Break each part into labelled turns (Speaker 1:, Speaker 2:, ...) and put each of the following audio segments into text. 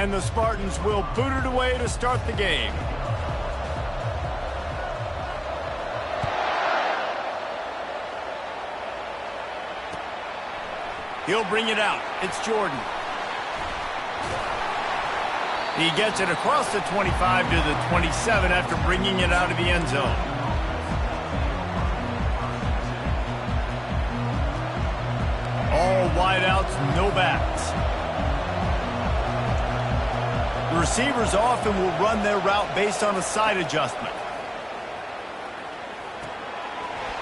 Speaker 1: And the Spartans will boot it away to start the game. He'll bring it out. It's Jordan. He gets it across the 25 to the 27 after bringing it out of the end zone. All wideouts, no backs. The receivers often will run their route based on a side adjustment.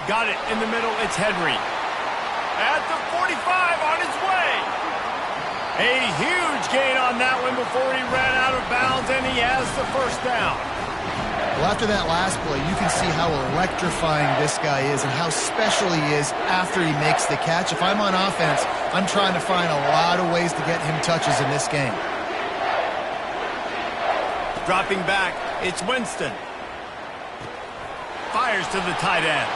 Speaker 1: Got it in the middle. It's Henry. At the 45 on his way. A huge gain on that one before he ran out of bounds, and he has the first down.
Speaker 2: Well, after that last play, you can see how electrifying this guy is and how special he is after he makes the catch. If I'm on offense, I'm trying to find a lot of ways to get him touches in this game.
Speaker 1: Dropping back, it's Winston. Fires to the tight end.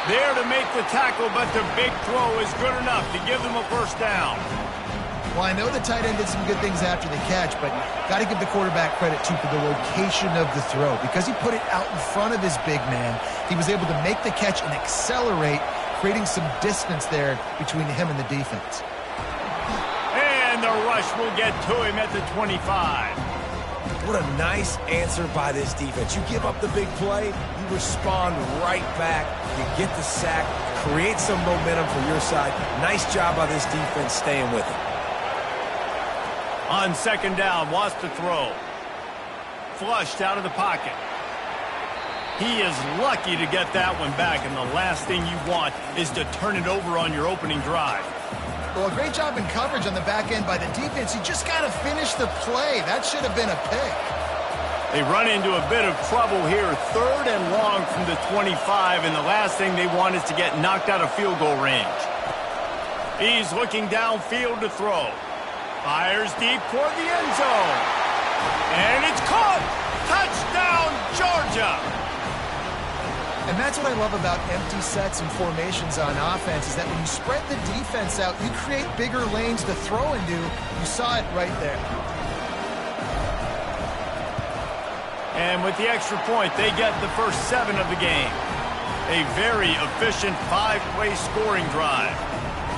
Speaker 1: There to make the tackle, but the big throw is good enough to give them a first down.
Speaker 2: Well, I know the tight end did some good things after the catch, but got to give the quarterback credit, too, for the location of the throw. Because he put it out in front of his big man, he was able to make the catch and accelerate, creating some distance there between him and the defense.
Speaker 1: And the rush will get to him at the 25.
Speaker 3: What a nice answer by this defense. You give up the big play, you respond right back, you get the sack, create some momentum for your side. Nice job by this defense staying with it.
Speaker 1: On second down, wants to throw. Flushed out of the pocket. He is lucky to get that one back, and the last thing you want is to turn it over on your opening drive.
Speaker 2: Well, a great job in coverage on the back end by the defense. You just got to finish the play. That should have been a pick.
Speaker 1: They run into a bit of trouble here. 3rd and long from the 25, and the last thing they want is to get knocked out of field goal range. He's looking downfield to throw. Fires deep toward the end zone. And it's caught! Touchdown, Georgia!
Speaker 2: And that's what I love about empty sets and formations on offense, is that when you spread the defense out, you create bigger lanes to throw into. You saw it right there.
Speaker 1: And with the extra point, they get the first 7 of the game. A very efficient 5-play scoring drive.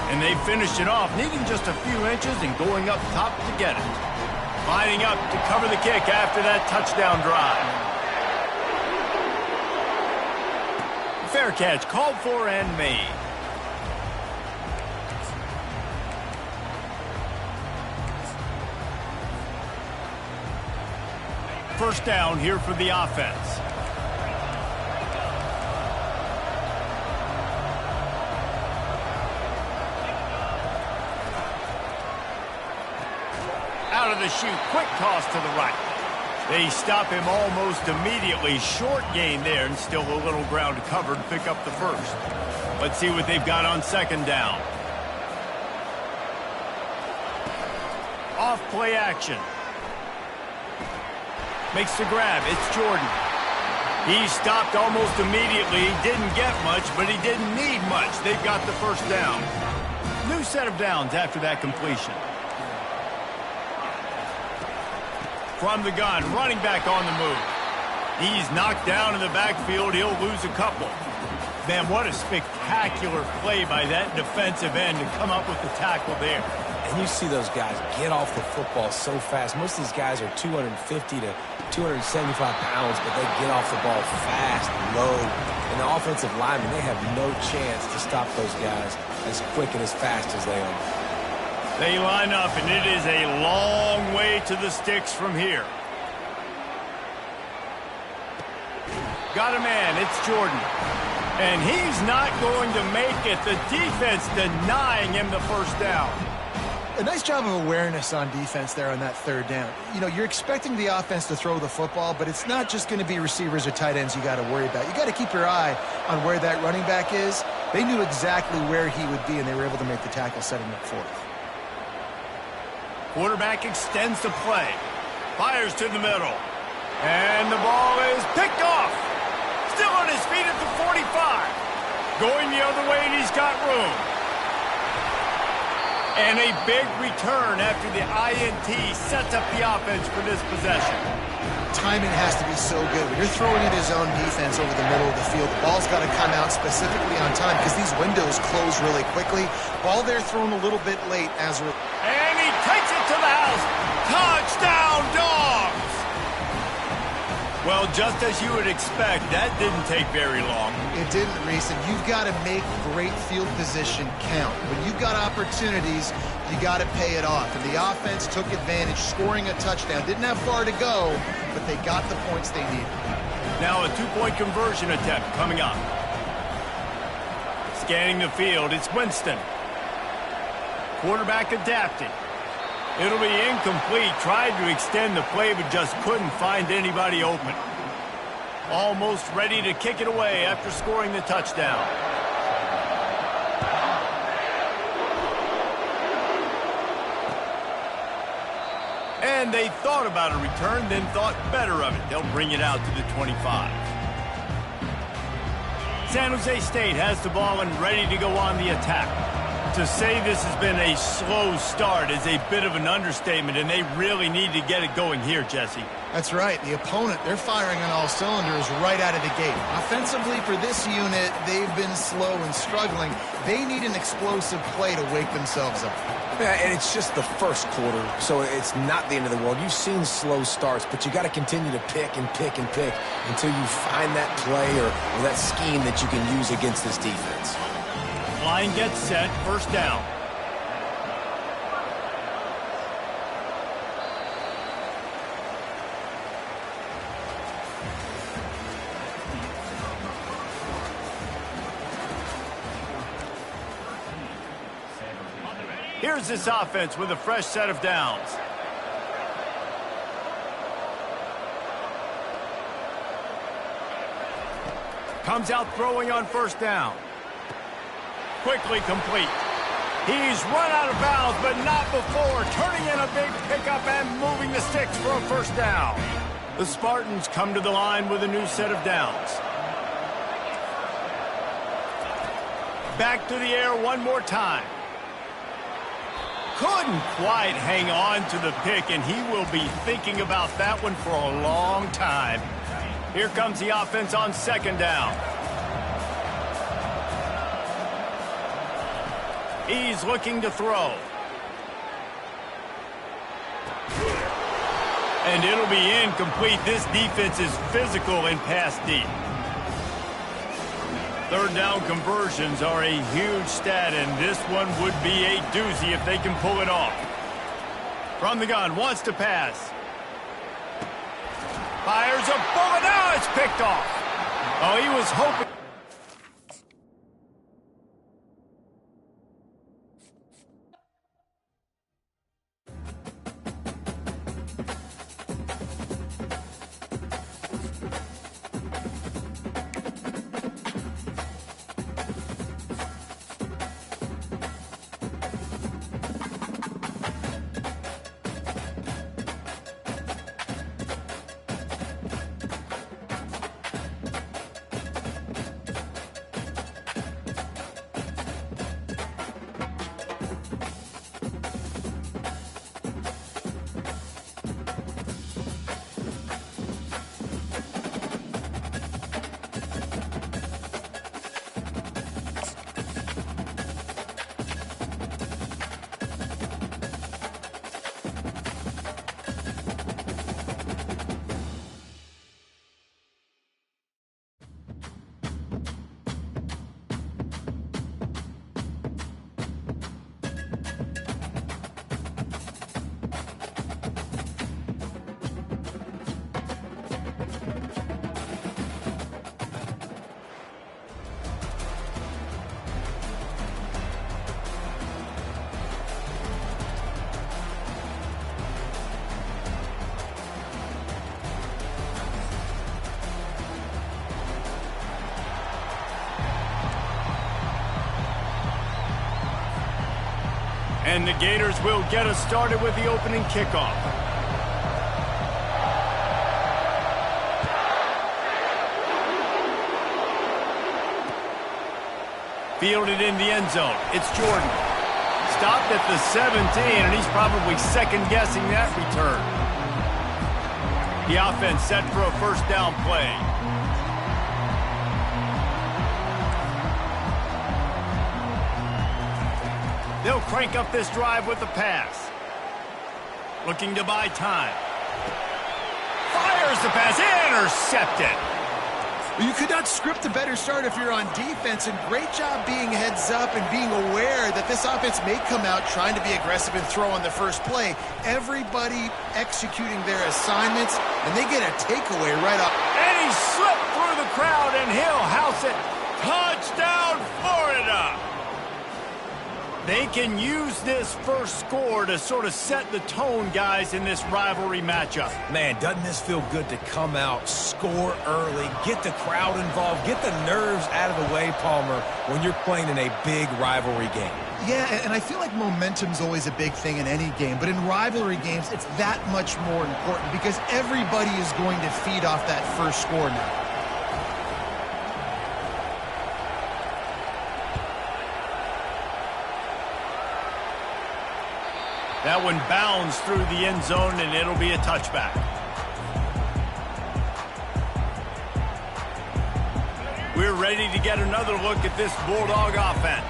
Speaker 1: And they finished it off, needing just a few inches and going up top to get it. Lining up to cover the kick after that touchdown drive. Fair catch called for and made. First down here for the offense. Out of the chute, quick toss to the right. They stop him almost immediately. Short gain there, and still a little ground to cover to pick up the first. Let's see what they've got on second down. Off play action. Makes the grab. It's Jordan. He stopped almost immediately. He didn't get much, but he didn't need much. They've got the first down. New set of downs after that completion. From the gun, running back on the move. He's knocked down in the backfield. He'll lose a couple. Man, what a spectacular play by that defensive end to come up with the tackle there.
Speaker 3: And you see those guys get off the football so fast. Most of these guys are 250 to 275 pounds, but they get off the ball fast, low. And the offensive linemen, they have no chance to stop those guys as quick and as fast as they are.
Speaker 1: They line up, and it is a long way to the sticks from here. Got a man. It's Jordan. And he's not going to make it. The defense denying him the first down.
Speaker 2: A nice job of awareness on defense there on that 3rd down. You know, you're expecting the offense to throw the football, but it's not just going to be receivers or tight ends you got to worry about. You got to keep your eye on where that running back is. They knew exactly where he would be, and they were able to make the tackle, setting up 4th.
Speaker 1: Quarterback extends the play. Fires to the middle. And the ball is picked off. Still on his feet at the 45. Going the other way, and he's got room. And a big return after the INT sets up the offense for this possession.
Speaker 2: Timing has to be so good. When you're throwing at his own defense over the middle of the field, the ball's got to come out specifically on time because these windows close really quickly. Ball there thrown a little bit late as a...
Speaker 1: And he takes it to the house. Touchdown, Dogs! Well, just as you would expect, that didn't take very long.
Speaker 2: It didn't, Reese, and you've got to make great field position count. When you've got opportunities, you got to pay it off. And the offense took advantage, scoring a touchdown. Didn't have far to go, but they got the points they needed.
Speaker 1: Now a two-point conversion attempt coming up. Scanning the field, it's Winston. Quarterback adapting. It'll be incomplete. Tried to extend the play, but just couldn't find anybody open. Almost ready to kick it away after scoring the touchdown. And they thought about a return, then thought better of it. They'll bring it out to the 25. San Jose State has the ball and ready to go on the attack. To say this has been a slow start is a bit of an understatement, and they really need to get it going here, Jesse.
Speaker 2: That's right. The opponent, they're firing on all cylinders right out of the gate. Offensively for this unit, they've been slow and struggling. They need an explosive play to wake themselves up.
Speaker 3: Yeah, and it's just the first quarter, so it's not the end of the world. You've seen slow starts, but you got to continue to pick and pick and pick until you find that play or that scheme that you can use against this defense.
Speaker 1: Line gets set, first down. Here's this offense with a fresh set of downs. Comes out throwing on first down. Quickly complete. He's run out of bounds, but not before turning in a big pickup and moving the sticks for a first down. The Spartans come to the line with a new set of downs. Back to the air one more time. Couldn't quite hang on to the pick, and he will be thinking about that one for a long time. Here comes the offense on second down. He's looking to throw. And it'll be incomplete. This defense is physical and pass deep. Third down conversions are a huge stat, and this one would be a doozy if they can pull it off. From the gun, wants to pass. Fires a bullet. Now it's picked off. Oh, he was hoping. And the Gators will get us started with the opening kickoff. Fielded in the end zone. It's Jordan. stopped at the 17, and he's probably second-guessing that return. The offense set for a first down play. They'll crank up this drive with the pass. Looking to buy time. Fires the pass. Intercepted.
Speaker 2: You could not script a better start if you're on defense, and great job being heads up and being aware that this offense may come out trying to be aggressive and throw on the first play. Everybody executing their assignments, and they get a takeaway right up.
Speaker 1: And he slipped through the crowd, and he'll house it. Touchdown, Florida! They can use this first score to sort of set the tone, guys, in this rivalry matchup.
Speaker 3: Man, doesn't this feel good to come out, score early, get the crowd involved, get the nerves out of the way, Palmer, when you're playing in a big rivalry game?
Speaker 2: Yeah, and I feel like momentum's always a big thing in any game, but in rivalry games, it's that much more important because everybody is going to feed off that first score now.
Speaker 1: That one bounds through the end zone, and it'll be a touchback. We're ready to get another look at this Bulldog offense.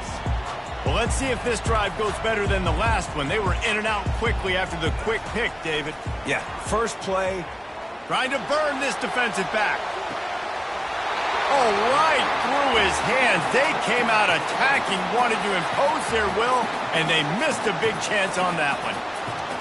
Speaker 1: Well, let's see if this drive goes better than the last one. They were in and out quickly after the quick pick, David.
Speaker 3: Yeah, first play.
Speaker 1: Trying to burn this defensive back. Oh, right through his hands. They came out attacking, wanted to impose their will, and they missed a big chance on that one.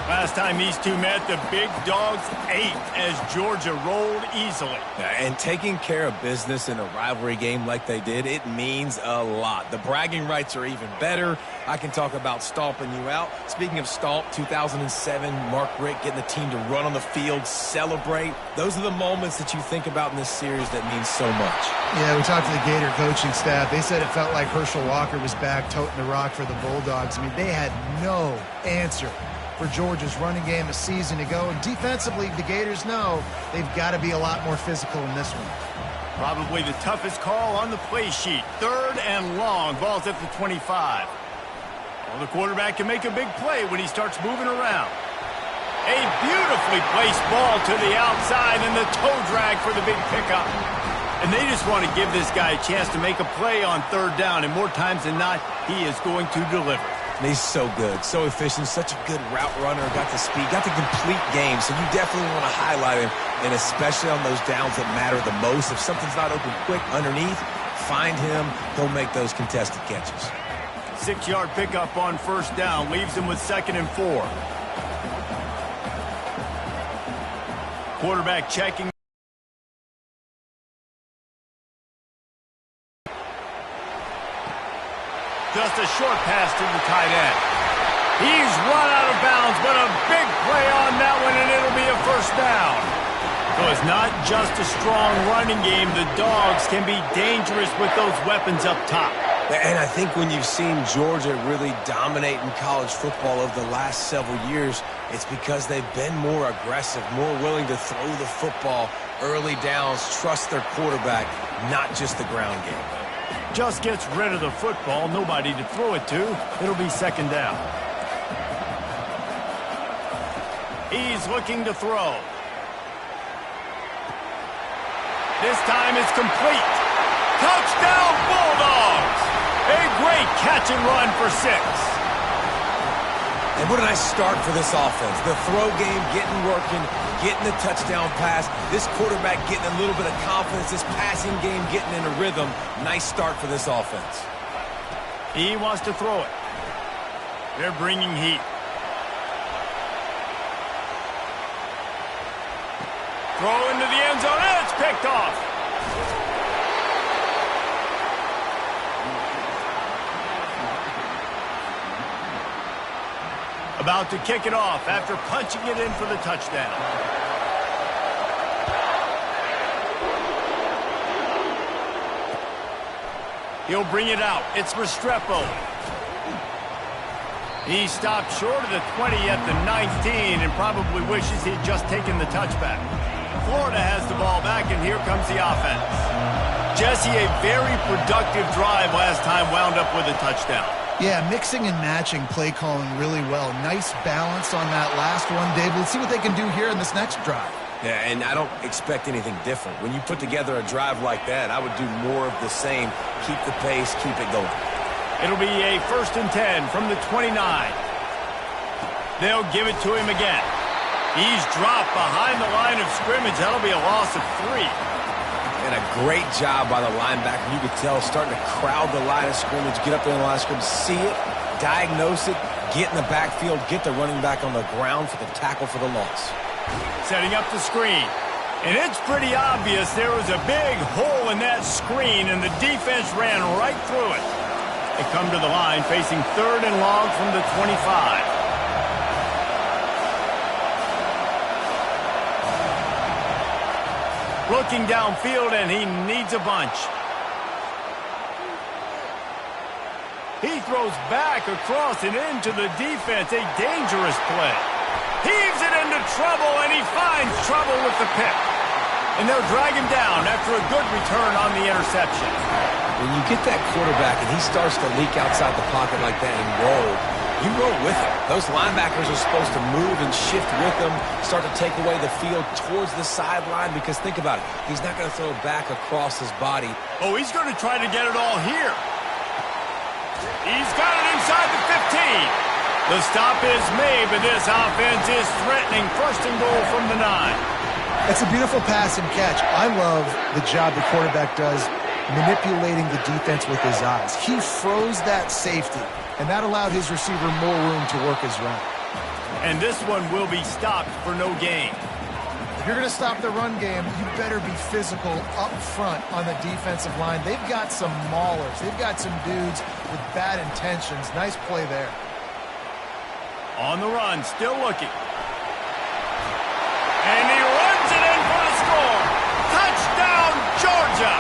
Speaker 1: Last time these two met, the big dogs ate as Georgia rolled easily.
Speaker 3: And taking care of business in a rivalry game like they did, it means a lot. The bragging rights are even better. I can talk about stomping you out. Speaking of stomp, 2007, Mark Richt getting the team to run on the field, celebrate. Those are the moments that you think about in this series that mean so much.
Speaker 2: Yeah, we talked to the Gator coaching staff. They said it felt like Herschel Walker was back toting the rock for the Bulldogs. I mean, they had no answer for Georgia's running game a season ago. And defensively, the Gators know they've got to be a lot more physical in this one.
Speaker 1: Probably the toughest call on the play sheet. 3rd and long. Ball's at the 25. Well, the quarterback can make a big play when he starts moving around. A beautifully placed ball to the outside and the toe drag for the big pickup. And they just want to give this guy a chance to make a play on 3rd down. And more times than not, he is going to deliver.
Speaker 3: And he's so good, so efficient, such a good route runner, got the speed, got the complete game, so you definitely want to highlight him, and especially on those downs that matter the most. If something's not open quick underneath, find him, he'll make those contested catches.
Speaker 1: 6-yard pickup on 1st down, leaves him with 2nd and 4. Quarterback checking. Just a short pass to the tight end. He's run out of bounds, but a big play on that one, and it'll be a 1st down. So it's not just a strong running game. The Dogs can be dangerous with those weapons up top.
Speaker 3: And I think when you've seen Georgia really dominate in college football over the last several years, it's because they've been more aggressive, more willing to throw the football, early downs, trust their quarterback, not just the ground game.
Speaker 1: Just gets rid of the football, nobody to throw it to. It'll be 2nd down. He's looking to throw. This time it's complete. Touchdown, Bulldogs! A great catch and run for 6.
Speaker 3: And what a nice start for this offense. The throw game getting working, getting the touchdown pass. This quarterback getting a little bit of confidence. This passing game getting in a rhythm. Nice start for this offense.
Speaker 1: He wants to throw it. They're bringing heat. Throw into the end zone, and it's picked off. About to kick it off after punching it in for the touchdown. He'll bring it out. It's Restrepo. He stopped short of the 20 at the 19 and probably wishes he'd just taken the touchback. Florida has the ball back, and here comes the offense. Jesse, a very productive drive last time wound up with a touchdown.
Speaker 2: Yeah, mixing and matching play calling really well. Nice balance on that last one, Dave. Let's see what they can do here in this next drive.
Speaker 3: Yeah, and I don't expect anything different. When you put together a drive like that, I would do more of the same. Keep the pace, keep it going.
Speaker 1: It'll be a 1st and 10 from the 29. They'll give it to him again. He's dropped behind the line of scrimmage. That'll be a loss of 3.
Speaker 3: And a great job by the linebacker. You could tell starting to crowd the line of scrimmage, get up there in the line of scrimmage, see it, diagnose it, get in the backfield, get the running back on the ground for the tackle for the loss.
Speaker 1: Setting up the screen. And it's pretty obvious there was a big hole in that screen, and the defense ran right through it. They come to the line facing 3rd and long from the 25. Looking downfield, and he needs a bunch. He throws back across and into the defense. A dangerous play. Heaves it into trouble, and he finds trouble with the pick. And they'll drag him down after a good return on the interception.
Speaker 3: When you get that quarterback and he starts to leak outside the pocket like that and roll, you roll with him. Those linebackers are supposed to move and shift with him, start to take away the field towards the sideline, because think about it. He's not going to throw back across his body.
Speaker 1: Oh, he's going to try to get it all here. He's got it inside the 15. The stop is made, but this offense is threatening 1st and goal from the 9.
Speaker 2: That's a beautiful pass and catch. I love the job the quarterback does manipulating the defense with his eyes. He froze that safety, and that allowed his receiver more room to work his route.
Speaker 1: And this one will be stopped for no gain.
Speaker 2: If you're going to stop the run game, you better be physical up front on the defensive line. They've got some maulers. They've got some dudes with bad intentions. Nice play there.
Speaker 1: On the run, still looking. And he runs it in for the score. Touchdown, Georgia!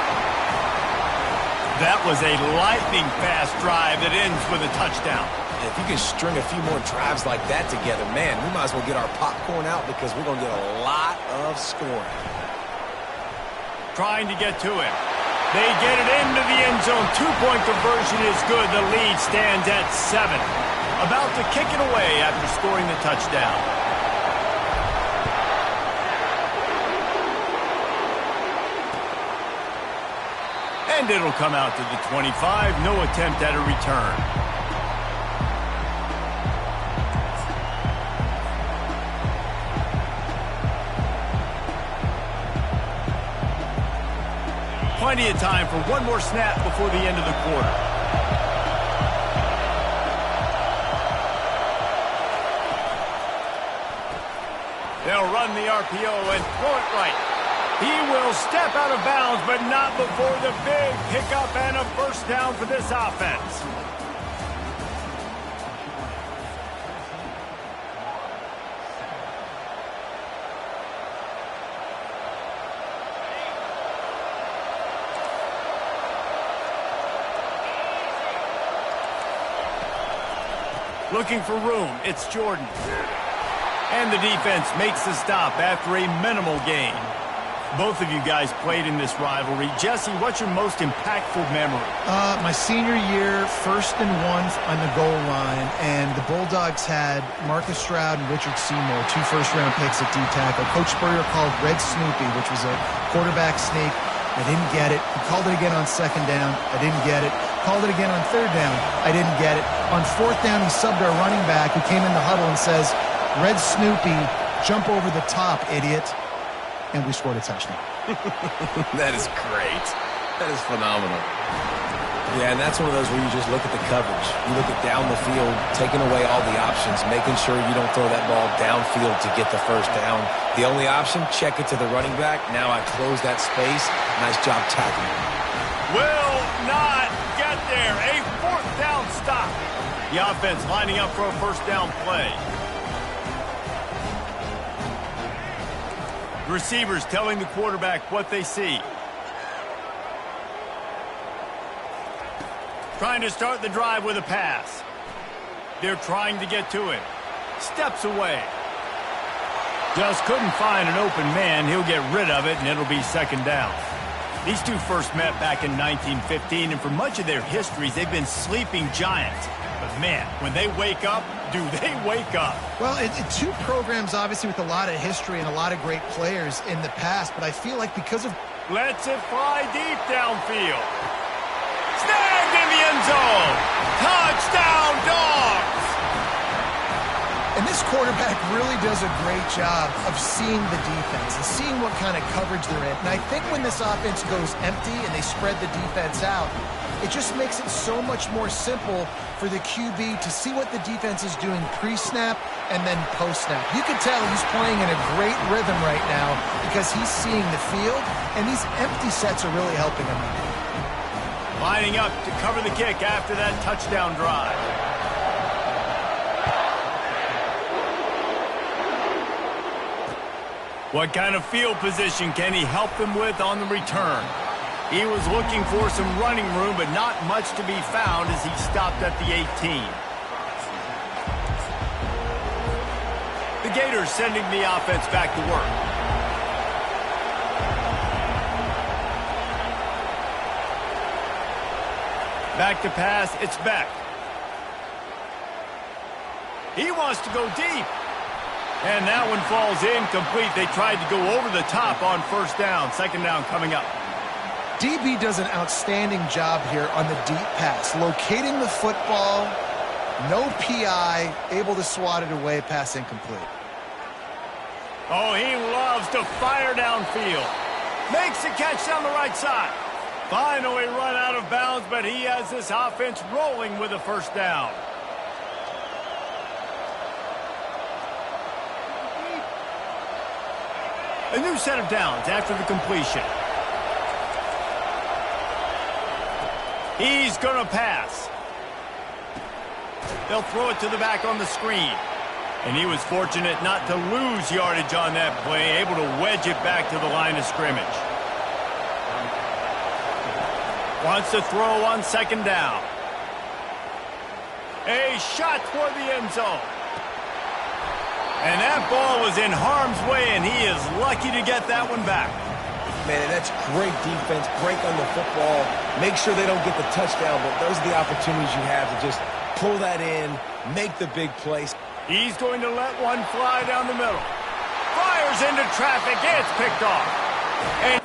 Speaker 1: That was a lightning-fast drive that ends with a touchdown.
Speaker 3: If you can string a few more drives like that together, man, we might as well get our popcorn out, because we're going to get a lot of scoring.
Speaker 1: Trying to get to him. They get it into the end zone. 2-point conversion is good. The lead stands at 7. About to kick it away after scoring the touchdown. And it'll come out to the 25. No attempt at a return. Plenty of time for one more snap before the end of the quarter. They'll run the RPO and throw it right. He will step out of bounds, but not before the big pickup and a first down for this offense. Looking for room, it's Jordan. And the defense makes the stop after a minimal gain. Both of you guys played in this rivalry. Jesse, what's your most impactful memory?
Speaker 2: My senior year, 1st and 1 on the goal line, and the Bulldogs had Marcus Stroud and Richard Seymour, 2 first-round picks at D-tackle. Coach Spurrier called Red Snoopy, which was a quarterback sneak. I didn't get it. He called it again on 2nd down. I didn't get it. Called it again on 3rd down. I didn't get it. On 4th down, he subbed our running back, who came in the huddle and says, "Red Snoopy, jump over the top, idiot." And we scored a touchdown.
Speaker 3: That is great. That is phenomenal. Yeah, and that's one of those where you just look at the coverage. You look at down the field, taking away all the options, making sure you don't throw that ball downfield to get the first down. The only option, check it to the running back. Now I close that space. Nice job tackling.
Speaker 1: Will not get there. A 4th down stop. The offense lining up for a first down play. Receivers telling the quarterback what they see. Trying to start the drive with a pass. They're trying to get to him. Steps away. Just couldn't find an open man. He'll get rid of it, and it'll be 2nd down. These two first met back in 1915, and for much of their histories, they've been sleeping giants. But, man, when they wake up, do they wake up?
Speaker 2: Well, two programs, obviously, with a lot of history and a lot of great players in the past, but I feel like because of...
Speaker 1: Lets it fly deep downfield. Snagged in the end zone. Touchdown, Dogs!
Speaker 2: And this quarterback really does a great job of seeing the defense and seeing what kind of coverage they're in. And I think when this offense goes empty and they spread the defense out, it just makes it so much more simple for the QB to see what the defense is doing pre-snap and then post-snap. You can tell he's playing in a great rhythm right now because he's seeing the field, and these empty sets are really helping him out.
Speaker 1: Lining up to cover the kick after that touchdown drive. What kind of field position can he help them with on the return? He was looking for some running room, but not much to be found as he stopped at the 18. The Gators sending the offense back to work. Back to pass, it's Beck. He wants to go deep. And that one falls incomplete. They tried to go over the top on first down. Second down coming up.
Speaker 2: DB does an outstanding job here on the deep pass. Locating the football, no PI, able to swat it away, pass incomplete.
Speaker 1: Oh, he loves to fire downfield. Makes the catch down the right side. Finally run out of bounds, but he has this offense rolling with a first down. A new set of downs after the completion. He's going to pass. They'll throw it to the back on the screen. And he was fortunate not to lose yardage on that play, able to wedge it back to the line of scrimmage. Wants to throw on second down. A shot toward the end zone. And that ball was in harm's way, and he is lucky to get that one back.
Speaker 3: Man, that's great defense. Break on the football. Make sure they don't get the touchdown, but those are the opportunities you have to just pull that in, make the big plays.
Speaker 1: He's going to let one fly down the middle. Fires into traffic. It's picked off. And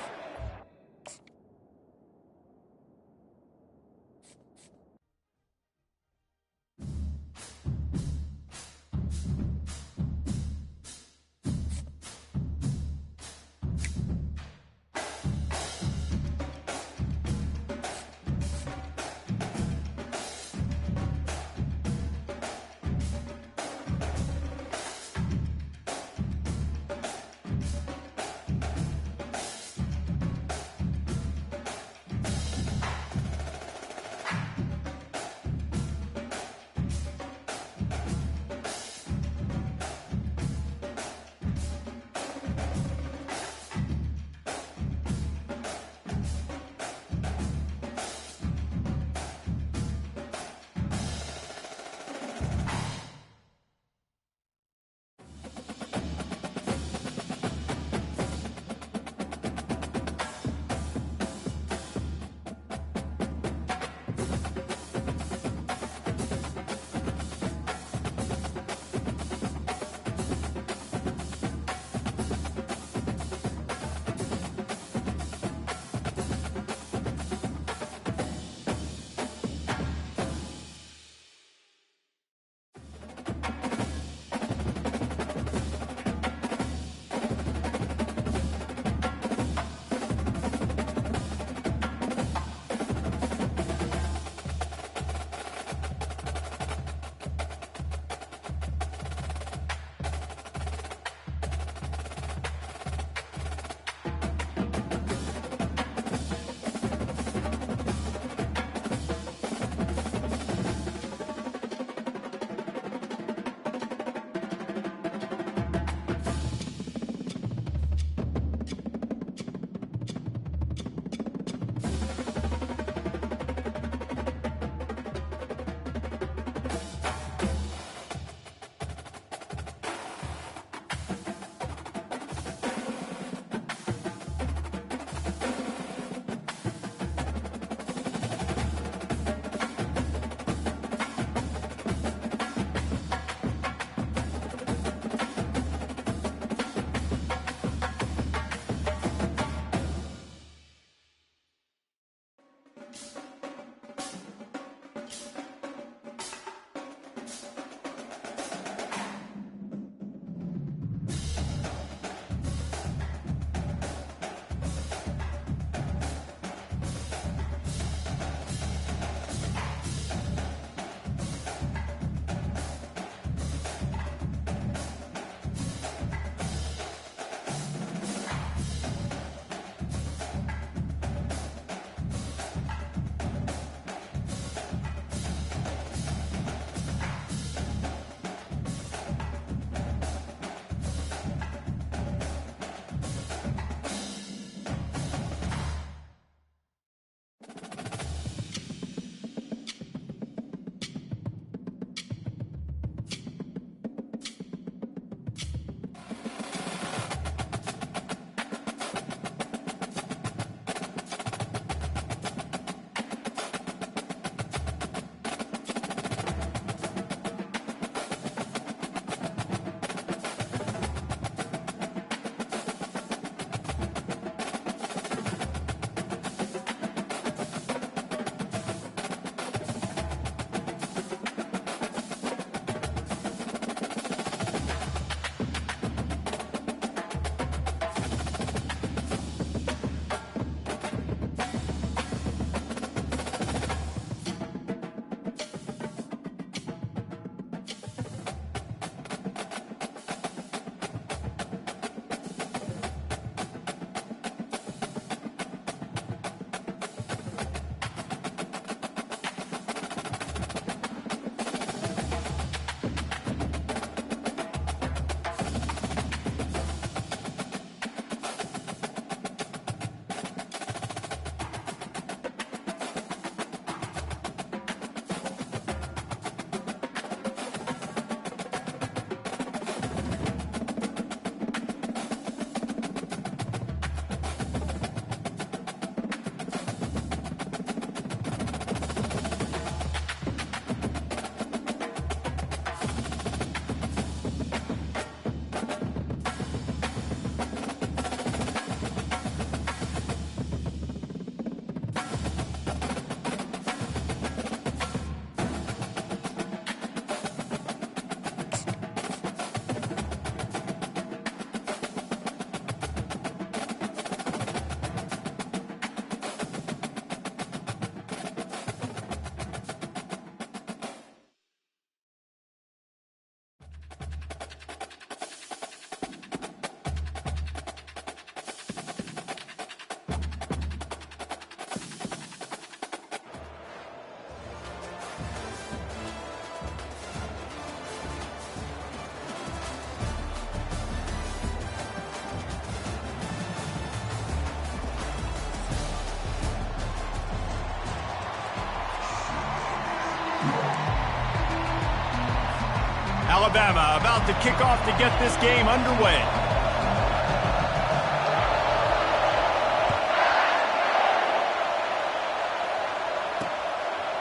Speaker 1: Alabama about to kick off to get this game underway.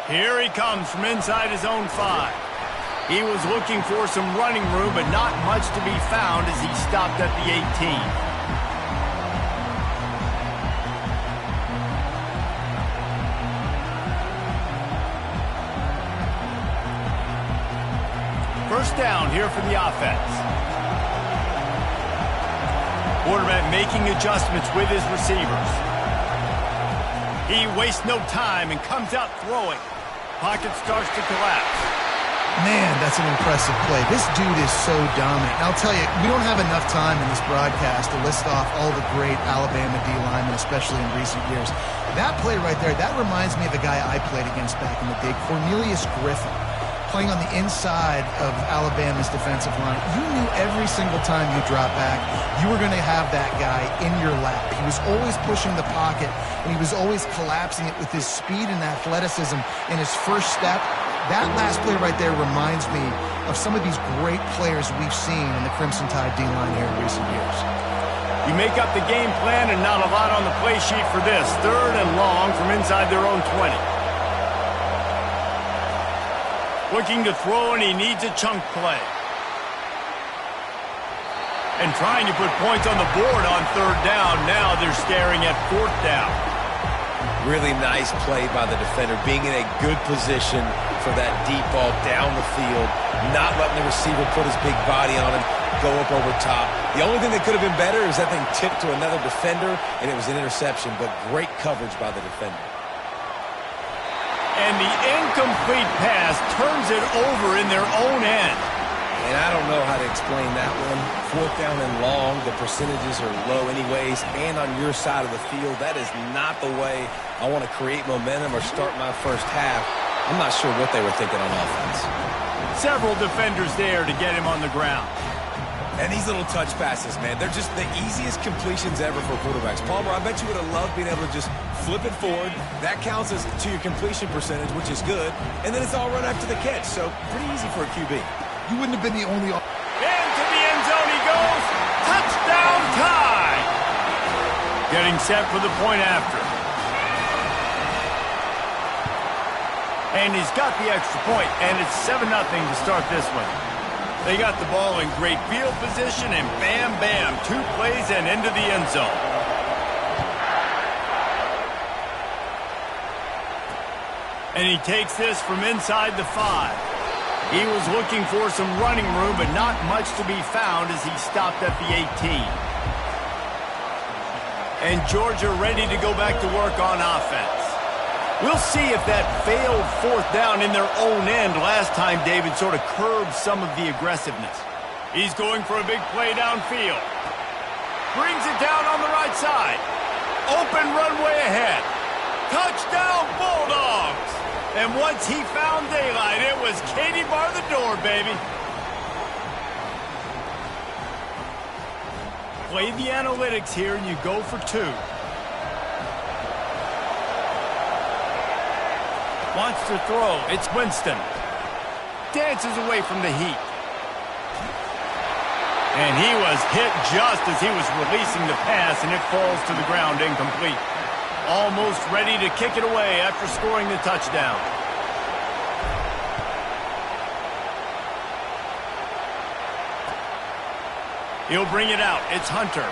Speaker 1: Here he comes from inside his own 5. He was looking for some running room, but not much to be found as he stopped at the 18. First down here for the offense. Quarterback making adjustments with his receivers. He wastes no time and comes out throwing. Pocket starts to collapse.
Speaker 2: Man, that's an impressive play. This dude is so dominant. And I'll tell you, we don't have enough time in this broadcast to list off all the great Alabama D linemen, especially in recent years. That play right there, that reminds me of a guy I played against back in the day, Cornelius Griffin, playing on the inside of Alabama's defensive line. You knew every single time you drop back, you were going to have that guy in your lap. He was always pushing the pocket, and he was always collapsing it with his speed and athleticism in his first step. That last play right there reminds me of some of these great players we've seen in the Crimson Tide D-line here in recent years.
Speaker 1: You make up the game plan and not a lot on the play sheet for this. 3rd and long from inside their own 20. Looking to throw, and he needs a chunk play. And trying to put points on the board on 3rd down. Now they're staring at 4th down.
Speaker 3: Really nice play by the defender, being in a good position for that deep ball down the field, not letting the receiver put his big body on him, go up over top. The only thing that could have been better is that thing tipped to another defender, and it was an interception, but great coverage by the defender.
Speaker 1: And the incomplete pass turns it over in their own end.
Speaker 3: And I don't know how to explain that one. 4th down and long, the percentages are low anyways, and on your side of the field, that is not the way I want to create momentum or start my first half. I'm not sure what they were thinking on offense.
Speaker 1: Several defenders there to get him on the ground.
Speaker 3: And these little touch passes, man, they're just the easiest completions ever for quarterbacks. Palmer, I bet you would have loved being able to just flip it forward. That counts as to your completion percentage, which is good. And then it's all run after the catch, so pretty easy for a QB.
Speaker 2: You wouldn't have been the only...
Speaker 1: Into the end zone he goes. Touchdown tie. Getting set for the point after. And he's got the extra point, and it's 7-0 to start this one. They got the ball in great field position, and bam, bam, 2 plays and into the end zone. And he takes this from inside the 5. He was looking for some running room, but not much to be found as he stopped at the 18. And Georgia ready to go back to work on offense. We'll see if that failed 4th down in their own end last time, David, sort of curbed some of the aggressiveness. He's going for a big play downfield. Brings it down on the right side. Open runway ahead. Touchdown Bulldogs! And once he found daylight, it was Katie bar the door, baby. Play the analytics here, and you go for 2. Wants to throw. It's Winston. Dances away from the heat. And he was hit just as he was releasing the pass, and it falls to the ground incomplete. Almost ready to kick it away after scoring the touchdown. He'll bring it out. It's Hunter.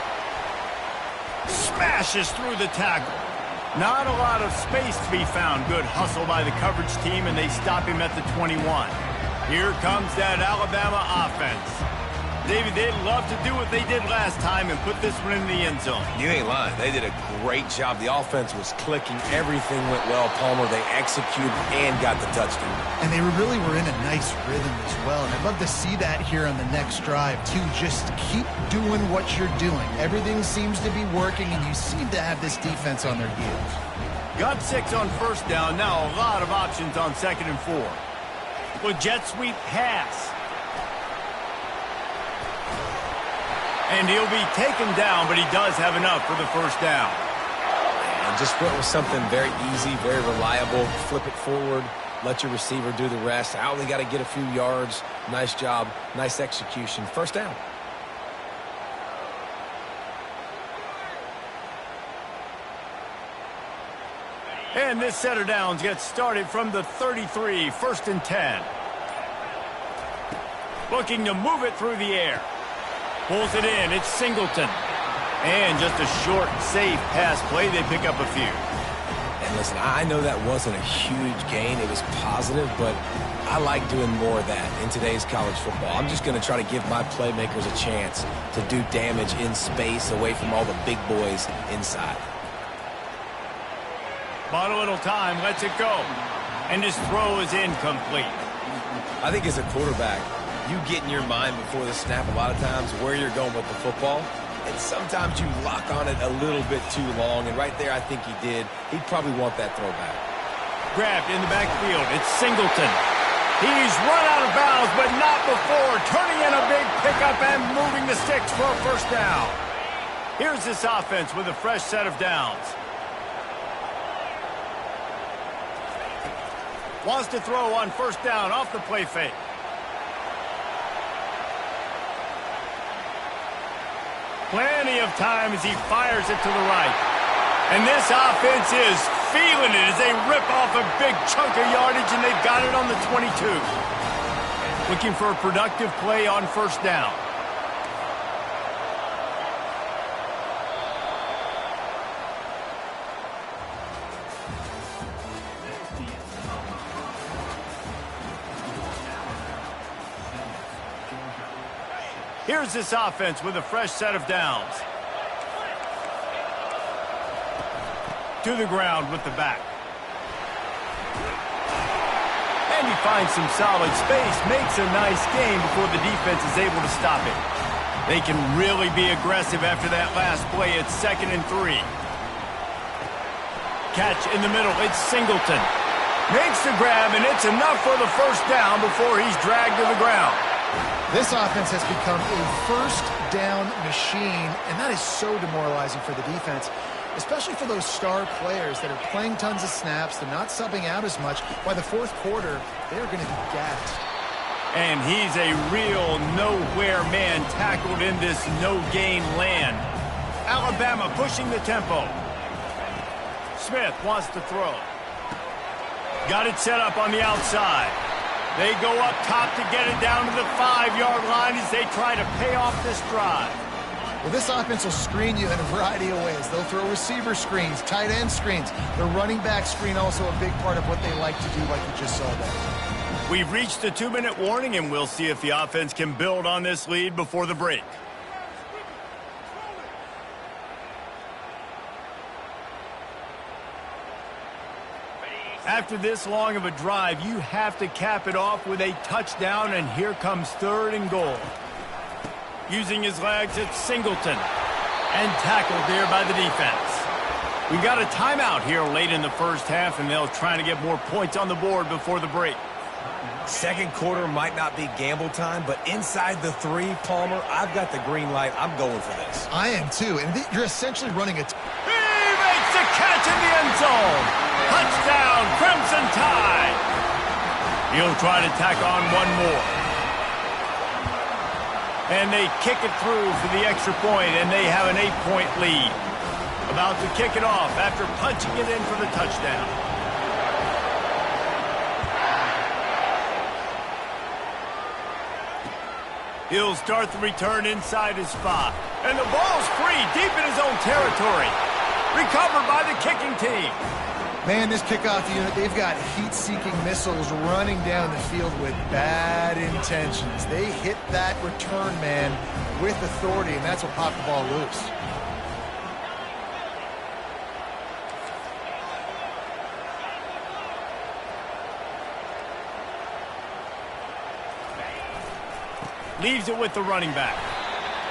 Speaker 1: Smashes through the tackle. Not a lot of space to be found. Good hustle by the coverage team, and they stop him at the 21. Here comes that Alabama offense. David, they'd love to do what they did last time and put this one in the end zone.
Speaker 3: You ain't lying. They did a great job. The offense was clicking. Everything went well. Palmer, they executed and got the touchdown. And
Speaker 2: they really were in a nice rhythm as well. And I'd love to see that here on the next drive, too. Just keep doing what you're doing. Everything seems to be working, and you seem to have this defense on their heels.
Speaker 1: Got 6 on 1st down. Now a lot of options on 2nd and 4. With jet sweep pass. And he'll be taken down, but he does have enough for the 1st down.
Speaker 3: And just went with something very easy, very reliable. Flip it forward. Let your receiver do the rest. I only got to get a few yards. Nice job. Nice execution. First down.
Speaker 1: And this set of downs gets started from the 33, 1st and 10. Looking to move it through the air. Pulls it in. It's Singleton. And just a short, safe pass play. They pick up a few.
Speaker 3: And listen, I know that wasn't a huge gain. It was positive, but I like doing more of that in today's college football. I'm just going to try to give my playmakers a chance to do damage in space away from all the big boys inside.
Speaker 1: Bought a little time, lets it go. And his throw is incomplete.
Speaker 3: I think as a quarterback, you get in your mind before the snap a lot of times where you're going with the football. And sometimes you lock on it a little bit too long. And right there, I think he did. He'd probably want that throwback.
Speaker 1: Grabbed in the backfield. It's Singleton. He's run out of bounds, but not before. Turning in a big pickup and moving the sticks for a first down. Here's this offense with a fresh set of downs. Wants to throw on first down off the play fake. Plenty of time as he fires it to the right. And this offense is feeling it as they rip off a big chunk of yardage, and they've got it on the 22. Looking for a productive play on first down. Here's this offense with a fresh set of downs. To the ground with the back. And he finds some solid space, makes a nice gain before the defense is able to stop it. They can really be aggressive after that last play. It's 2nd and 3. Catch in the middle. It's Singleton. Makes the grab, and it's enough for the first down before he's dragged to the ground.
Speaker 2: This offense has become a first down machine, and that is so demoralizing for the defense, especially for those star players that are playing tons of snaps. They're not subbing out as much. By the fourth quarter, they're going to be gassed.
Speaker 1: And he's a real nowhere man tackled in this no-gain land. Alabama pushing the tempo. Smith wants to throw. Got it set up on the outside. They go up top to get it down to the 5-yard line as they try to pay off this drive.
Speaker 2: Well, this offense will screen you in a variety of ways. They'll throw receiver screens, tight end screens. The running back screen also a big part of what they like to do, like you just saw there.
Speaker 1: We've reached the 2-minute warning, and we'll see if the offense can build on this lead before the break. After this long of a drive, you have to cap it off with a touchdown, and here comes 3rd and goal. Using his legs, it's Singleton. And tackled there by the defense. We got a timeout here late in the first half, and they'll try to get more points on the board before the break.
Speaker 3: Second quarter might not be gamble time, but inside the 3, Palmer, I've got the green light. I'm going for this.
Speaker 2: I am too, and you're essentially running a...
Speaker 1: He makes the catch in the end zone. Touchdown, Crimson Tide. He'll try to tack on one more. And they kick it through for the extra point, and they have an 8-point lead. About to kick it off after punching it in for the touchdown. He'll start the return inside his spot. And the ball's free deep in his own territory. Recovered by the kicking team.
Speaker 2: Man, this kickoff unit, they've got heat-seeking missiles running down the field with bad intentions. They hit that return man with authority, and that's what popped the ball loose.
Speaker 1: Leaves it with the running back.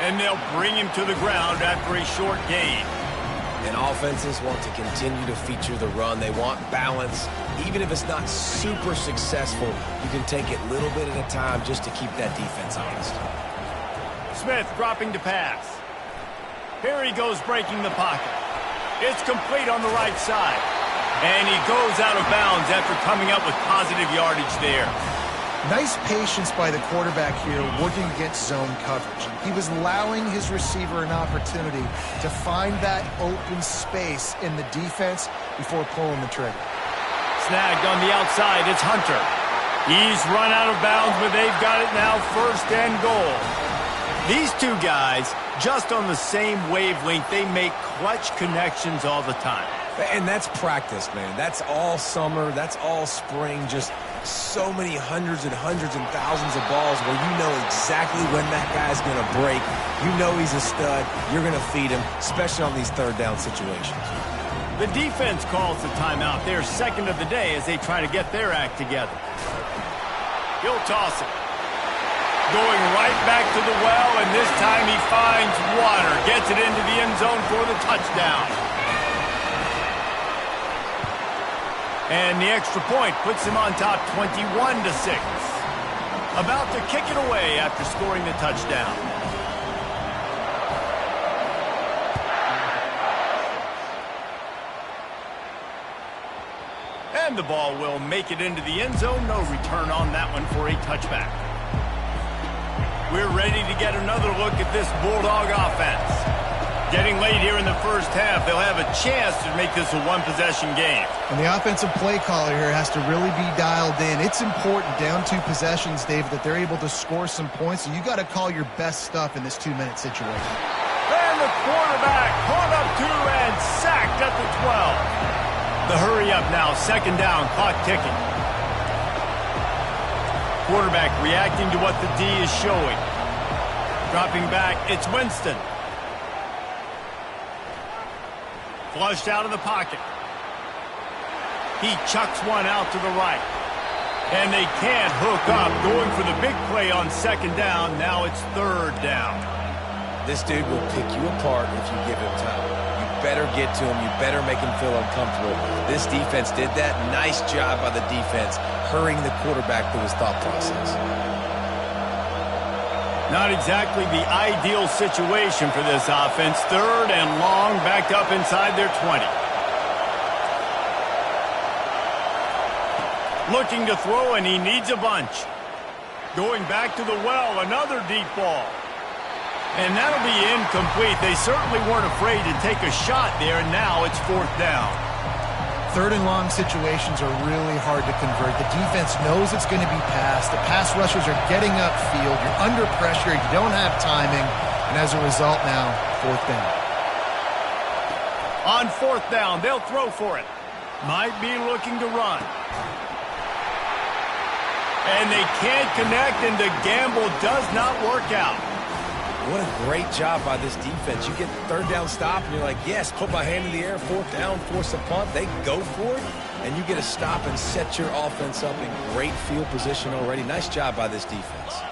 Speaker 1: And they'll bring him to the ground after a short gain.
Speaker 3: And offenses want to continue to feature the run. They want balance. Even if it's not super successful, you can take it little bit at a time just to keep that defense honest.
Speaker 1: Smith dropping to pass. Here he goes breaking the pocket. It's complete on the right side. And he goes out of bounds after coming up with positive yardage there.
Speaker 2: Nice patience by the quarterback here working against zone coverage. He was allowing his receiver an opportunity to find that open space in the defense before pulling the trigger.
Speaker 1: Snagged on the outside, it's Hunter. He's run out of bounds, but they've got it now, 1st and goal. These two guys, just on the same wavelength, they make clutch connections all the time.
Speaker 3: And that's practice, man. That's all summer. That's all spring. Just so many hundreds and thousands of balls where you know exactly when that guy's going to break. You know he's a stud. You're going to feed him, especially on these 3rd down situations.
Speaker 1: The defense calls the timeout. They're 2nd of the day as they try to get their act together. He'll toss it. Going right back to the well, and this time he finds water. Gets it into the end zone for the touchdown. And the extra point puts him on top 21-6. About to kick it away after scoring the touchdown. And the ball will make it into the end zone. No return on that one for a touchback. We're ready to get another look at this Bulldog offense. Getting late here in the first half, they'll have a chance to make this a one-possession game.
Speaker 2: And the offensive play caller here has to really be dialed in. It's important down 2 possessions, David, that they're able to score some points. So you got to call your best stuff in this 2-minute situation.
Speaker 1: And the quarterback caught up 2 and sacked at the 12. The hurry up now, 2nd down, clock ticking. Quarterback reacting to what the D is showing. Dropping back, it's Winston. Flushed out of the pocket. He chucks one out to the right. And they can't hook up. Going for the big play on 2nd down. Now it's 3rd down.
Speaker 3: This dude will pick you apart if you give him time. You better get to him. You better make him feel uncomfortable. This defense did that. Nice job by the defense, hurrying the quarterback through his thought process.
Speaker 1: Not exactly the ideal situation for this offense. 3rd and long, backed up inside their 20. Looking to throw, and he needs a bunch. Going back to the well, another deep ball. And that'll be incomplete. They certainly weren't afraid to take a shot there, and now it's 4th down.
Speaker 2: 3rd and long situations are really hard to convert. The defense knows it's going to be passed. The pass rushers are getting upfield. You're under pressure. You don't have timing. And as a result now, 4th down.
Speaker 1: On 4th down, they'll throw for it. Might be looking to run. And they can't connect, and the gamble does not work out.
Speaker 3: What a great job by this defense. You get the 3rd down stop, and you're like, yes, put my hand in the air, 4th down, force a punt. They go for it, and you get a stop and set your offense up in great field position already. Nice job by this defense.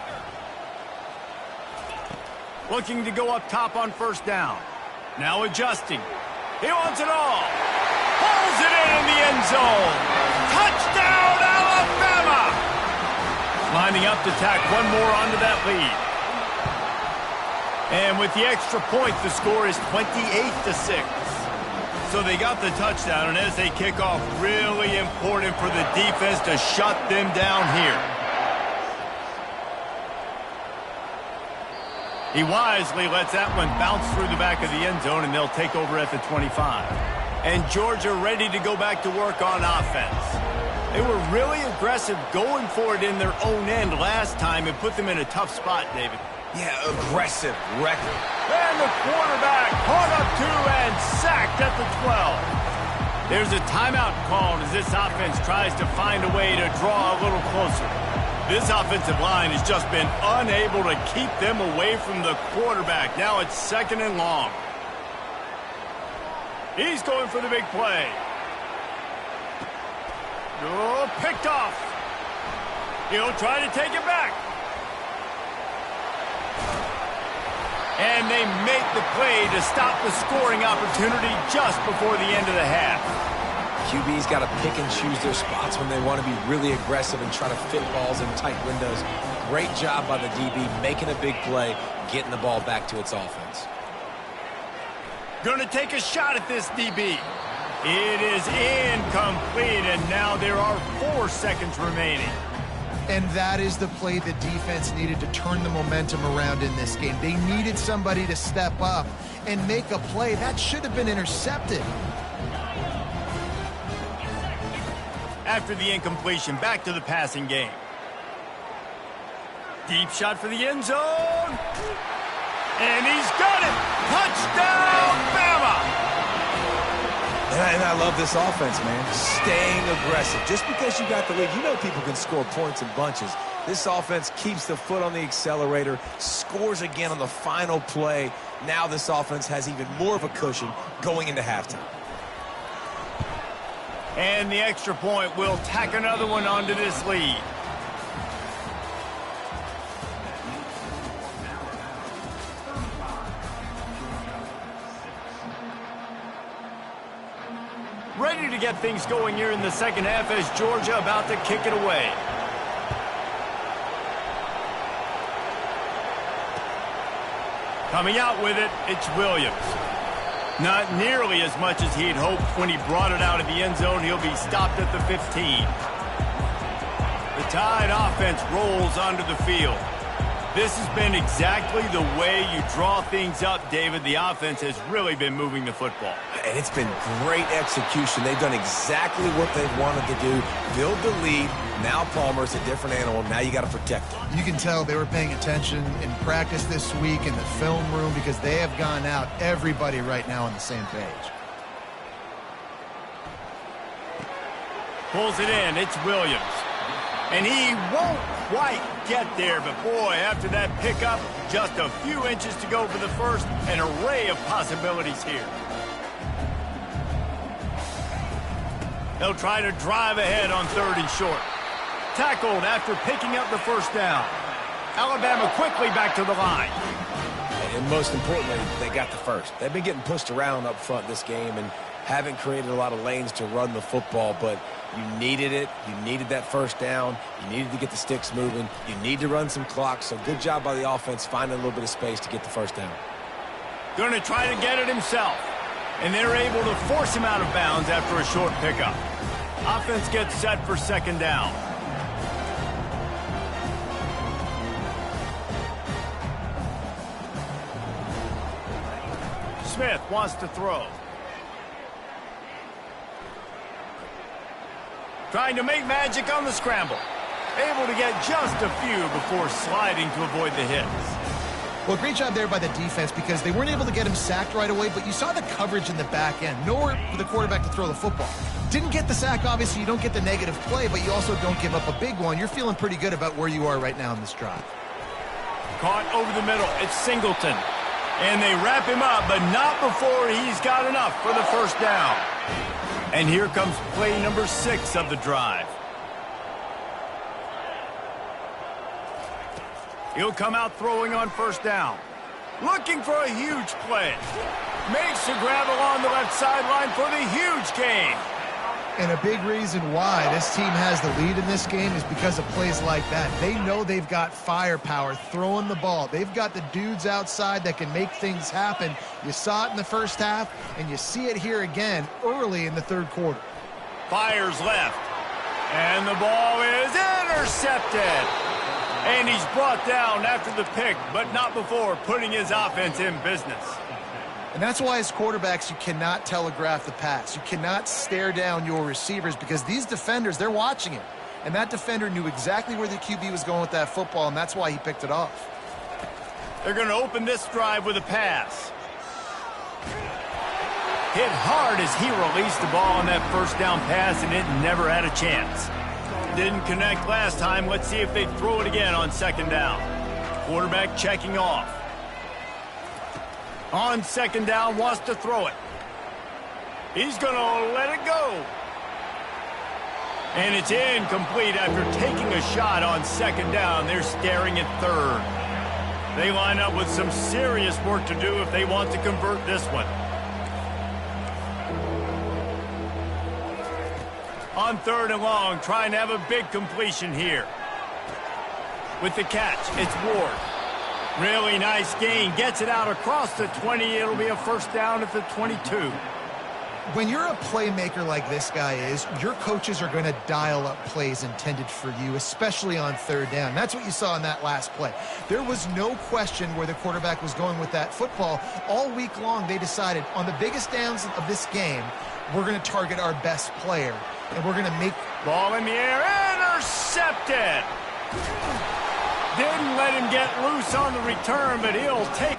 Speaker 1: Looking to go up top on 1st down. Now adjusting. He wants it all. Pulls it in the end zone. Touchdown, Alabama! Lining up to tack one more onto that lead. And with the extra point, the score is 28-6. So they got the touchdown, and as they kick off, really important for the defense to shut them down here. He wisely lets that one bounce through the back of the end zone, and they'll take over at the 25. And Georgia ready to go back to work on offense. They were really aggressive going for it in their own end last time and put them in a tough spot, David.
Speaker 3: Yeah, aggressive record.
Speaker 1: And the quarterback caught up 2 and sacked at the 12. There's a timeout called as this offense tries to find a way to draw a little closer. This offensive line has just been unable to keep them away from the quarterback. Now it's 2nd and long. He's going for the big play. Oh, picked off. He'll try to take it back. And they make the play to stop the scoring opportunity just before the end of the half.
Speaker 3: QB's got to pick and choose their spots when they want to be really aggressive and try to fit balls in tight windows. Great job by the DB making a big play, getting the ball back to its offense.
Speaker 1: Going to take a shot at this DB. It is Incomplete, and now there are 4 seconds remaining.
Speaker 2: And that is the play the defense needed to turn the momentum around in this game. They needed somebody to step up and make a play. That should have been intercepted.
Speaker 1: After the incompletion, back to the passing game. Deep shot for the end zone. And he's got it. Touchdown, Bama!
Speaker 3: And I love this offense, man. Staying aggressive. Just because you got the lead, you know people can score points in bunches. This offense keeps the foot on the accelerator, scores again on the final play. Now this offense has even more of a cushion going into halftime.
Speaker 1: And the extra point will tack another one onto this lead. Ready to get things going here in the second half as Georgia about to kick it away. Coming out with it, it's Williams. Not nearly as much as he'd hoped when he brought it out of the end zone. He'll be stopped at the 15. The Tide offense rolls onto the field. This has been exactly the way you draw things up, David. The offense has really been moving the football.
Speaker 3: And it's been great execution. They've done exactly what they've wanted to do. Build the lead. Now Palmer's a different animal. Now you got to protect him.
Speaker 2: You can tell they were paying attention in practice this week in the film room because they have gone out, everybody right now on the same page.
Speaker 1: Pulls it in. It's Williams. And he won't quite get there, but boy, after that pickup, just a few inches to go for the first, an array of possibilities here. They'll try to drive ahead on 3rd and short. Tackled after picking up the first down. Alabama quickly back to the line.
Speaker 3: And most importantly, they got the first. They've been getting pushed around up front this game and haven't created a lot of lanes to run the football, but you needed it. You needed that first down. You needed to get the sticks moving. You need to run some clock, so good job by the offense finding a little bit of space to get the first down.
Speaker 1: Going to try to get it himself, and they're able to force him out of bounds after a short pickup. Offense gets set for 2nd down. Smith wants to throw. Trying to make magic on the scramble. Able to get just a few before sliding to avoid the hits.
Speaker 2: Well, great job there by the defense because they weren't able to get him sacked right away, but you saw the coverage in the back end. Nowhere for the quarterback to throw the football. Didn't get the sack, obviously. You don't get the negative play, but you also don't give up a big one. You're feeling pretty good about where you are right now in this drive.
Speaker 1: Caught over the middle. It's Singleton. And they wrap him up, but not before he's got enough for the first down. And here comes play number 6 of the drive. He'll come out throwing on 1st down. Looking for a huge play. Makes the grab along the left sideline for the huge gain.
Speaker 2: And a big reason why this team has the lead in this game is because of plays like that. They know they've got firepower throwing the ball. They've got the dudes outside that can make things happen. You saw it in the first half, and you see it here again early in the 3rd quarter.
Speaker 1: Fires left. And the ball is intercepted. And he's brought down after the pick, but not before putting his offense in business.
Speaker 2: And that's why as quarterbacks, you cannot telegraph the pass. You cannot stare down your receivers because these defenders, they're watching it. And that defender knew exactly where the QB was going with that football, and that's why he picked it off.
Speaker 1: They're going to open this drive with a pass. Hit hard as he released the ball on that 1st down pass, and it never had a chance. Didn't connect last time. Let's see if they throw it again on 2nd down. Quarterback checking off. On 2nd down, wants to throw it. He's going to let it go. And it's incomplete after taking a shot on 2nd down. They're staring at 3rd. They line up with some serious work to do if they want to convert this one. On 3rd and long, trying to have a big completion here. With the catch, it's Ward. Really nice gain. Gets it out across the 20. It'll be a 1st down at the 22.
Speaker 2: When you're a playmaker like this guy is, your coaches are going to dial up plays intended for you, especially on third down. That's what you saw in that last play. There was no question where the quarterback was going with that football. All week long, they decided on the biggest downs of this game, we're going to target our best player, and we're going to make...
Speaker 1: Ball in the air, intercepted! Didn't let him get loose on the return, but he'll take...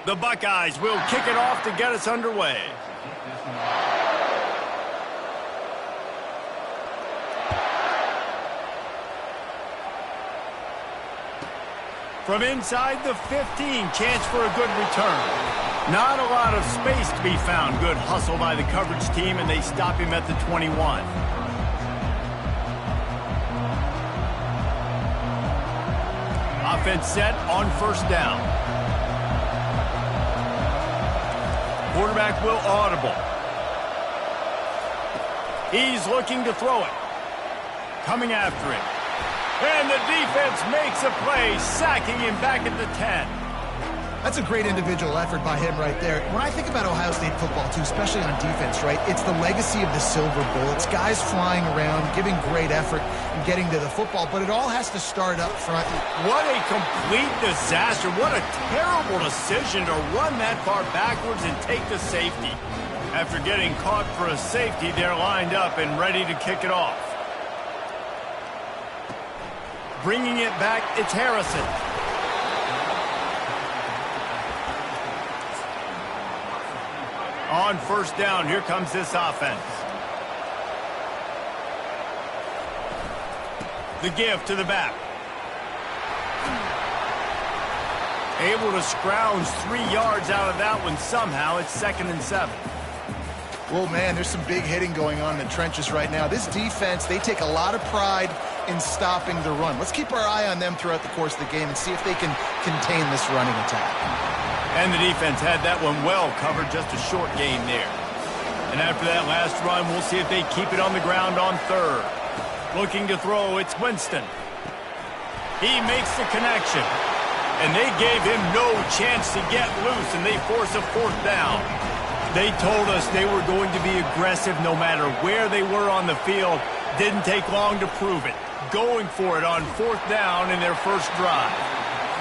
Speaker 1: The Buckeyes will kick it off to get us underway. From inside the 15, chance for a good return. Not a lot of space to be found. Good hustle by the coverage team, and they stop him at the 21. Offense set on first down. Quarterback will audible. He's looking to throw it. Coming after it. And the defense makes a play, sacking him back at the 10.
Speaker 2: That's a great individual effort by him right there. When I think about Ohio State football, too, especially on defense, right, it's the legacy of the silver bullets, guys flying around, giving great effort, and getting to the football, but it all has to start up front.
Speaker 1: What a complete disaster. What a terrible decision to run that far backwards and take the safety. After getting caught for a safety, they're lined up and ready to kick it off. Bringing it back, it's Harrison. On first down, here comes this offense. The give to the back. Able to scrounge 3 yards out of that one somehow. It's 2nd and 7.
Speaker 2: Well, man, there's some big hitting going on in the trenches right now. This defense, they take a lot of pride in stopping the run. Let's keep our eye on them throughout the course of the game and see if they can contain this running attack.
Speaker 1: And the defense had that one well covered, just a short gain there. And after that last run, we'll see if they keep it on the ground on third. Looking to throw, it's Winston. He makes the connection. And they gave him no chance to get loose, and they force a 4th down. They told us they were going to be aggressive no matter where they were on the field. Didn't take long to prove it. Going for it on 4th down in their first drive.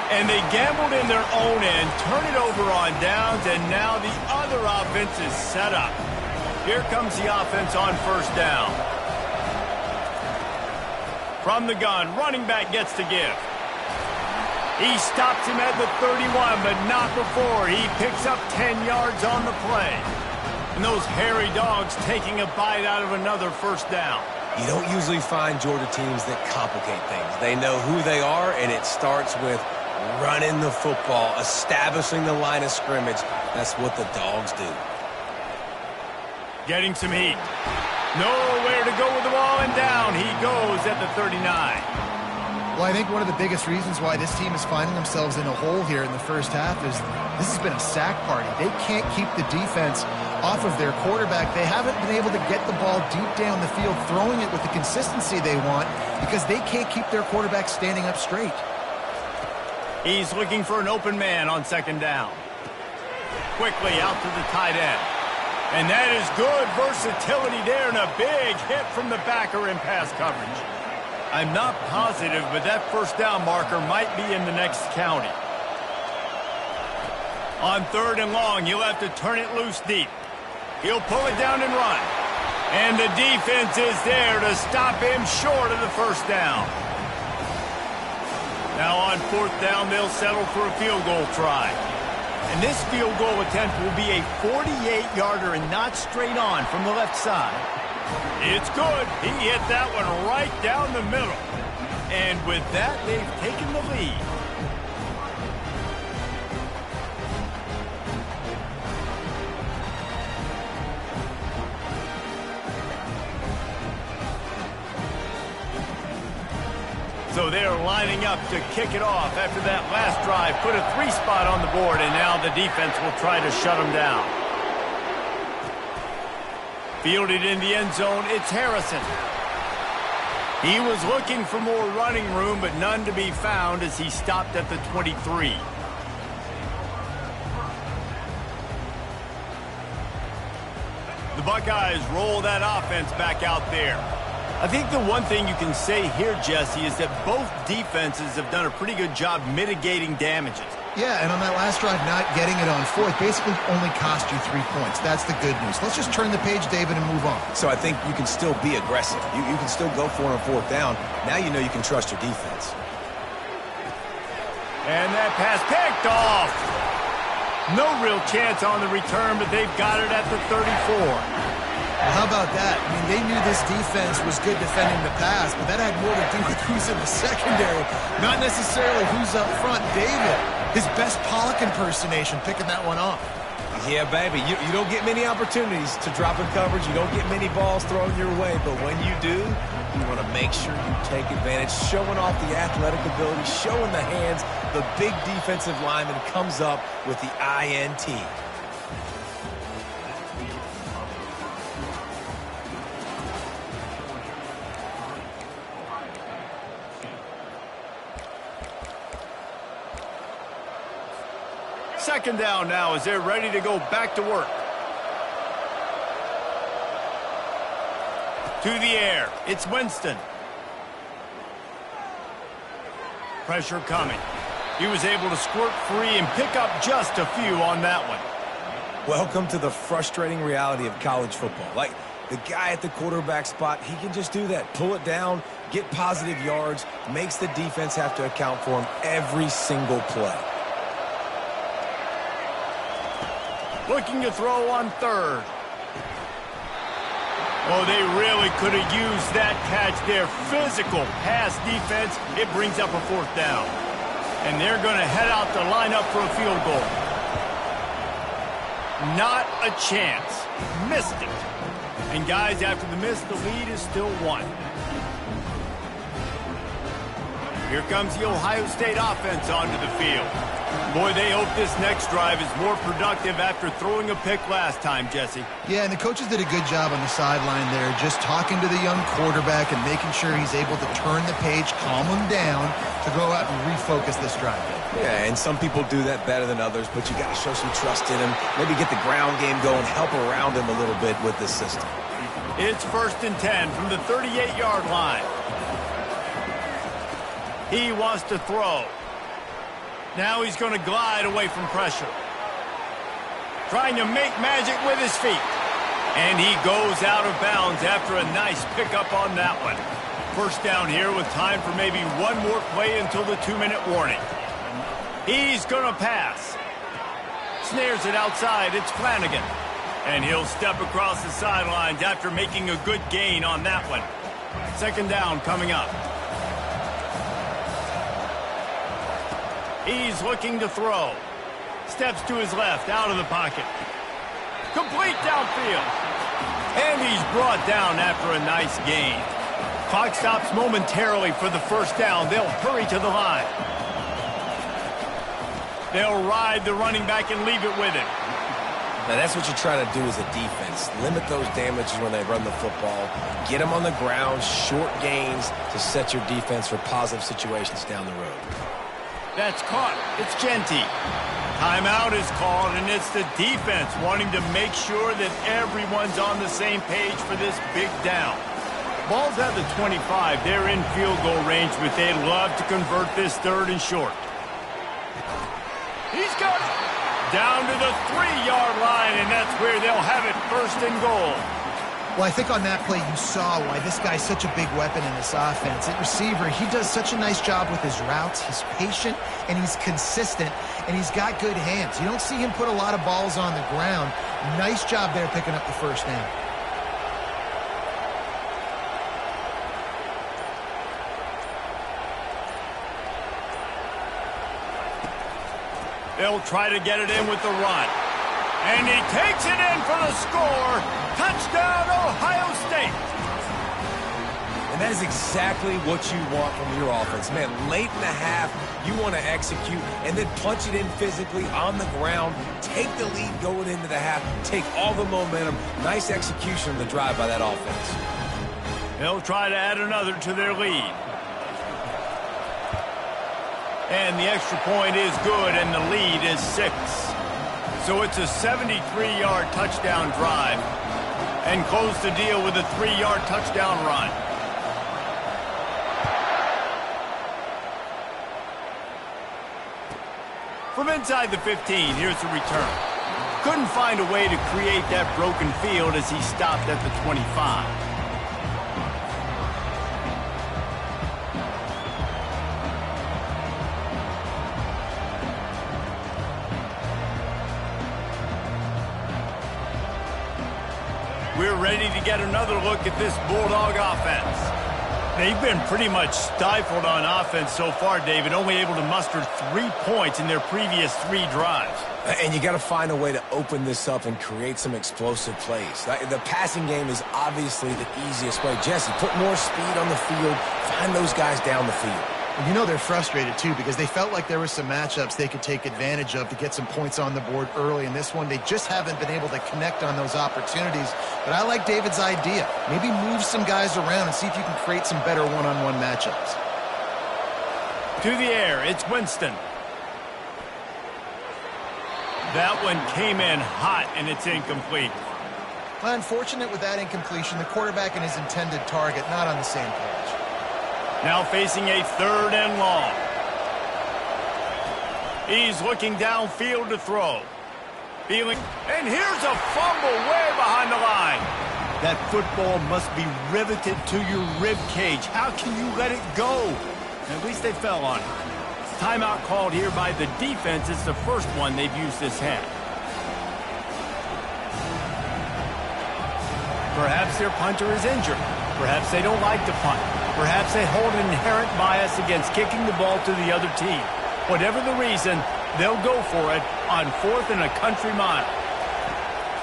Speaker 1: And they gambled in their own end, turn it over on downs, and now the other offense is set up. Here comes the offense on first down. From the gun, running back gets to give. He stops him at the 31, but not before. He picks up 10 yards on the play. And those hairy dogs taking a bite out of another first down.
Speaker 3: You don't usually find Georgia teams that complicate things. They know who they are, and it starts with running the football, establishing the line of scrimmage. That's what the dogs do.
Speaker 1: Getting some heat. Nowhere to go with the ball, and down he goes at the 39.
Speaker 2: Well, I think one of the biggest reasons why this team is finding themselves in a hole here in the first half is this has been a sack party. They can't keep the defense off of their quarterback. They haven't been able to get the ball deep down the field, throwing it with the consistency they want because they can't keep their quarterback standing up straight.
Speaker 1: He's looking for an open man on 2nd down. Quickly out to the tight end. And that is good versatility there, and a big hit from the backer in pass coverage. I'm not positive, but that first down marker might be in the next county. On 3rd and long, he'll have to turn it loose deep. He'll pull it down and run. And the defense is there to stop him short of the first down. Now on 4th down, they'll settle for a field goal try. And this field goal attempt will be a 48-yarder and not straight on from the left side. It's good. He hit that one right down the middle. And with that, they've taken the lead. So they're lining up to kick it off after that last drive. Put a 3-spot on the board, and now the defense will try to shut them down. Fielded in the end zone, it's Harrison. He was looking for more running room, but none to be found as he stopped at the 23. The Buckeyes roll that offense back out there. I think the one thing you can say here, Jesse, is that both defenses have done a pretty good job mitigating damages.
Speaker 2: Yeah, and on that last drive, not getting it on 4th basically only cost you 3 points. That's the good news. Let's just turn the page, David, and move on.
Speaker 3: So I think you can still be aggressive. You can still go for it on 4th down. Now you know you can trust your defense.
Speaker 1: And that pass picked off. No real chance on the return, but they've got it at the 34.
Speaker 2: Well, how about that? I mean, they knew this defense was good defending the pass, but that had more to do with who's in the secondary, not necessarily who's up front. David, his best Pollock impersonation, picking that one off.
Speaker 3: Yeah, baby, you don't get many opportunities to drop in coverage. You don't get many balls thrown your way, but when you do, you want to make sure you take advantage, showing off the athletic ability, showing the hands. The big defensive lineman comes up with the INT.
Speaker 1: Second down now as they're ready to go back to work. To the air, it's Winston. Pressure coming. He was able to squirt free and pick up just a few on that one.
Speaker 3: Welcome to the frustrating reality of college football. Like, the guy at the quarterback spot, he can just do that. Pull it down, get positive yards, makes the defense have to account for him every single play.
Speaker 1: Looking to throw on third. Oh, they really could have used that catch there. Physical pass defense. It brings up a fourth down. And they're going to head out to line up for a field goal. Not a chance. Missed it. And guys, after the miss, the lead is still one. Here comes the Ohio State offense onto the field. Boy, they hope this next drive is more productive after throwing a pick last time, Jesse.
Speaker 2: Yeah, and the coaches did a good job on the sideline there, just talking to the young quarterback and making sure he's able to turn the page, calm him down, to go out and refocus this drive.
Speaker 3: Yeah, and some people do that better than others, but you got to show some trust in him, maybe get the ground game going, help around him a little bit with this system.
Speaker 1: It's 1st and 10 from the 38-yard line. He wants to throw. Now he's going to glide away from pressure. Trying to make magic with his feet. And he goes out of bounds after a nice pickup on that one. First down here with time for maybe one more play until the 2-minute warning. He's going to pass. Snares it outside. It's Flanagan. And he'll step across the sidelines after making a good gain on that one. Second down coming up. He's looking to throw. Steps to his left, out of the pocket. Complete downfield. And he's brought down after a nice gain. Clock stops momentarily for the first down. They'll hurry to the line. They'll ride the running back and leave it with him.
Speaker 3: Now, that's what you try to do as a defense. Limit those damages when they run the football. Get them on the ground, short gains to set your defense for positive situations down the road.
Speaker 1: That's caught. It's Genty. Timeout is called, and it's the defense wanting to make sure that everyone's on the same page for this big down. Ball's at the 25. They're in field goal range, but they'd love to convert this 3rd and short. He's got it. Down to the 3-yard line, and that's where they'll have it 1st and goal.
Speaker 2: Well, I think on that play you saw why this guy's such a big weapon in this offense. At receiver, he does such a nice job with his routes. He's patient, and he's consistent, and he's got good hands. You don't see him put a lot of balls on the ground. Nice job there picking up the first down.
Speaker 1: They'll try to get it in with the run. And he takes it in for the score. Touchdown, Ohio State.
Speaker 3: And that is exactly what you want from your offense. Man, late in the half, you want to execute and then punch it in physically on the ground. Take the lead going into the half. Take all the momentum. Nice execution of the drive by that offense.
Speaker 1: They'll try to add another to their lead. And the extra point is good, and the lead is 6. So it's a 73-yard touchdown drive. And close the deal with a 3-yard touchdown run. From inside the 15, here's the return. Couldn't find a way to create that broken field as he stopped at the 25. We're ready to get another look at this Bulldog offense. They've been pretty much stifled on offense so far, David, only able to muster 3 points in their previous 3 drives.
Speaker 3: And you got to find a way to open this up and create some explosive plays. The passing game is obviously the easiest way. Jesse, put more speed on the field. Find those guys down the field.
Speaker 2: You know they're frustrated, too, because they felt like there were some matchups they could take advantage of to get some points on the board early. In this one, they just haven't been able to connect on those opportunities. But I like David's idea. Maybe move some guys around and see if you can create some better one-on-one matchups.
Speaker 1: To the air, it's Winston. That one came in hot, and it's incomplete.
Speaker 2: Well, unfortunate with that incompletion, the quarterback and his intended target not on the same page.
Speaker 1: Now facing a 3rd and long. He's looking downfield to throw. And here's a fumble way behind the line. That football must be riveted to your rib cage. How can you let it go? At least they fell on it. Timeout called here by the defense. It's the first one they've used this half. Perhaps their punter is injured. Perhaps they don't like to punt. Perhaps they hold an inherent bias against kicking the ball to the other team. Whatever the reason, they'll go for it on 4th and a country mile.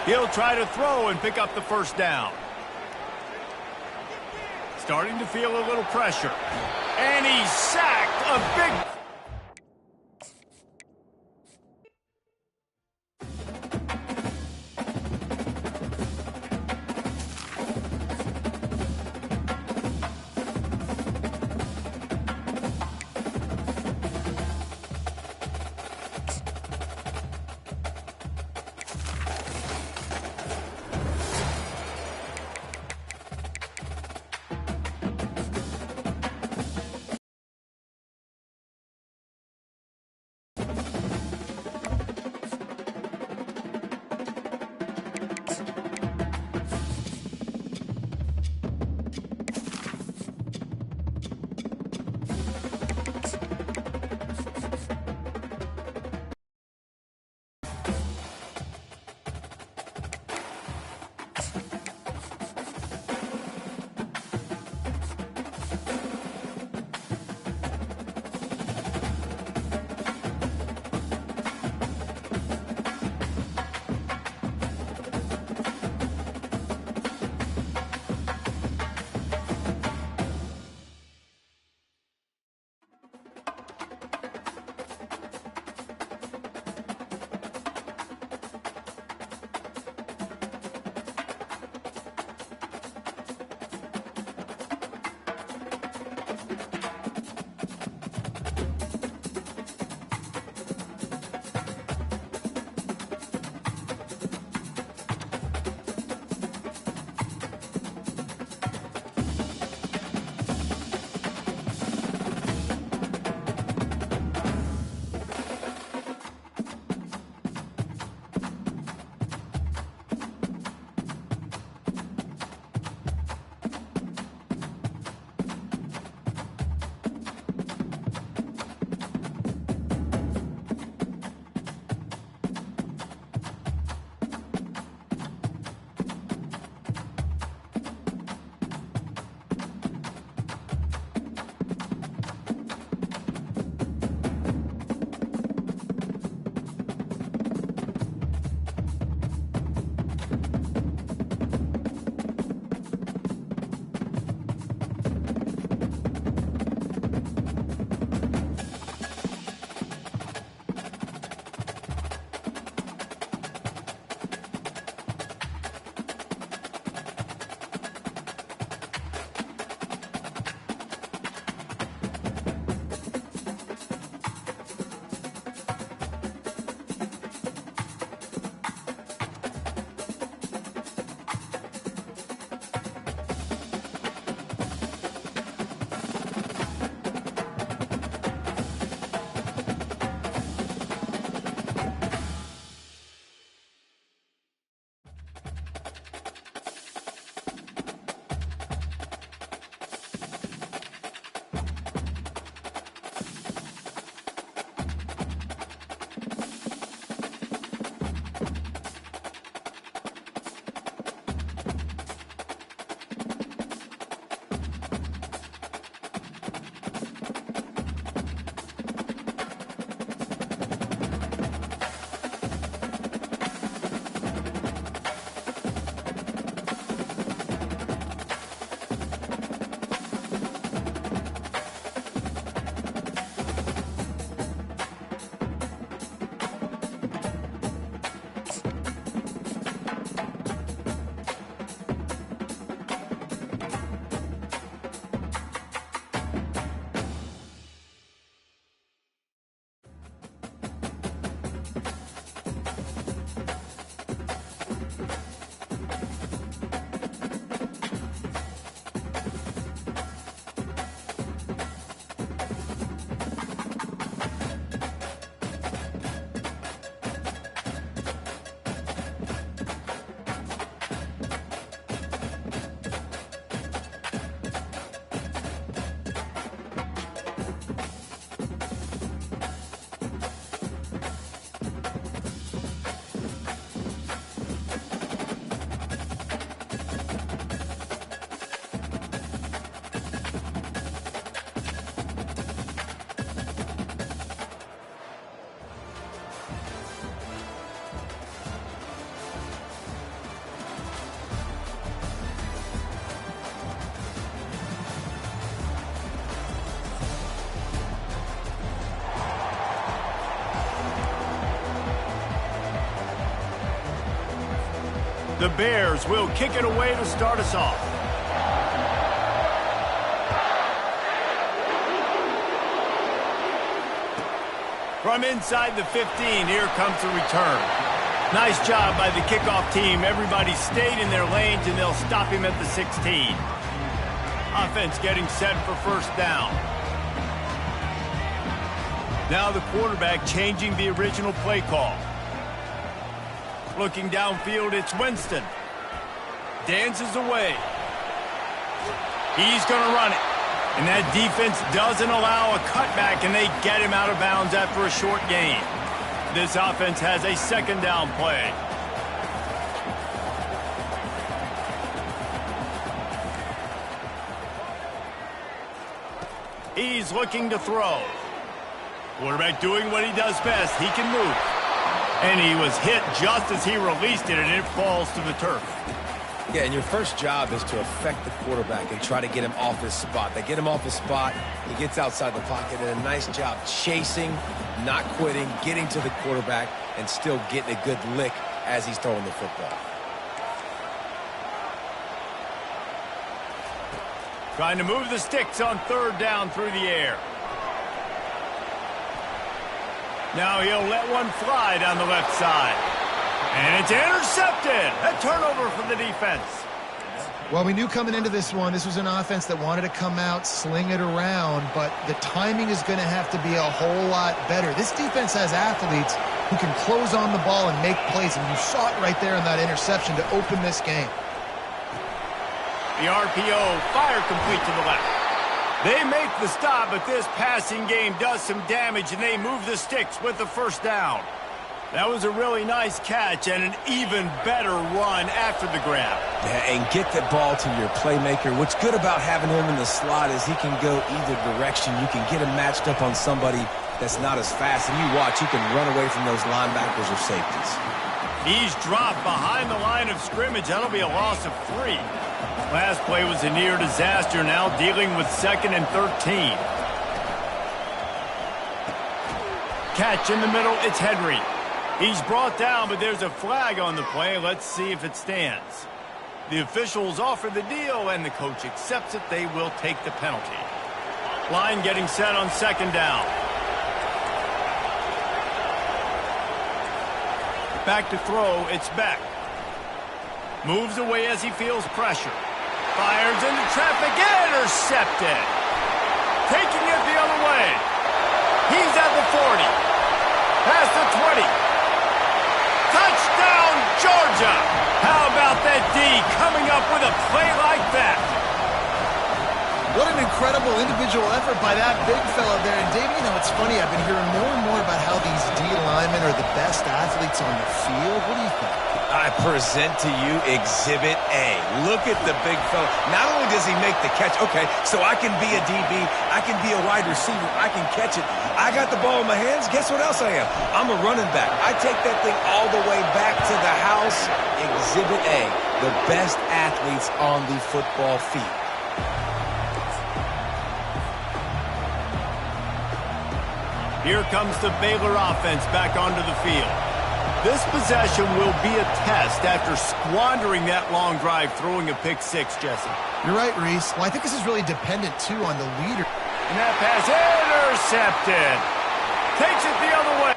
Speaker 1: He'll try to throw and pick up the first down. Starting to feel a little pressure. And he's sacked. A big... The Bears will kick it away to start us off. From inside the 15, here comes the return. Nice job by the kickoff team. Everybody stayed in their lanes, and they'll stop him at the 16. Offense getting set for first down. Now the quarterback changing the original play call. Looking downfield, it's Winston. Dances away. He's going to run it. And that defense doesn't allow a cutback, and they get him out of bounds after a short gain. This offense has a second down play. He's looking to throw. Quarterback doing what he does best. He can move. And he was hit just as he released it, and it falls to the turf.
Speaker 3: Yeah, and your first job is to affect the quarterback and try to get him off his spot. They get him off his spot, he gets outside the pocket, and a nice job chasing, not quitting, getting to the quarterback, and still getting a good lick as he's throwing the football.
Speaker 1: Trying to move the sticks on third down through the air. Now he'll let one fly down the left side. And it's intercepted. A turnover for the defense.
Speaker 2: Well, we knew coming into this one, this was an offense that wanted to come out, sling it around, but the timing is going to have to be a whole lot better. This defense has athletes who can close on the ball and make plays, and you saw it right there in that interception to open this game.
Speaker 1: The RPO fire complete to the left. They make the stop, but this passing game does some damage, and they move the sticks with the first down. That was a really nice catch and an even better run after the grab.
Speaker 3: Yeah, and get the ball to your playmaker. What's good about having him in the slot is he can go either direction. You can get him matched up on somebody that's not as fast, and you watch, he can run away from those linebackers or safeties.
Speaker 1: He's dropped behind the line of scrimmage. That'll be a loss of 3. Last play was a near disaster, now dealing with 2nd and 13. Catch in the middle, it's Henry. He's brought down, but there's a flag on the play. Let's see if it stands. The officials offer the deal, and the coach accepts it. They will take the penalty. Line getting set on second down. Back to throw, it's Beck. Moves away as he feels pressure. Fires into traffic, intercepted. Taking it the other way. He's at the 40. Past the 20. Touchdown, Georgia! How about that D coming up with a play like that?
Speaker 2: What an incredible individual effort by that big fella there. And, Dave, you know, it's funny. I've been hearing more and more about how these D linemen are the best athletes on the field. What do you think?
Speaker 3: I present to you Exhibit A. Look at the big fella. Not only does he make the catch, okay, so I can be a DB, I can be a wide receiver, I can catch it. I got the ball in my hands. Guess what else I am? I'm a running back. I take that thing all the way back to the house. Exhibit A, the best athletes on the football field.
Speaker 1: Here comes the Baylor offense back onto the field. This possession will be a test after squandering that long drive, throwing a pick six, Jesse.
Speaker 2: You're right, Reese. Well, I think this is really dependent, too, on the leader.
Speaker 1: And that pass intercepted. Takes it the other way.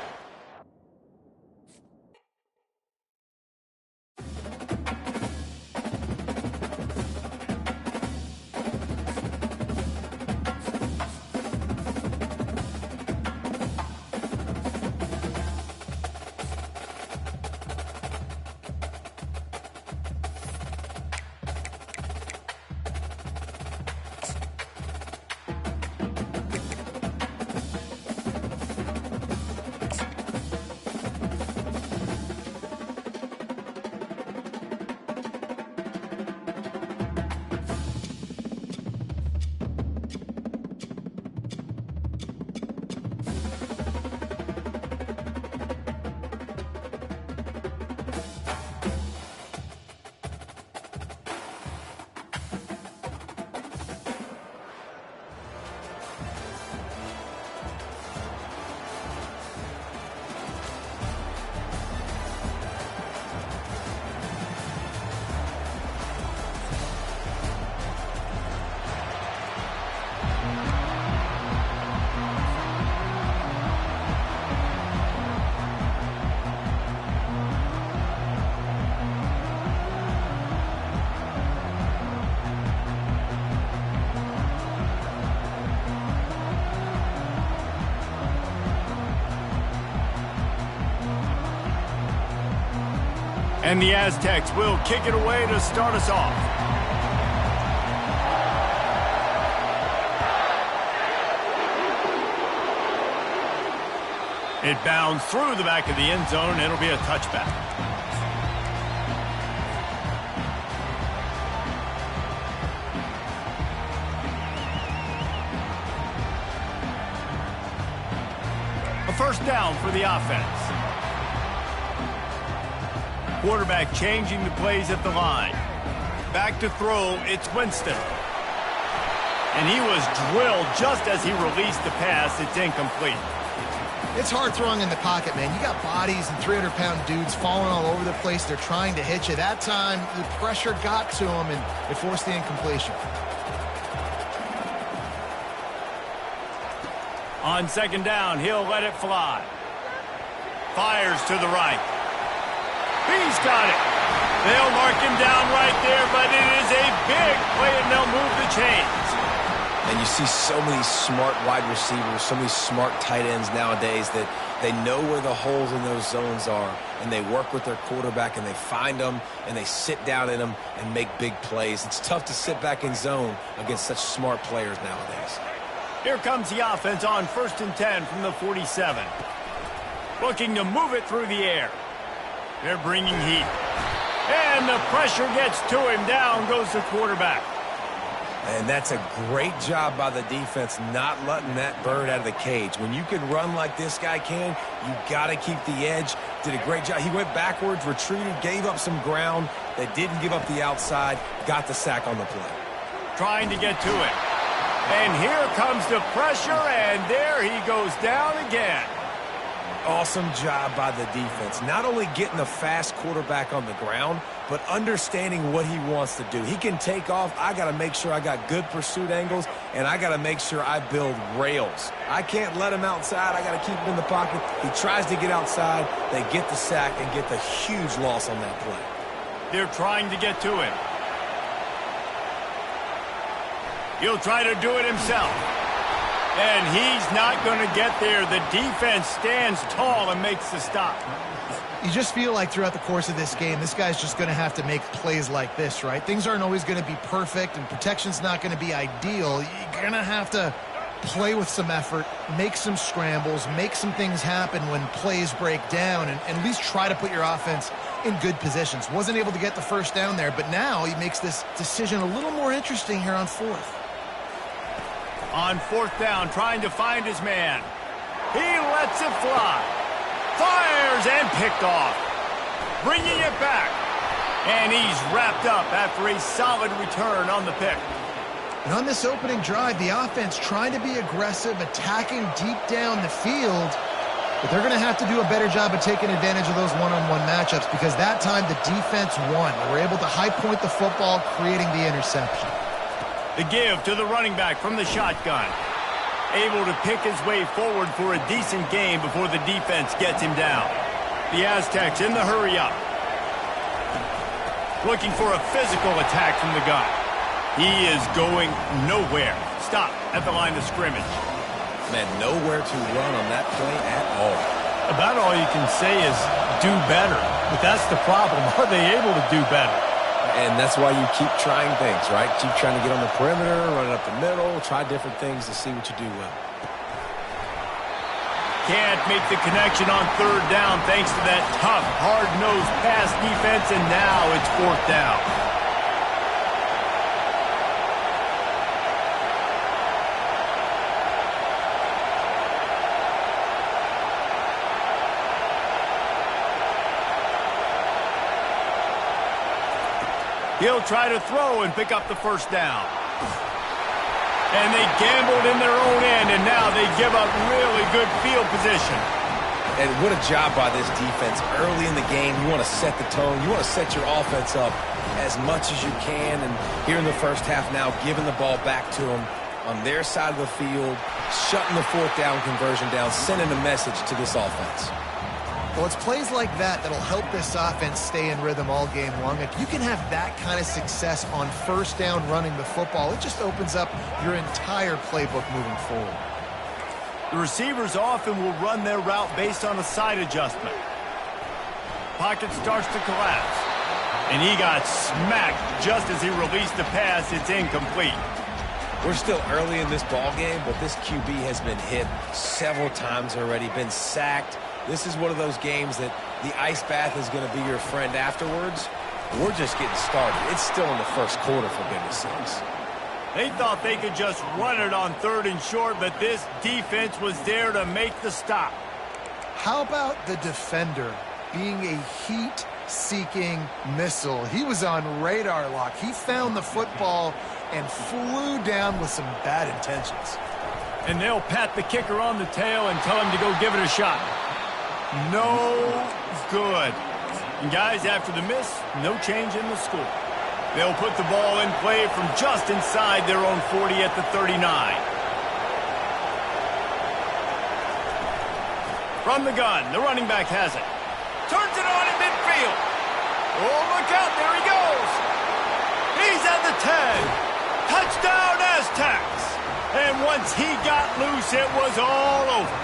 Speaker 1: And the Aztecs will kick it away to start us off. It bounds through the back of the end zone. It'll be a touchback. A first down for the offense. Quarterback changing the plays at the line. Back to throw, it's Winston. And he was drilled just as he released the pass. It's incomplete.
Speaker 2: It's hard throwing in the pocket, man. You got bodies and 300-pound dudes falling all over the place. They're trying to hit you. That time, the pressure got to him, and it forced the incompletion.
Speaker 1: On second down, he'll let it fly. Fires to the right. He's got it. They'll mark him down right there, but it is a big play, and they'll move the chains.
Speaker 3: And you see so many smart wide receivers, so many smart tight ends nowadays that they know where the holes in those zones are, and they work with their quarterback, and they find them, and they sit down in them and make big plays. It's tough to sit back in zone against such smart players nowadays.
Speaker 1: Here comes the offense on 1st and 10 from the 47. Looking to move it through the air. They're bringing heat. And the pressure gets to him. Down goes the quarterback.
Speaker 3: And that's a great job by the defense not letting that bird out of the cage. When you can run like this guy can, you got to keep the edge. Did a great job. He went backwards, retreated, gave up some ground. They didn't give up the outside, got the sack on the play.
Speaker 1: Trying to get to it. And here comes the pressure, and there he goes down again.
Speaker 3: Awesome job by the defense. Not only getting a fast quarterback on the ground, but understanding what he wants to do. He can take off. I got to make sure I got good pursuit angles, and I got to make sure I build rails. I can't let him outside. I got to keep him in the pocket. He tries to get outside. They get the sack and get the huge loss on that play.
Speaker 1: They're trying to get to him. He'll try to do it himself. And he's not going to get there. The defense stands tall and makes the stop.
Speaker 2: You just feel like throughout the course of this game, this guy's just going to have to make plays like this, right? Things aren't always going to be perfect, and protection's not going to be ideal. You're going to have to play with some effort, make some scrambles, make some things happen when plays break down, and at least try to put your offense in good positions. Wasn't able to get the first down there, but now he makes this decision a little more interesting here on 4th.
Speaker 1: On 4th down, trying to find his man. He lets it fly. Fires and picked off. Bringing it back. And he's wrapped up after a solid return on the pick.
Speaker 2: And on this opening drive, the offense trying to be aggressive, attacking deep down the field. But they're going to have to do a better job of taking advantage of those one-on-one matchups, because that time the defense won. They were able to high point the football, creating the interception.
Speaker 1: The give to the running back from the shotgun. Able to pick his way forward for a decent game before the defense gets him down. The Aztecs in the hurry up. Looking for a physical attack from the gun. He is going nowhere. Stop at the line of scrimmage.
Speaker 3: Man, nowhere to run on that play at all.
Speaker 1: About all you can say is do better. But that's the problem. Are they able to do better?
Speaker 3: And that's why you keep trying things, right? Keep trying to get on the perimeter, run it up the middle, try different things to see what you do well.
Speaker 1: Can't make the connection on 3rd down thanks to that tough, hard-nosed pass defense, and now it's 4th down. He'll try to throw and pick up the first down. And they gambled in their own end, and now they give up really good field position.
Speaker 3: And what a job by this defense. Early in the game, you want to set the tone. You want to set your offense up as much as you can. And here in the first half now, giving the ball back to them on their side of the field, shutting the 4th down conversion down, sending a message to this offense.
Speaker 2: Well, it's plays like that that'll help this offense stay in rhythm all game long. If you can have that kind of success on 1st down running the football, it just opens up your entire playbook moving forward.
Speaker 1: The receivers often will run their route based on a side adjustment. pocket starts to collapse. And he got smacked just as he released the pass. It's incomplete.
Speaker 3: We're still early in this ball game, but this QB has been hit several times already, been sacked. This is one of those games that the ice bath is going to be your friend afterwards. We're just getting started. It's still in the first quarter, for goodness sakes.
Speaker 1: They thought they could just run it on 3rd and short, but this defense was there to make the stop.
Speaker 2: How about the defender being a heat-seeking missile? He was on radar lock. He found the football and flew down with some bad intentions.
Speaker 1: And they'll pat the kicker on the tail and tell him to go give it a shot. No good. And guys, after the miss, no change in the score. They'll put the ball in play from just inside their own 40 at the 39. From the gun, the running back has it. Turns it on in midfield. Oh, look out, there he goes. He's at the 10. Touchdown, Aztecs. And once he got loose, it was all over.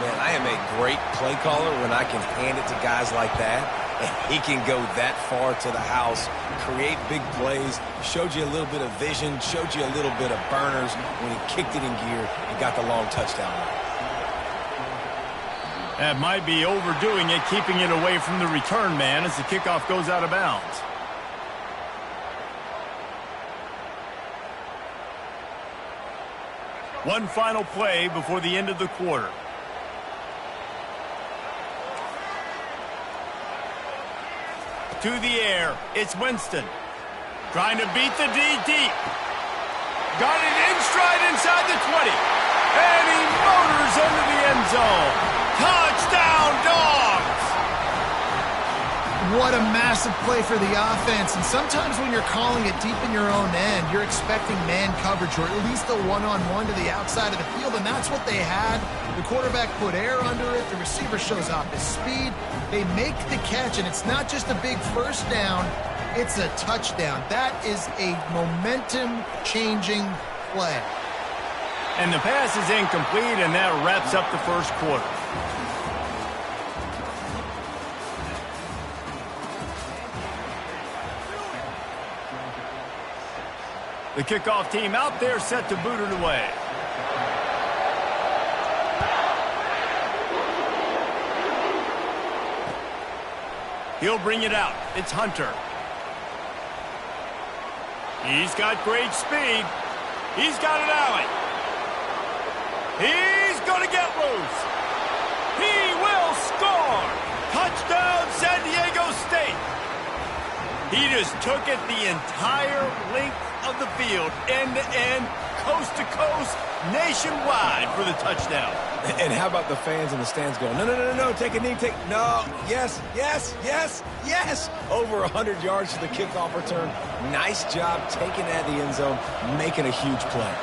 Speaker 3: Man, I am a great play caller when I can hand it to guys like that. And he can go that far to the house, create big plays, showed you a little bit of vision, showed you a little bit of burners when he kicked it in gear and got the long touchdown run.
Speaker 1: That might be overdoing it, keeping it away from the return man as the kickoff goes out of bounds. One final play before the end of the quarter. To the air, it's Winston. Trying to beat the D deep. Got it in stride inside the 20. And he motors into the end zone. Touchdown, Dogs!
Speaker 2: What a massive play for the offense. And sometimes when you're calling it deep in your own end, you're expecting man coverage or at least a one-on-one to the outside of the field, and that's what they had. The quarterback put air under it. The receiver shows off his speed. They make the catch, and it's not just a big first down. It's a touchdown. That is a momentum-changing play.
Speaker 1: And the pass is incomplete, and that wraps up the first quarter. The kickoff team out there set to boot it away. He'll bring it out. It's Hunter. He's got great speed. He's got an alley. He's going to get loose. He will score. Touchdown, San Diego State. He just took it the entire length of the field, end-to-end, coast-to-coast, nationwide for the touchdown.
Speaker 3: And how about the fans in the stands going, no, take a knee, no, yes, over 100 yards to the kickoff return. Nice job taking that to the end zone, making a huge play.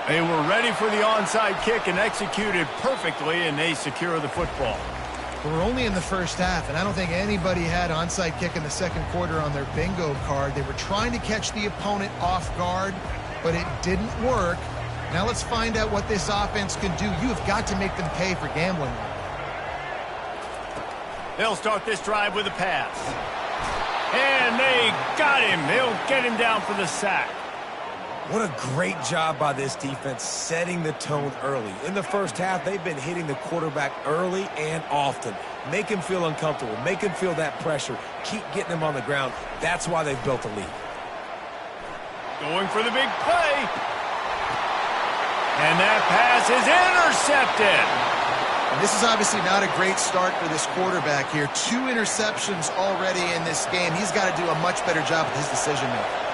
Speaker 1: They were ready for the onside kick and executed perfectly, and they secure the football.
Speaker 2: We're only in the first half, and I don't think anybody had onside kick in the second quarter on their bingo card. They were trying to catch the opponent off guard, but it didn't work. Now let's find out what this offense can do. You have got to make them pay for gambling.
Speaker 1: They'll start this drive with a pass. And they got him. They'll get him down for the sack.
Speaker 3: What a great job by this defense setting the tone early. In the first half, they've been hitting the quarterback early and often. Make him feel uncomfortable. Make him feel that pressure. Keep getting him on the ground. That's why they've built a lead.
Speaker 1: Going for the big play. And that pass is intercepted.
Speaker 2: And this is obviously not a great start for this quarterback here. 2 interceptions already in this game. He's got to do a much better job with his decision-making.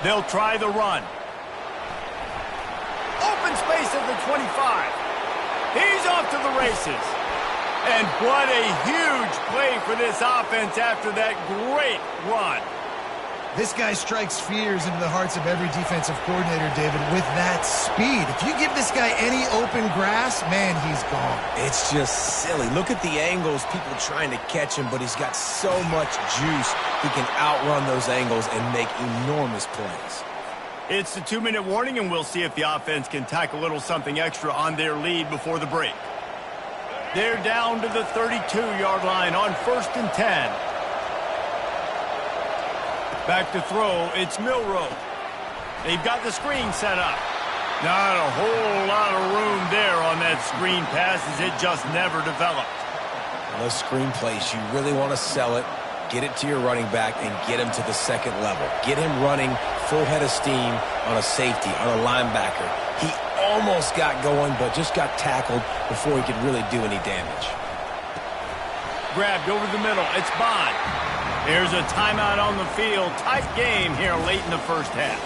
Speaker 1: They'll try the run. Open space at the 25. He's off to the races. And what a huge play for this offense after that great run.
Speaker 2: This guy strikes fears into the hearts of every defensive coordinator, David, with that speed. If you give this guy any open grass, man, he's gone.
Speaker 3: It's just silly. Look at the angles, people trying to catch him, but he's got so much juice. He can outrun those angles and make enormous plays.
Speaker 1: It's the 2-minute warning, and we'll see if the offense can tack a little something extra on their lead before the break. They're down to the 32-yard line on 1st and 10. Back to throw, it's Milroe. They've got the screen set up. Not a whole lot of room there on that screen pass as it just never developed.
Speaker 3: Those screen plays, you really want to sell it, get it to your running back, and get him to the second level. Get him running full head of steam on a safety, on a linebacker. He almost got going, but just got tackled before he could really do any damage.
Speaker 1: Grabbed over the middle. It's Bond. There's a timeout on the field. Tight game here late in the first half.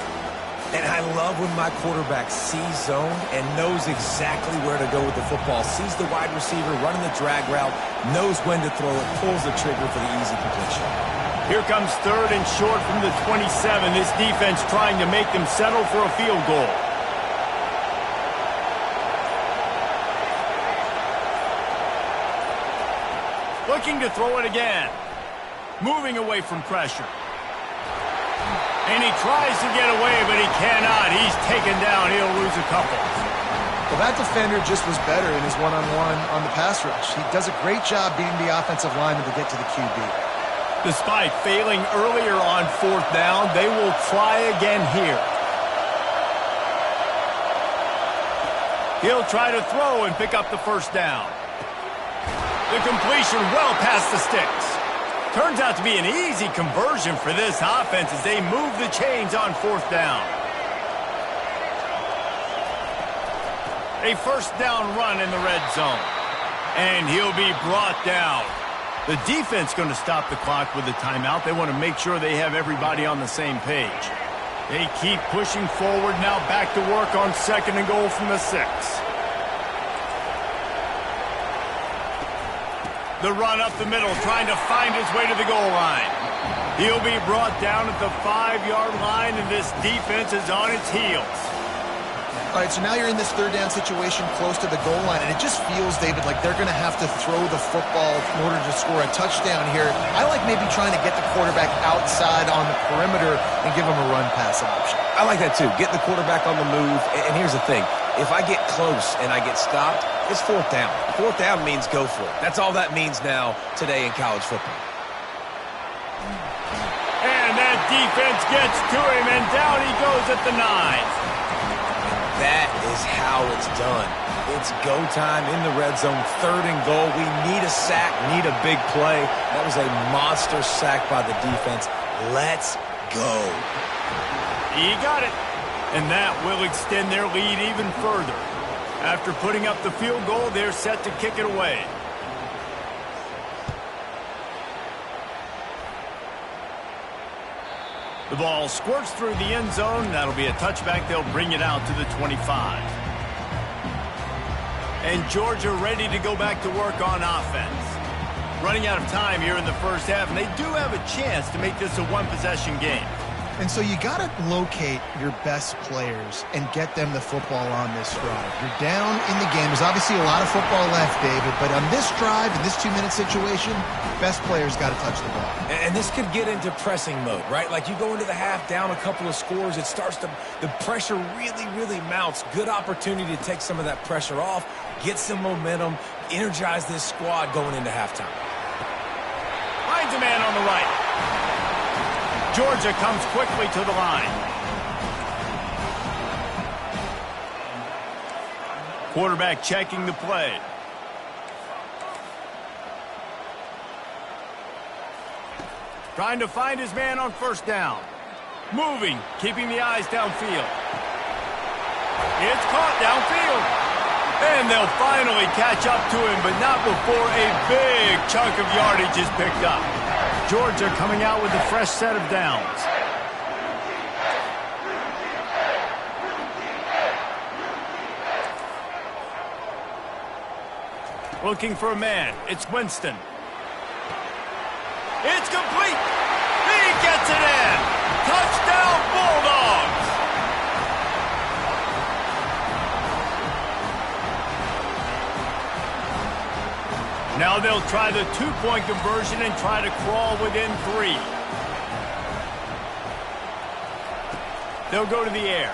Speaker 3: And I love when my quarterback sees zone and knows exactly where to go with the football. Sees the wide receiver running the drag route, knows when to throw it, pulls the trigger for the easy completion.
Speaker 1: Here comes 3rd and short from the 27. This defense trying to make them settle for a field goal. Looking to throw it again. Moving away from pressure. And he tries to get away, but he cannot. He's taken down. He'll lose a couple.
Speaker 2: Well, that defender just was better in his one-on-one on the pass rush. He does a great job beating the offensive lineman to get to the QB.
Speaker 1: Despite failing earlier on 4th down, they will try again here. He'll try to throw and pick up the 1st down. The completion well past the sticks. Turns out to be an easy conversion for this offense as they move the chains on 4th down. A 1st down run in the red zone. And he'll be brought down. The defense going to stop the clock with a timeout. They want to make sure they have everybody on the same page. They keep pushing forward now, back to work on 2nd and goal from the 6. The run up the middle, trying to find his way to the goal line. He'll be brought down at the 5-yard line, and this defense is on its heels.
Speaker 2: All right, so now you're in this 3rd down situation close to the goal line, and it just feels, David, like they're going to have to throw the football in order to score a touchdown here. I like maybe trying to get the quarterback outside on the perimeter and give him a run-pass option.
Speaker 3: I like that, too. Get the quarterback on the move. And here's the thing. If I get close and I get stopped, it's 4th down. 4th down means go for it. That's all that means now today in college football.
Speaker 1: And that defense gets to him, and down he goes at the 9.
Speaker 3: That is how it's done. It's go time in the red zone, 3rd and goal. We need a sack, need a big play. That was a monster sack by the defense. Let's go.
Speaker 1: He got it. And that will extend their lead even further. After putting up the field goal, they're set to kick it away. The ball squirts through the end zone. That'll be a touchback. They'll bring it out to the 25. And Georgia ready to go back to work on offense. Running out of time here in the first half, and they do have a chance to make this a one-possession game.
Speaker 2: And so you got to locate your best players and get them the football on this drive. You're down in the game. There's obviously a lot of football left, David, but on this drive, in this 2-minute situation, best players got to touch the ball.
Speaker 3: And this could get into pressing mode, right? Like you go into the half down a couple of scores, it starts to, the pressure really mounts. Good opportunity to take some of that pressure off, get some momentum, energize this squad going into halftime.
Speaker 1: Finds a man on the right. Georgia comes quickly to the line. Quarterback checking the play. Trying to find his man on 1st down. Moving, keeping the eyes downfield. It's caught downfield. And they'll finally catch up to him, but not before a big chunk of yardage is picked up. Georgia coming out with a fresh set of downs. Looking for a man. It's Winston. It's complete. He gets it in. Touchdown, Bulldogs. Now they'll try the 2-point conversion and try to crawl within 3. They'll go to the air.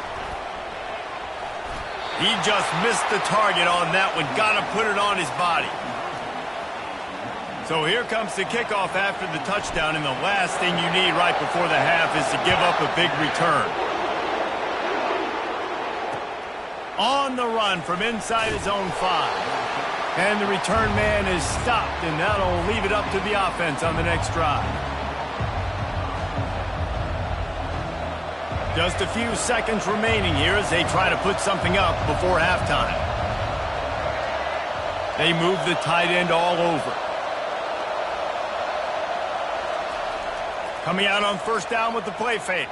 Speaker 1: He just missed the target on that one. Got to put it on his body. So here comes the kickoff after the touchdown, and the last thing you need right before the half is to give up a big return. On the run from inside his own 5. And the return man is stopped, and that'll leave it up to the offense on the next drive. Just a few seconds remaining here as they try to put something up before halftime. They move the tight end all over. Coming out on first down with the play fake.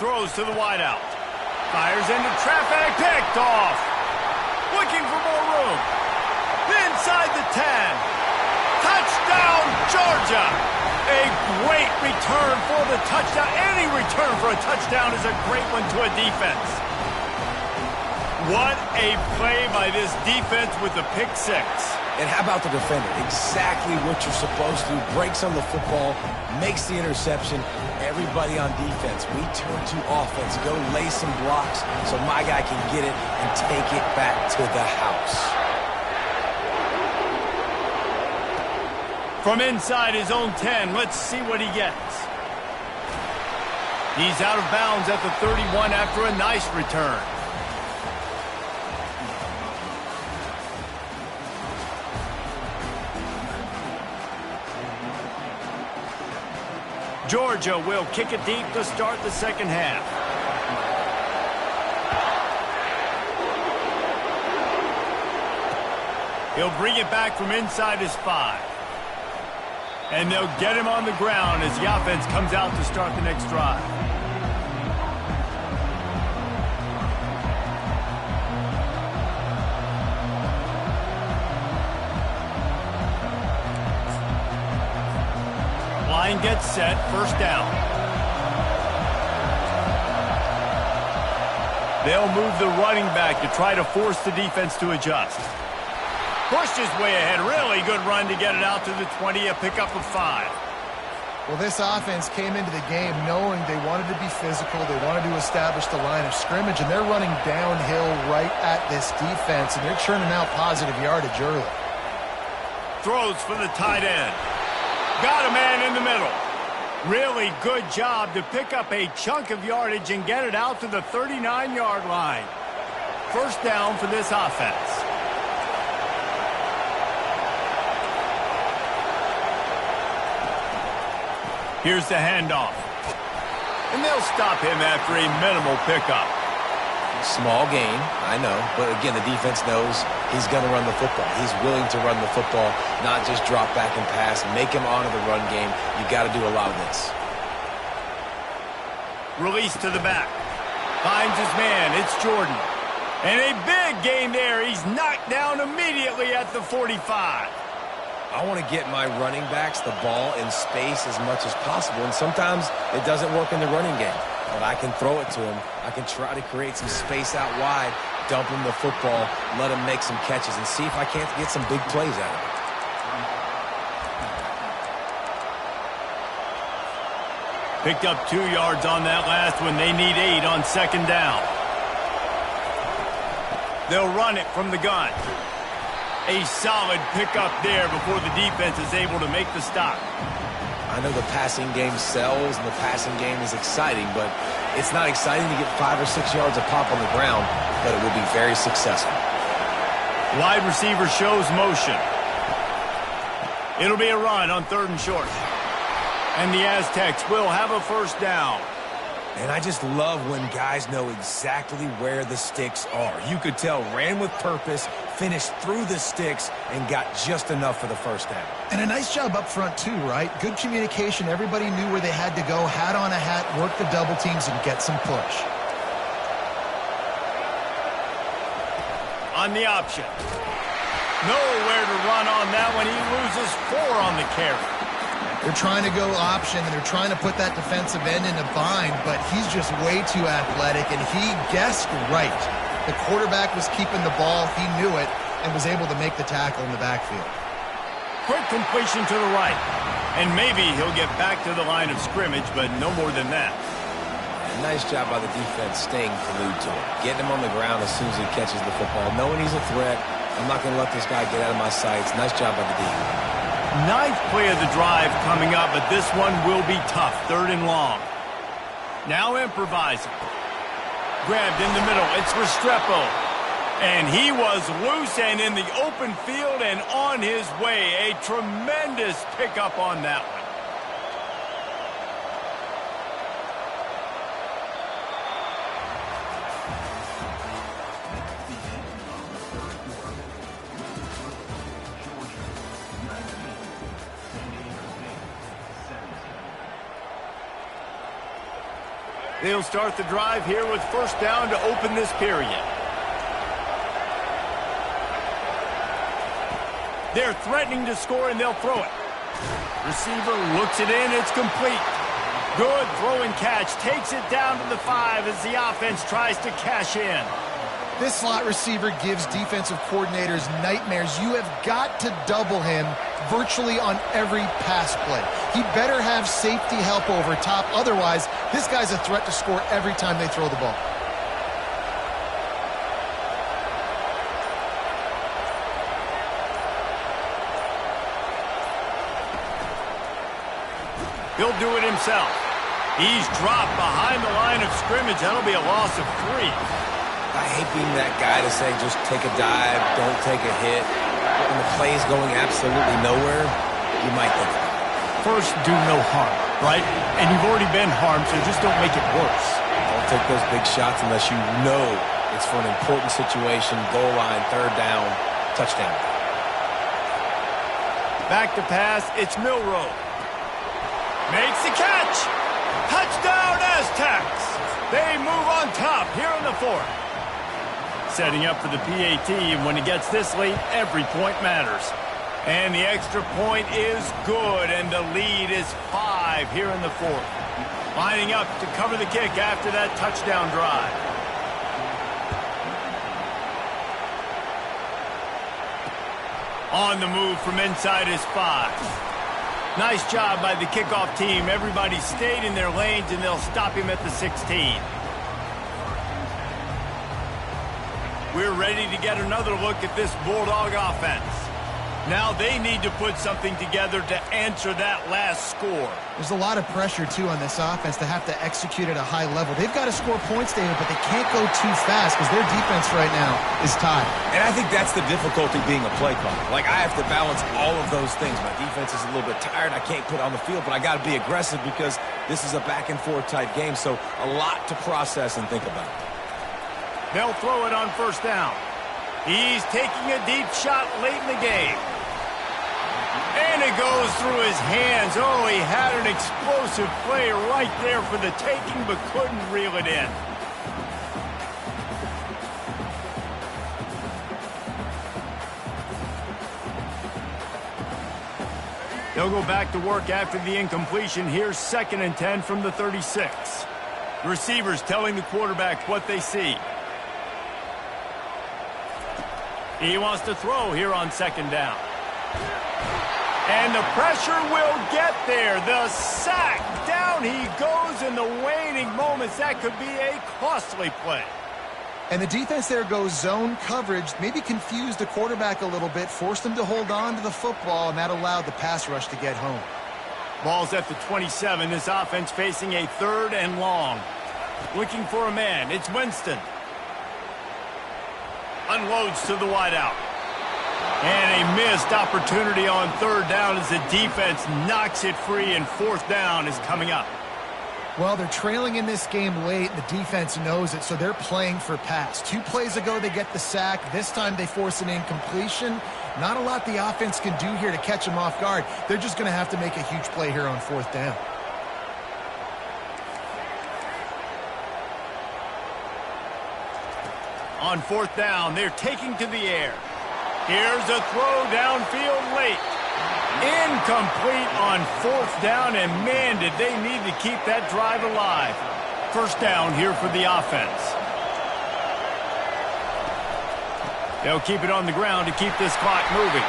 Speaker 1: Throws to the wideout. Fires into traffic. Picked off. Looking for more room. Inside the 10. Touchdown, Georgia. A great return for the touchdown. Any return for a touchdown is a great one to a defense. What a play by this defense with the pick 6.
Speaker 3: And how about the defender? Exactly what you're supposed to. Breaks on the football, makes the interception. Everybody on defense, we turn to offense. Go lay some blocks so my guy can get it and take it back to the house.
Speaker 1: From inside his own 10, let's see what he gets. He's out of bounds at the 31 after a nice return. Georgia will kick it deep to start the second half. He'll bring it back from inside his 5. And they'll get him on the ground as the offense comes out to start the next drive. Line gets set, first down. They'll move the running back to try to force the defense to adjust. Pushed his way ahead. Really good run to get it out to the 20, a pickup of 5.
Speaker 2: Well, this offense came into the game knowing they wanted to be physical. They wanted to establish the line of scrimmage, and they're running downhill right at this defense, and they're churning out positive yardage early.
Speaker 1: Throws for the tight end. Got a man in the middle. Really good job to pick up a chunk of yardage and get it out to the 39-yard line. First down for this offense. Here's the handoff. And they'll stop him after a minimal pickup.
Speaker 3: Small gain, I know. But again, the defense knows he's going to run the football. He's willing to run the football, not just drop back and pass. Make him honor the run game. You got to do a lot of this.
Speaker 1: Release to the back. Finds his man. It's Jordan. And a big gain there. He's knocked down immediately at the 45.
Speaker 3: I want to get my running backs the ball in space as much as possible, and sometimes it doesn't work in the running game. But I can throw it to him. I can try to create some space out wide, dump him the football, let him make some catches, and see if I can't get some big plays out of him.
Speaker 1: Picked up 2 yards on that last one. They need 8 on second down. They'll run it from the gun. A solid pickup there before the defense is able to make the stop.
Speaker 3: I know the passing game sells and the passing game is exciting, but it's not exciting to get 5 or 6 yards of pop on the ground, but it will be very successful.
Speaker 1: Wide receiver shows motion. It'll be a run on 3rd and short. And the Aztecs will have a first down.
Speaker 3: And I just love when guys know exactly where the sticks are. You could tell, ran with purpose, finished through the sticks, and got just enough for the first down.
Speaker 2: And a nice job up front, too, right? Good communication. Everybody knew where they had to go, hat on a hat, work the double teams, and get some push.
Speaker 1: On the option. Nowhere to run on that one. He loses 4 on the carry.
Speaker 2: They're trying to go option, and they're trying to put that defensive end in a bind, but he's just way too athletic, and he guessed right. The quarterback was keeping the ball. He knew it and was able to make the tackle in the backfield.
Speaker 1: Quick completion to the right. And maybe he'll get back to the line of scrimmage, but no more than that.
Speaker 3: Nice job by the defense staying glued to him. Getting him on the ground as soon as he catches the football. Knowing he's a threat. I'm not going to let this guy get out of my sights. Nice job by the defense.
Speaker 1: Ninth play of the drive coming up, but this one will be tough. 3rd and long. Now improvising. Grabbed in the middle. It's Restrepo. And he was loose and in the open field and on his way. A tremendous pickup on that one. They'll start the drive here with 1st down to open this period. They're threatening to score, and they'll throw it. Receiver looks it in. It's complete. Good throw and catch. Takes it down to the 5 as the offense tries to cash in.
Speaker 2: This slot receiver gives defensive coordinators nightmares. You have got to double him virtually on every pass play. He better have safety help over top. Otherwise, this guy's a threat to score every time they throw the ball.
Speaker 1: He'll do it himself. He's dropped behind the line of scrimmage. That'll be a loss of 3.
Speaker 3: I hate being that guy to say just take a dive, don't take a hit. When the play's going absolutely nowhere, you might think about it.
Speaker 1: First, do no harm, right? And you've already been harmed, so just don't make it worse.
Speaker 3: Don't take those big shots unless you know it's for an important situation, goal line, 3rd down, touchdown.
Speaker 1: Back to pass, it's Milroe. Makes the catch. Touchdown, Aztecs. They move on top here in the 4th. Setting up for the PAT, and when it gets this late, every point matters. And the extra point is good, and the lead is 5 here in the 4th. Lining up to cover the kick after that touchdown drive. On the move from inside his 5. Nice job by the kickoff team. Everybody stayed in their lanes, and they'll stop him at the 16. We're ready to get another look at this Bulldog offense. Now they need to put something together to answer that last score.
Speaker 2: There's a lot of pressure, too, on this offense to have to execute at a high level. They've got to score points, David, but they can't go too fast because their defense right now is tied.
Speaker 3: And I think that's the difficulty being a play caller. Like, I have to balance all of those things. My defense is a little bit tired. I can't put on the field, but I got to be aggressive because this is a back-and-forth type game, so a lot to process and think about.
Speaker 1: They'll throw it on 1st down. He's taking a deep shot late in the game. And it goes through his hands. Oh, he had an explosive play right there for the taking, but couldn't reel it in. They'll go back to work after the incompletion. Here's 2nd and 10 from the 36. Receivers telling the quarterback what they see. He wants to throw here on 2nd down. And the pressure will get there. The sack. Down he goes in the waning moments. That could be a costly play.
Speaker 2: And the defense there goes zone coverage, maybe confused the quarterback a little bit, forced him to hold on to the football, and that allowed the pass rush to get home.
Speaker 1: Ball's at the 27. This offense facing a 3rd and long. Looking for a man. It's Winston. Unloads to the wideout. And a missed opportunity on 3rd down as the defense knocks it free, and 4th down is coming up.
Speaker 2: Well, they're trailing in this game late. The defense knows it, so they're playing for pass. 2 plays ago, they get the sack. This time, they force an incompletion. Not a lot the offense can do here to catch them off guard. They're just going to have to make a huge play here on 4th down.
Speaker 1: On 4th down, they're taking to the air. Here's a throw downfield late. Incomplete on 4th down, and man, did they need to keep that drive alive. 1st down here for the offense. They'll keep it on the ground to keep this clock moving.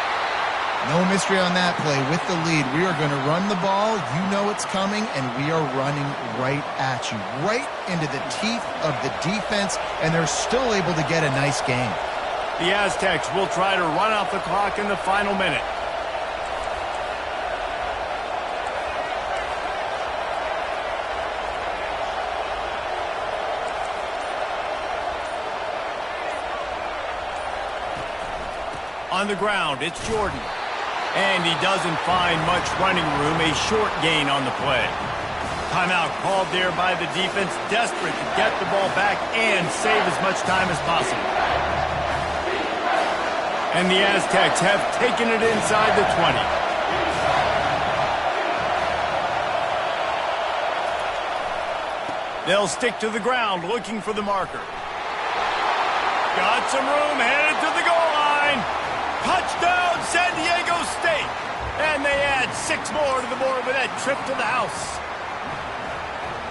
Speaker 2: No mystery on that play. With the lead, we are going to run the ball. You know it's coming, and we are running right at you, right into the teeth of the defense, and they're still able to get a nice game.
Speaker 1: The Aztecs will try to run out the clock in the final minute. On the ground, it's Jordan. And he doesn't find much running room, a short gain on the play. Timeout called there by the defense, desperate to get the ball back and save as much time as possible. And the Aztecs have taken it inside the 20. They'll stick to the ground looking for the marker. Got some room, headed to the goal line. Touchdown, San Diego State. And they add 6 more to the board with that trip to the house.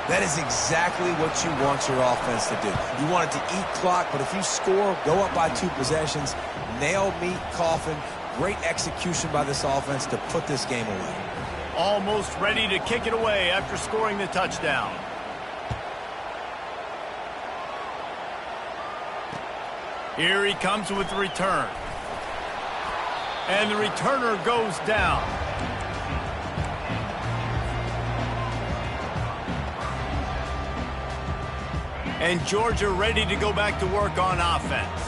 Speaker 3: That is exactly what you want your offense to do. You want it to eat clock, but if you score, go up by 2 possessions, nail, meet, coffin. Great execution by this offense to put this game away.
Speaker 1: Almost ready to kick it away after scoring the touchdown. Here he comes with the return. And the returner goes down. And Georgia ready to go back to work on offense.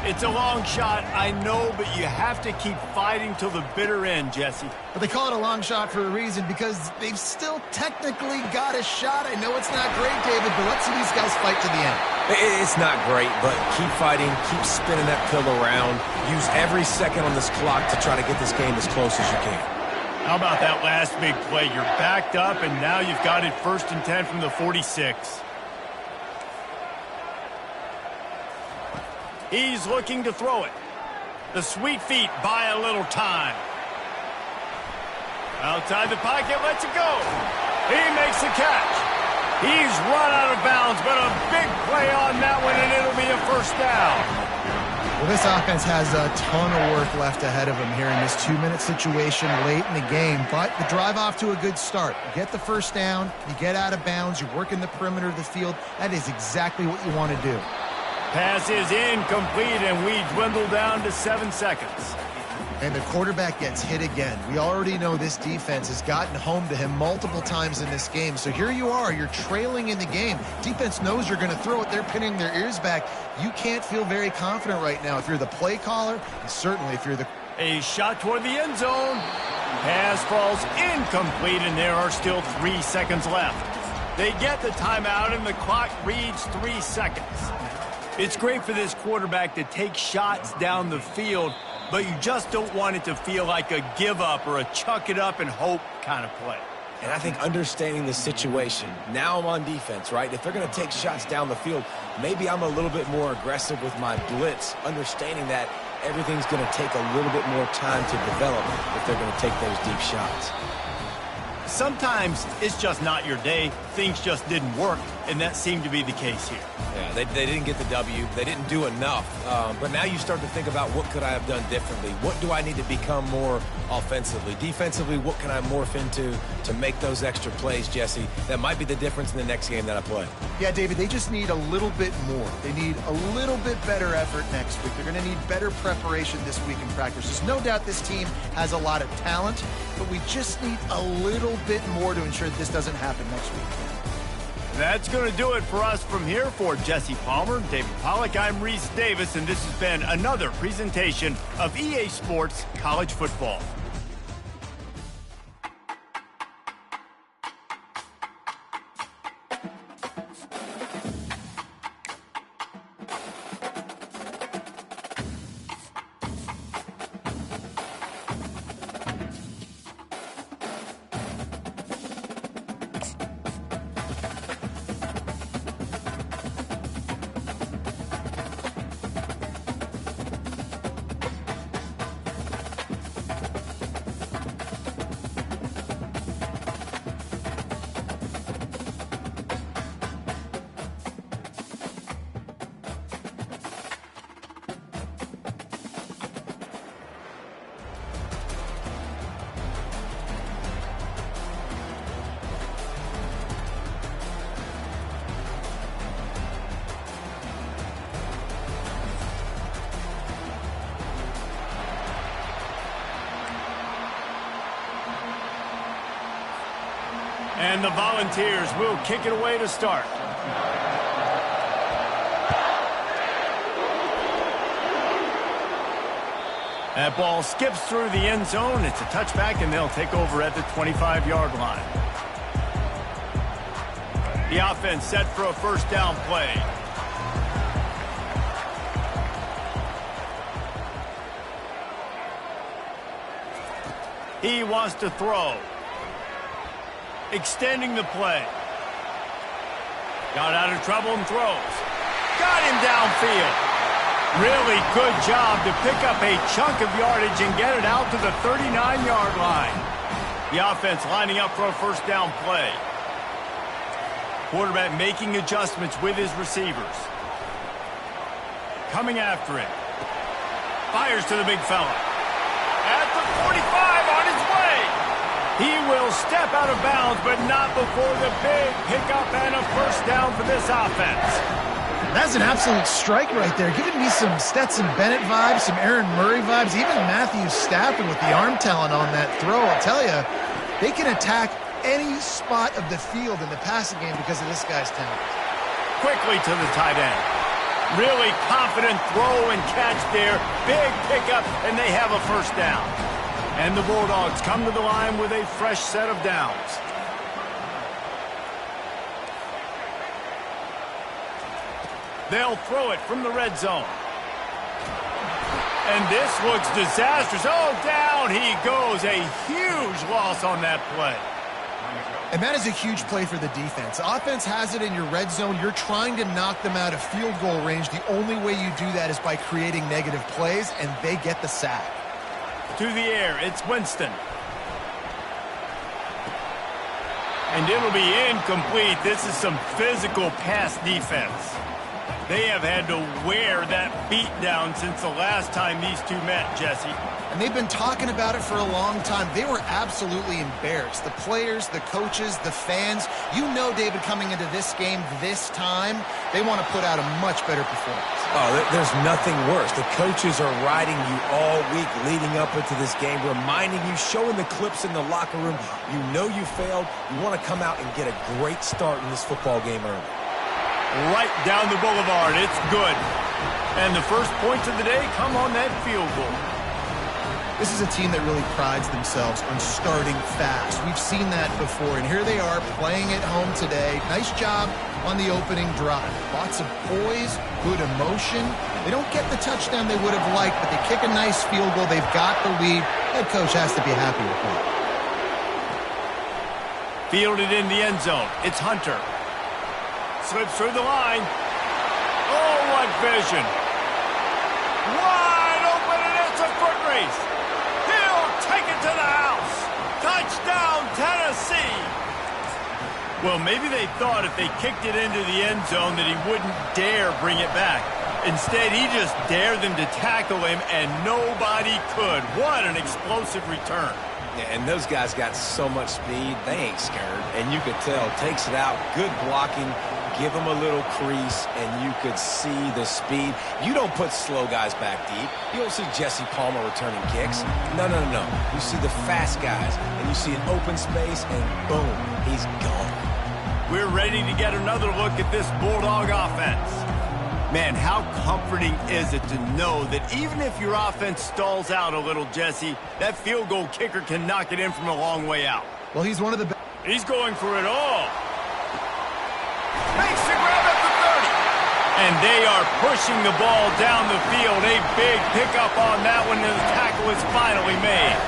Speaker 1: It's a long shot, I know, but you have to keep fighting till the bitter end, Jesse.
Speaker 2: But they call it a long shot for a reason, because they've still technically got a shot. I know it's not great, David, but let's see these guys fight to the end.
Speaker 3: It's not great, but keep fighting, keep spinning that pill around. Use every second on this clock to try to get this game as close as you can.
Speaker 1: How about that last big play? You're backed up, and now you've got it 1st and 10 from the 46. He's looking to throw it. The sweet feet buy a little time. Outside the pocket, lets it go. He makes the catch. He's run out of bounds, but a big play on that one, and it'll be a 1st down.
Speaker 2: Well, this offense has a ton of work left ahead of them here in this 2-minute situation late in the game, but the drive off to a good start. You get the 1st down, you get out of bounds, you work in the perimeter of the field. That is exactly what you want to do.
Speaker 1: Pass is incomplete, and we dwindle down to 7 seconds.
Speaker 2: And the quarterback gets hit again. We already know this defense has gotten home to him multiple times in this game. So here you are, you're trailing in the game. Defense knows you're going to throw it. They're pinning their ears back. You can't feel very confident right now if you're the play caller, and certainly if you're the...
Speaker 1: A shot toward the end zone. Pass falls incomplete, and there are still 3 seconds left. They get the timeout, and the clock reads 3 seconds. It's great for this quarterback to take shots down the field, but you just don't want it to feel like a give-up or a chuck-it-up-and-hope kind of play.
Speaker 3: And I think understanding the situation, now I'm on defense, right? If they're going to take shots down the field, maybe I'm a little bit more aggressive with my blitz, understanding that everything's going to take a little bit more time to develop if they're going to take those deep shots.
Speaker 1: Sometimes it's just not your day. Things just didn't work, and that seemed to be the case here.
Speaker 3: Yeah, they didn't get the W. They didn't do enough. But now you start to think about, what could I have done differently? What do I need to become more offensively? Defensively, what can I morph into to make those extra plays, Jesse? That might be the difference in the next game that I play.
Speaker 2: Yeah, David, they just need a little bit more. They need a little bit better effort next week. They're going to need better preparation this week in practice. There's no doubt this team has a lot of talent, but we just need a little bit more to ensure that this doesn't happen next week.
Speaker 1: That's going to do it for us from here. For Jesse Palmer, David Pollack, I'm Reese Davis, and this has been another presentation of EA Sports College Football. And the Volunteers will kick it away to start. That ball skips through the end zone. It's a touchback, and they'll take over at the 25-yard line. The offense set for a first down play. He wants to throw. Extending the play. Got out of trouble and throws. Got him downfield. Really good job to pick up a chunk of yardage and get it out to the 39-yard line. The offense lining up for a first down play. Quarterback making adjustments with his receivers. Coming after it. Fires to the big fella. At the 45 on his way. He will step out of bounds, but not before the big pickup and a first down for this offense.
Speaker 2: That's an absolute strike right there, giving me some Stetson Bennett vibes, some Aaron Murray vibes, even Matthew Stafford with the arm talent on that throw. I'll tell you, they can attack any spot of the field in the passing game because of this guy's talent.
Speaker 1: Quickly to the tight end. Really confident throw and catch there. Big pickup, and they have a first down. And the Bulldogs come to the line with a fresh set of downs. They'll throw it from the red zone. And this looks disastrous. Oh, down he goes. A huge loss on that play.
Speaker 2: And that is a huge play for the defense. Offense has it in your red zone. You're trying to knock them out of field goal range. The only way you do that is by creating negative plays, and they get the sack.
Speaker 1: To the air, it's Winston. And it'll be incomplete. This is some physical pass defense. They have had to wear that beat down since the last time these two met, Jesse.
Speaker 2: And they've been talking about it for a long time. They were absolutely embarrassed. The players, the coaches, the fans. You know, David, coming into this game this time, they want to put out a much better performance.
Speaker 3: Oh, there's nothing worse. The coaches are riding you all week leading up into this game, reminding you, showing the clips in the locker room. You know you failed. You want to come out and get a great start in this football game early.
Speaker 1: Right down the boulevard. It's good. And the first points of the day come on that field goal.
Speaker 2: This is a team that really prides themselves on starting fast. We've seen that before, and here they are playing at home today. Nice job on the opening drive. Lots of poise, good emotion. They don't get the touchdown they would have liked, but they kick a nice field goal. They've got the lead. Head coach has to be happy with that.
Speaker 1: Fielded in the end zone. It's Hunter. Slips through the line. Oh, what vision. Wide open, and it's a foot race. He'll take it to the house. Touchdown, Tennessee. Well, maybe they thought if they kicked it into the end zone that he wouldn't dare bring it back. Instead, he just dared them to tackle him, and nobody could. What an explosive return.
Speaker 3: Yeah, and those guys got so much speed, they ain't scared. And you could tell, takes it out, good blocking, give them a little crease, and you could see the speed. You don't put slow guys back deep. You don't see Jesse Palmer returning kicks. No. You see the fast guys, and you see an open space, and boom, he's gone.
Speaker 1: We're ready to get another look at this Bulldog offense. Man, how comforting is it to know that even if your offense stalls out a little, Jesse, that field goal kicker can knock it in from a long way out.
Speaker 2: Well, he's one of the best.
Speaker 1: He's going for it all. Makes the grab at the 30. And they are pushing the ball down the field. A big pickup on that one, and the tackle is finally made.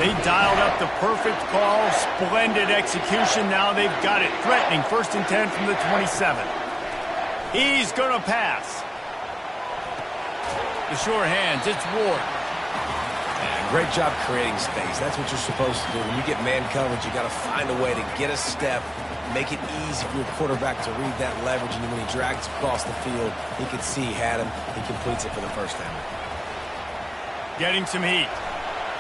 Speaker 1: They dialed up the perfect call. Splendid execution. Now they've got it. Threatening 1st and 10 from the 27. He's going to pass. The sure hands, it's Ward.
Speaker 3: Yeah, great job creating space. That's what you're supposed to do. When you get man coverage, you got to find a way to get a step, make it easy for your quarterback to read that leverage, and when he drags across the field, he can see he had him. He completes it for the first time.
Speaker 1: Getting some heat.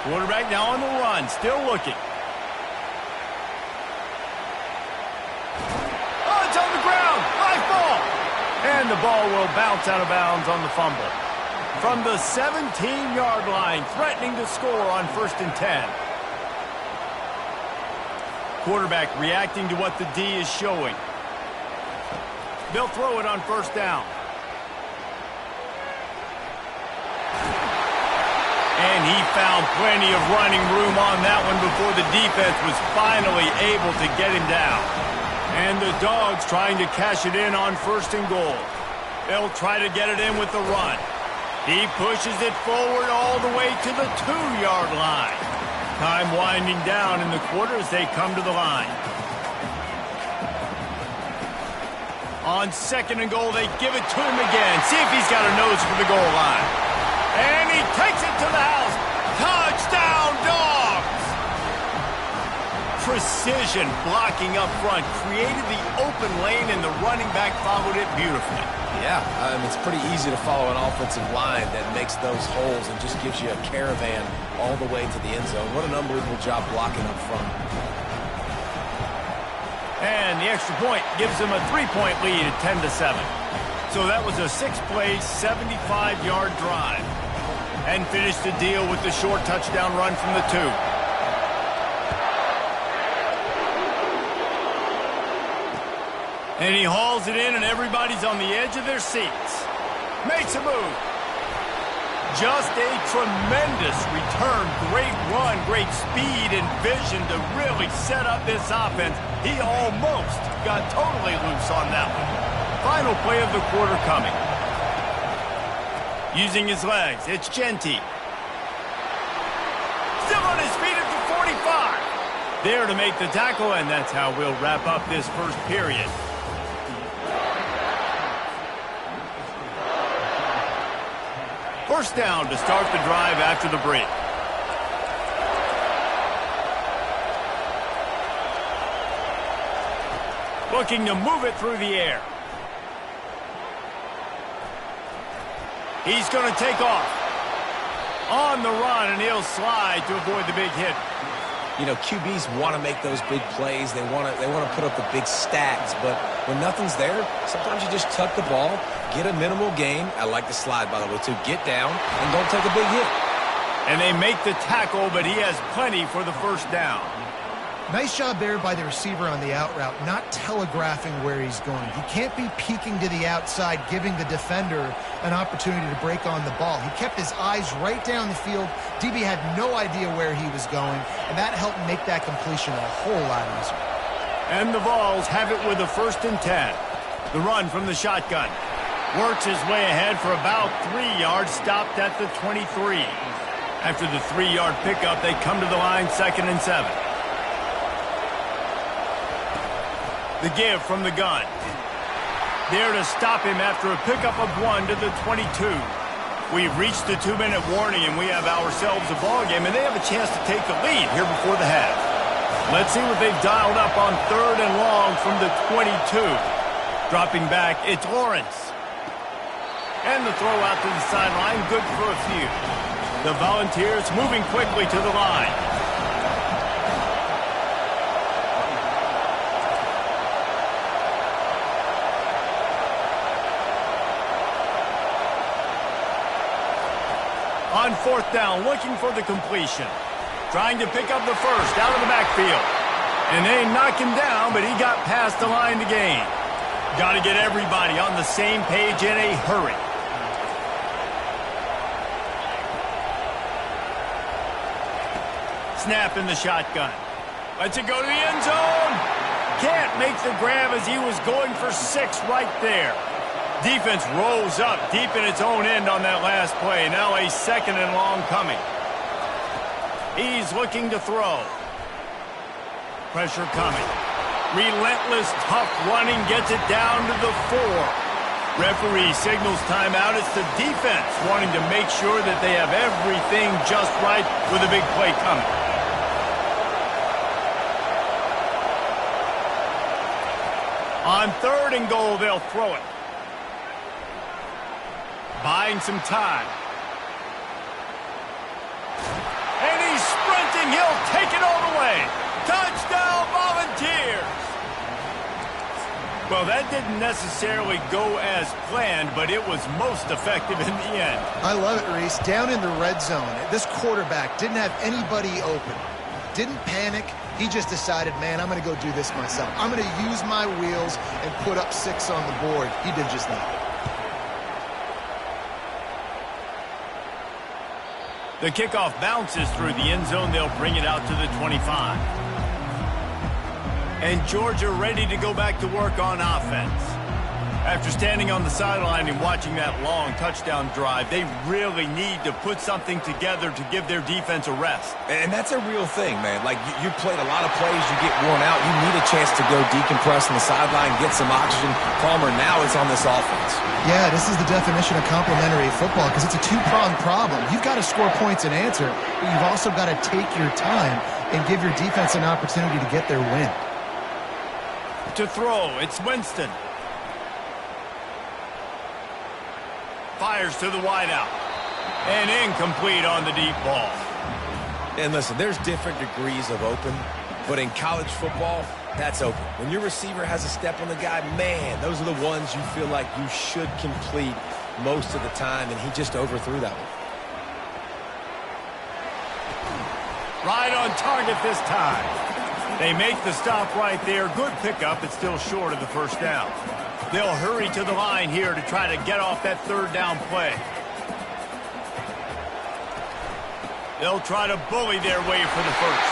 Speaker 1: Quarterback now on the run, still looking. Oh, it's on the ground. Live ball. And the ball will bounce out of bounds on the fumble. From the 17-yard line, threatening to score on 1st and 10. Quarterback reacting to what the D is showing. They'll throw it on 1st down. And he found plenty of running room on that one before the defense was finally able to get him down. And the Dogs trying to cash it in on 1st and goal. They'll try to get it in with the run. He pushes it forward all the way to the 2-yard line. Time winding down in the quarter as they come to the line. On 2nd and goal, they give it to him again. See if he's got a nose for the goal line. And he takes it to the house. Touchdown, Dogs! Precision blocking up front created the open lane, and the running back followed it beautifully.
Speaker 3: Yeah, it's pretty easy to follow an offensive line that makes those holes and just gives you a caravan all the way to the end zone. What an unbelievable job blocking up front.
Speaker 1: And the extra point gives them a 3-point lead at 10-7. So that was a 6-play, 75-yard drive. And finished the deal with the short touchdown run from the 2. And he hauls it in, and everybody's on the edge of their seats. Makes a move. Just a tremendous return. Great run, great speed and vision to really set up this offense. He almost got totally loose on that one. Final play of the quarter coming. Using his legs, it's Genty. Still on his feet at the 45. There to make the tackle, and that's how we'll wrap up this first period. First down to start the drive after the break. Looking to move it through the air. He's going to take off. On the run, and he'll slide to avoid the big hit.
Speaker 3: You know, QBs want to make those big plays. They want to put up the big stats. But when nothing's there, sometimes you just tuck the ball, get a minimal gain. I like the slide, by the way, too. Get down and don't take a big hit.
Speaker 1: And they make the tackle, but he has plenty for the first down.
Speaker 2: Nice job there by the receiver on the out route, not telegraphing where he's going. He can't be peeking to the outside, giving the defender an opportunity to break on the ball. He kept his eyes right down the field. DB had no idea where he was going, and that helped make that completion a whole lot easier.
Speaker 1: And the Vols have it with a 1st and 10. The run from the shotgun. Works his way ahead for about 3 yards, stopped at the 23. After the 3-yard pickup, they come to the line 2nd and 7. The give from the gun. There to stop him after a pickup of 1 to the 22. We've reached the 2-minute warning, and we have ourselves a ball game, and they have a chance to take the lead here before the half. Let's see what they've dialed up on 3rd and long from the 22. Dropping back, it's Lawrence. And the throw out to the sideline, good for a few. The Volunteers moving quickly to the line. On 4th down, looking for the completion. Trying to pick up the first out of the backfield. And they knock him down, but he got past the line to gain. Got to get everybody on the same page in a hurry. Snap in the shotgun. Lets it go to the end zone. Can't make the grab as he was going for 6 right there. Defense rolls up deep in its own end on that last play. Now a 2nd and long coming. He's looking to throw. Pressure coming. Relentless, tough running gets it down to the 4. Referee signals timeout. It's the defense wanting to make sure that they have everything just right with a big play coming. On 3rd and goal, they'll throw it. Buying some time. And he's sprinting. He'll take it all the way. Touchdown, Volunteers! Well, that didn't necessarily go as planned, but it was most effective in the end.
Speaker 2: I love it, Reese. Down in the red zone, this quarterback didn't have anybody open. Didn't panic. He just decided, man, I'm going to go do this myself. I'm going to use my wheels and put up 6 on the board. He did just that.
Speaker 1: The kickoff bounces through the end zone. They'll bring it out to the 25. And Georgia ready to go back to work on offense. After standing on the sideline and watching that long touchdown drive, they really need to put something together to give their defense a rest.
Speaker 3: And that's a real thing, man. Like, you played a lot of plays, you get worn out, you need a chance to go decompress on the sideline, get some oxygen. Palmer, now it's on this offense.
Speaker 2: Yeah, this is the definition of complementary football because it's a two-pronged problem. You've got to score points and answer, but you've also got to take your time and give your defense an opportunity to get their win.
Speaker 1: To throw, it's Winston. Fires to the wideout. And incomplete on the deep ball.
Speaker 3: And listen, there's different degrees of open, but in college football, that's open. When your receiver has a step on the guy, man, those are the ones you feel like you should complete most of the time, and he just overthrew that one.
Speaker 1: Right on target this time. They make the stop right there. Good pickup. It's still short of the first down. They'll hurry to the line here to try to get off that third down play. They'll try to bully their way for the first.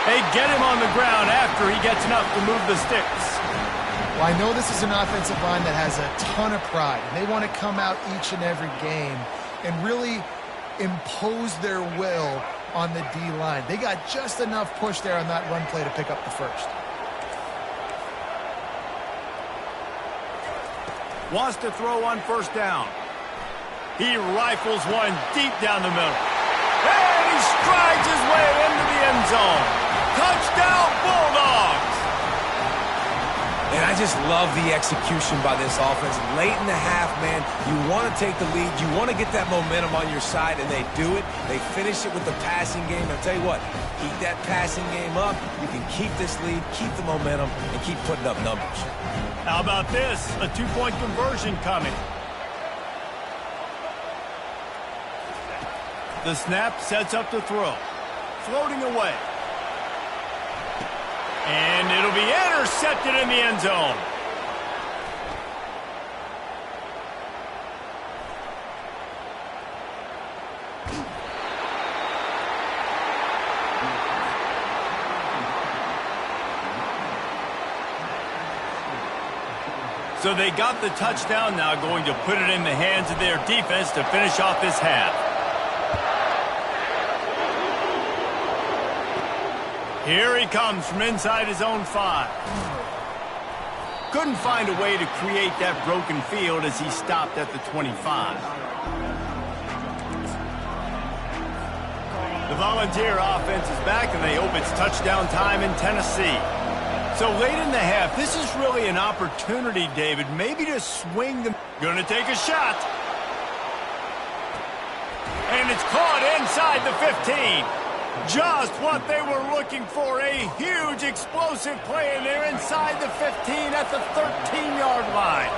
Speaker 1: They get him on the ground after he gets enough to move the sticks.
Speaker 2: Well, I know this is an offensive line that has a ton of pride. They want to come out each and every game and really impose their will on the D-line. They got just enough push there on that run play to pick up the first.
Speaker 1: Wants to throw on first down. He rifles one deep down the middle. And he strides his way into the end zone. Touchdown, Bulldogs!
Speaker 3: And I just love the execution by this offense. Late in the half, man, you want to take the lead. You want to get that momentum on your side, and they do it. They finish it with the passing game. I'll tell you what, keep that passing game up. You can keep this lead, keep the momentum, and keep putting up numbers.
Speaker 1: How about this? A two-point conversion coming. The snap sets up to throw. Floating away. And it'll be intercepted in the end zone. So they got the touchdown, now going to put it in the hands of their defense to finish off this half. Here he comes from inside his own 5. Couldn't find a way to create that broken field as he stopped at the 25. The Volunteer offense is back, and they hope it's touchdown time in Tennessee. So late in the half, this is really an opportunity, David, maybe to swing the... Gonna take a shot. And it's caught inside the 15. Just what they were looking for, a huge explosive play, and they're inside the 15 at the 13-yard line.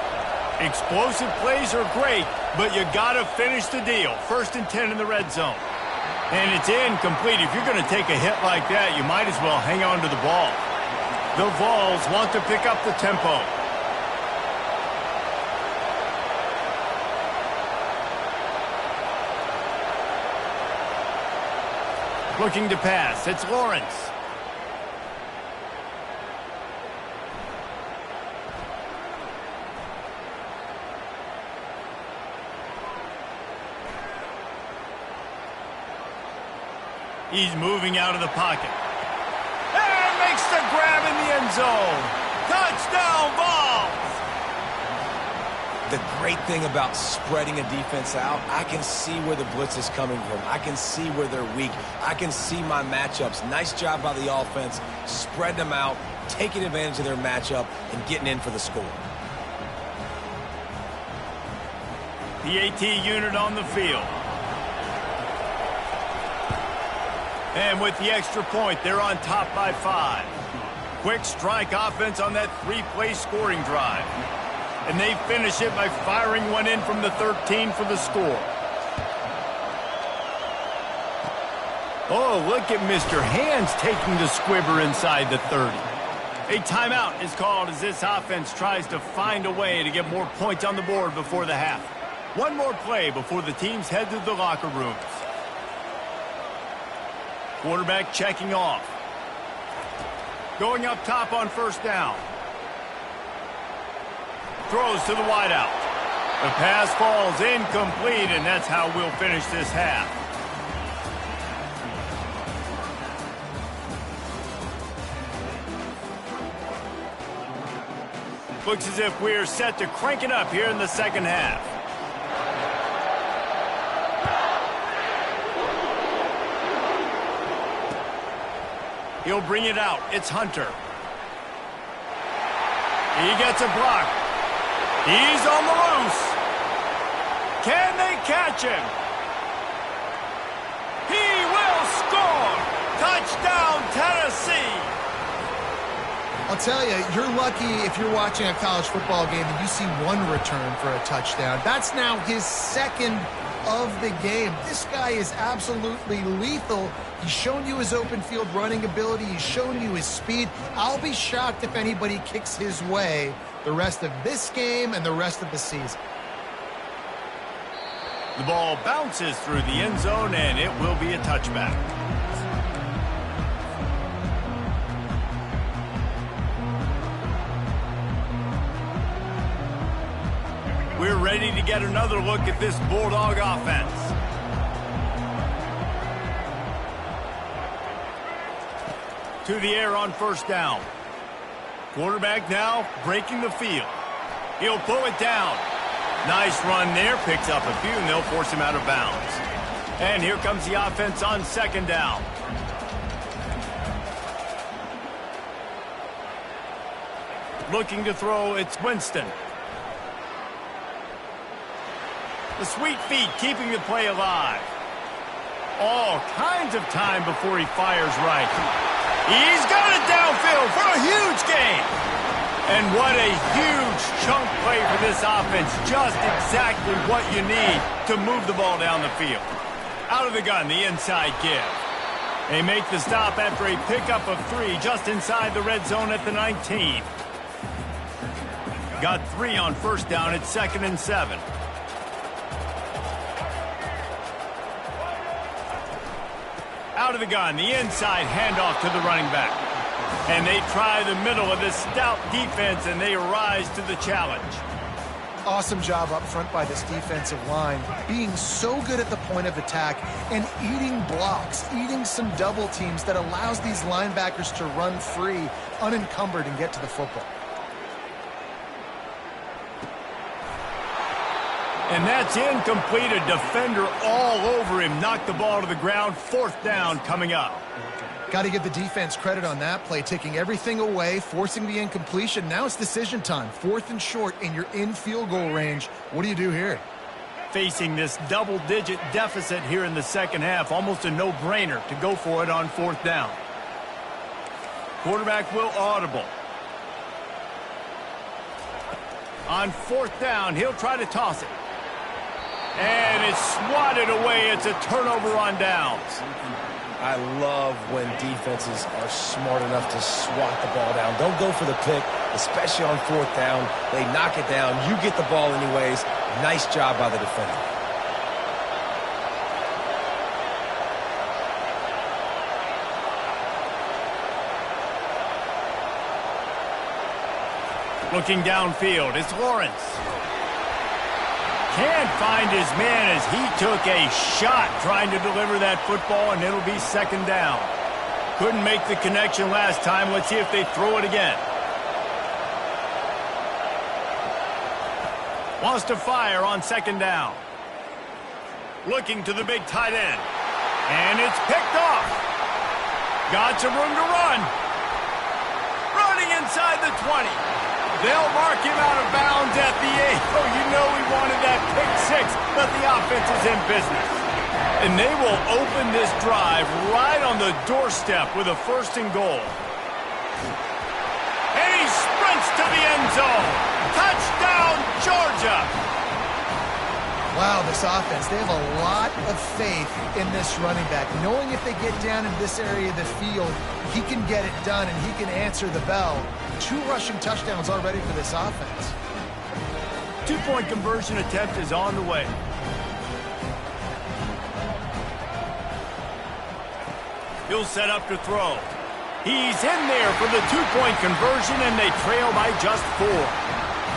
Speaker 1: Explosive plays are great, but you gotta finish the deal. 1st and 10 in the red zone. And it's incomplete. If you're gonna take a hit like that, you might as well hang on to the ball. The Vols want to pick up the tempo. Looking to pass. It's Lawrence. He's moving out of the pocket. And makes the grab in the end zone. Touchdown, Vols!
Speaker 3: The great thing about spreading a defense out, I can see where the blitz is coming from. I can see where they're weak. I can see my matchups. Nice job by the offense. Spread them out, taking advantage of their matchup, and getting in for the score.
Speaker 1: The AT unit on the field. And with the extra point, they're on top by 5. Quick strike offense on that 3-play scoring drive. And they finish it by firing one in from the 13 for the score. Oh, look at Mr. Hands taking the squibber inside the 30. A timeout is called as this offense tries to find a way to get more points on the board before the half. One more play before the teams head to the locker rooms. Quarterback checking off. Going up top on first down. Throws to the wideout. The pass falls incomplete, and that's how we'll finish this half. Looks as if we're set to crank it up here in the second half. He'll bring it out. It's Hunter. He gets a block. He's on the loose. Can they catch him? He will score. Touchdown, Tennessee.
Speaker 2: I'll tell you, you're lucky if you're watching a college football game and you see one return for a touchdown. That's now his second of the game. This guy is absolutely lethal. He's shown you his open field running ability. He's shown you his speed. I'll be shocked if anybody kicks his way the rest of this game and the rest of the season.
Speaker 1: The ball bounces through the end zone, and it will be a touchback. We're ready to get another look at this Bulldog offense. To the air on first down. Quarterback now breaking the field. He'll pull it down. Nice run there. Picks up a few, and they'll force him out of bounds. And here comes the offense on second down. Looking to throw, it's Winston. The sweet feet keeping the play alive. All kinds of time before he fires right. He's got it downfield for a huge gain. And what a huge chunk play for this offense. Just exactly what you need to move the ball down the field. Out of the gun, the inside give. They make the stop after a pickup of 3 just inside the red zone at the 19. Got 3 on first down at 2nd and 7. Out of the gun, the inside handoff to the running back. And they try the middle of this stout defense, and they rise to the challenge.
Speaker 2: Awesome job up front by this defensive line, being so good at the point of attack and eating blocks, eating some double teams that allows these linebackers to run free, unencumbered, and get to the football.
Speaker 1: And that's incomplete. A defender all over him. Knocked the ball to the ground. 4th down coming up.
Speaker 2: Got to give the defense credit on that play, taking everything away, forcing the incompletion. Now it's decision time. 4th and short, and you're in field goal range. What do you do here?
Speaker 1: Facing this double-digit deficit here in the second half, almost a no-brainer to go for it on 4th down. Quarterback will audible. On 4th down, he'll try to toss it. And it's swatted away. It's a turnover on downs.
Speaker 3: I love when defenses are smart enough to swat the ball down. Don't go for the pick, especially on 4th down. They knock it down. You get the ball anyways. Nice job by the defender.
Speaker 1: Looking downfield, it's Lawrence. Can't find his man as he took a shot trying to deliver that football, and it'll be 2nd down. Couldn't make the connection last time. Let's see if they throw it again. Wants to fire on 2nd down. Looking to the big tight end. And it's picked off. Got some room to run. Running inside the 20. They'll mark him out of bounds at the 8. Oh, you know he wanted that pick 6, but the offense is in business. And they will open this drive right on the doorstep with a 1st and goal. And he sprints to the end zone. Touchdown, Georgia.
Speaker 2: Wow, this offense, they have a lot of faith in this running back. Knowing if they get down in this area of the field, he can get it done and he can answer the bell. 2 rushing touchdowns already for this offense.
Speaker 1: 2-point conversion attempt is on the way. He'll set up to throw. He's in there for the two-point conversion, and they trail by just 4.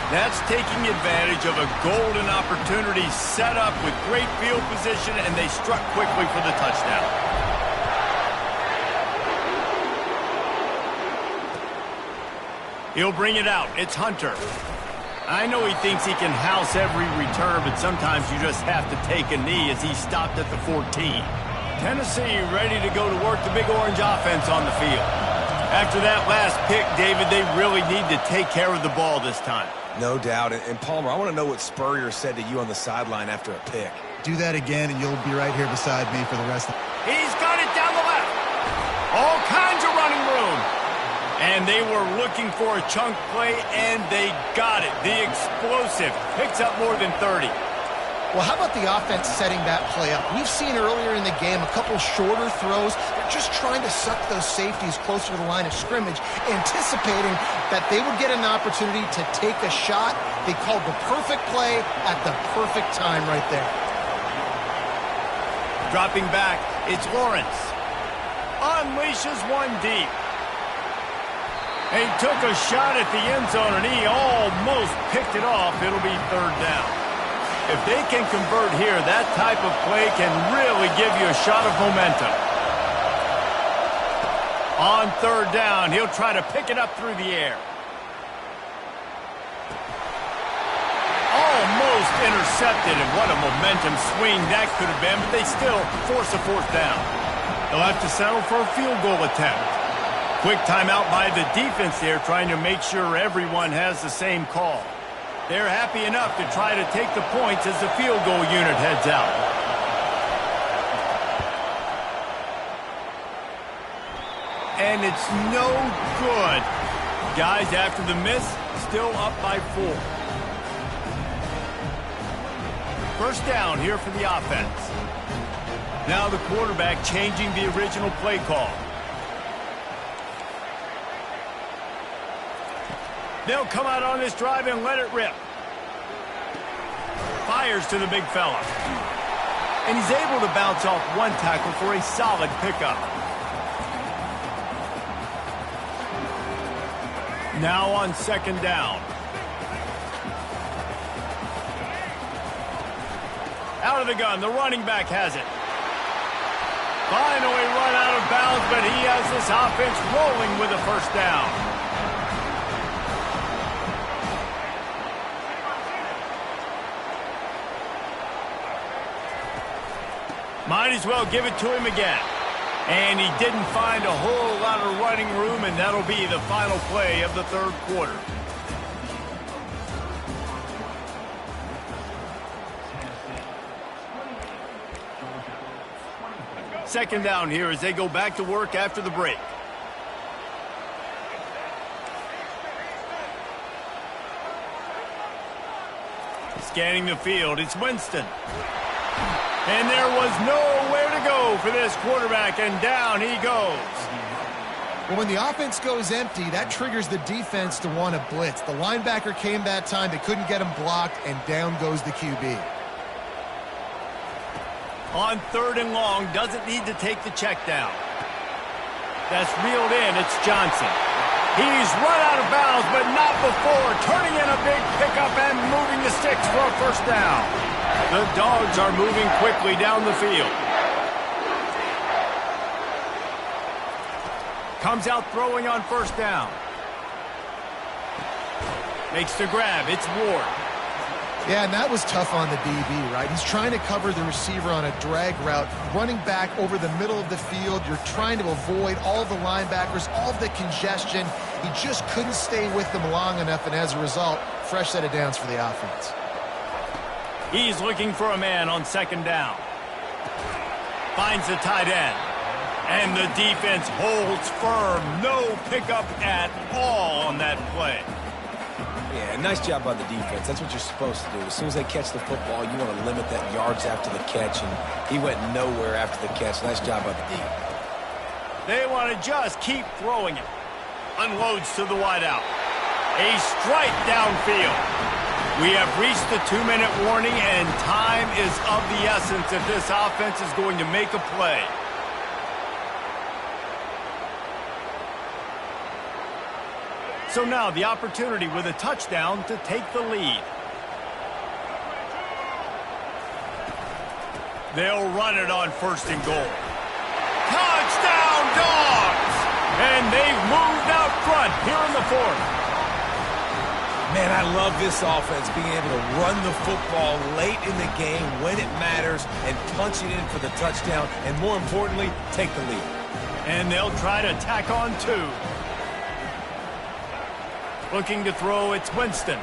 Speaker 1: That's taking advantage of a golden opportunity set up with great field position, and they struck quickly for the touchdown. He'll bring it out. It's Hunter. I know he thinks he can house every return, but sometimes you just have to take a knee as he stopped at the 14. Tennessee ready to go to work the Big Orange offense on the field. After that last pick, David, they really need to take care of the ball this time.
Speaker 3: No doubt. And Palmer, I want to know what Spurrier said to you on the sideline after a pick.
Speaker 2: Do that again, and you'll be right here beside me for the rest of it.
Speaker 1: He's got it down the left. All kinds of running room. And they were looking for a chunk play, and they got it. The explosive picks up more than 30.
Speaker 2: Well, how about the offense setting that play up? We've seen earlier in the game a couple shorter throws. They're just trying to suck those safeties closer to the line of scrimmage, anticipating that they would get an opportunity to take a shot. They called the perfect play at the perfect time right there.
Speaker 1: Dropping back, it's Lawrence. Unleashes one deep. He took a shot at the end zone, and he almost picked it off. It'll be 3rd down. If they can convert here, that type of play can really give you a shot of momentum. On 3rd down, he'll try to pick it up through the air. Almost intercepted, and what a momentum swing that could have been, but they still force a 4th down. They'll have to settle for a field goal attempt. Quick timeout by the defense there, trying to make sure everyone has the same call. They're happy enough to try to take the points as the field goal unit heads out. And it's no good. Guys, after the miss, still up by 4. 1st down here for the offense. Now the quarterback changing the original play call. They'll come out on this drive and let it rip. Fires to the big fella. And he's able to bounce off one tackle for a solid pickup. Now on 2nd down. Out of the gun, the running back has it. Finally run out of bounds, but he has this offense rolling with a 1st down. Might as well give it to him again. And he didn't find a whole lot of running room, and that'll be the final play of the 3rd quarter. Second down here as they go back to work after the break. Scanning the field, it's Winston. And there was nowhere to go for this quarterback, and down he goes.
Speaker 2: Well, when the offense goes empty, that triggers the defense to want to blitz. The linebacker came that time. They couldn't get him blocked, and down goes the QB.
Speaker 1: On 3rd and long, doesn't need to take the check down. That's reeled in. It's Johnson. He's run out of bounds, but not before turning in a big pickup and moving the sticks for a 1st down. The Dogs are moving quickly down the field. Comes out throwing on 1st down. Makes the grab. It's Ward.
Speaker 2: Yeah, and that was tough on the DB, right? He's trying to cover the receiver on a drag route, running back over the middle of the field. You're trying to avoid all the linebackers, all the congestion. He just couldn't stay with them long enough, and as a result, fresh set of downs for the offense.
Speaker 1: He's looking for a man on 2nd down. Finds the tight end. And the defense holds firm. No pickup at all on that play.
Speaker 3: Yeah, nice job by the defense. That's what you're supposed to do. As soon as they catch the football, you want to limit that yards after the catch, and he went nowhere after the catch. Nice job by the D.
Speaker 1: They want to just keep throwing it. Unloads to the wideout. A strike downfield. We have reached the 2-minute warning, and time is of the essence if this offense is going to make a play. So now the opportunity with a touchdown to take the lead. They'll run it on 1st and goal. Touchdown, Dogs! And they've moved out front here in the 4th.
Speaker 3: Man, I love this offense, being able to run the football late in the game when it matters and punch it in for the touchdown, and more importantly, take the lead.
Speaker 1: And they'll try to tack on 2. Looking to throw, it's Winston.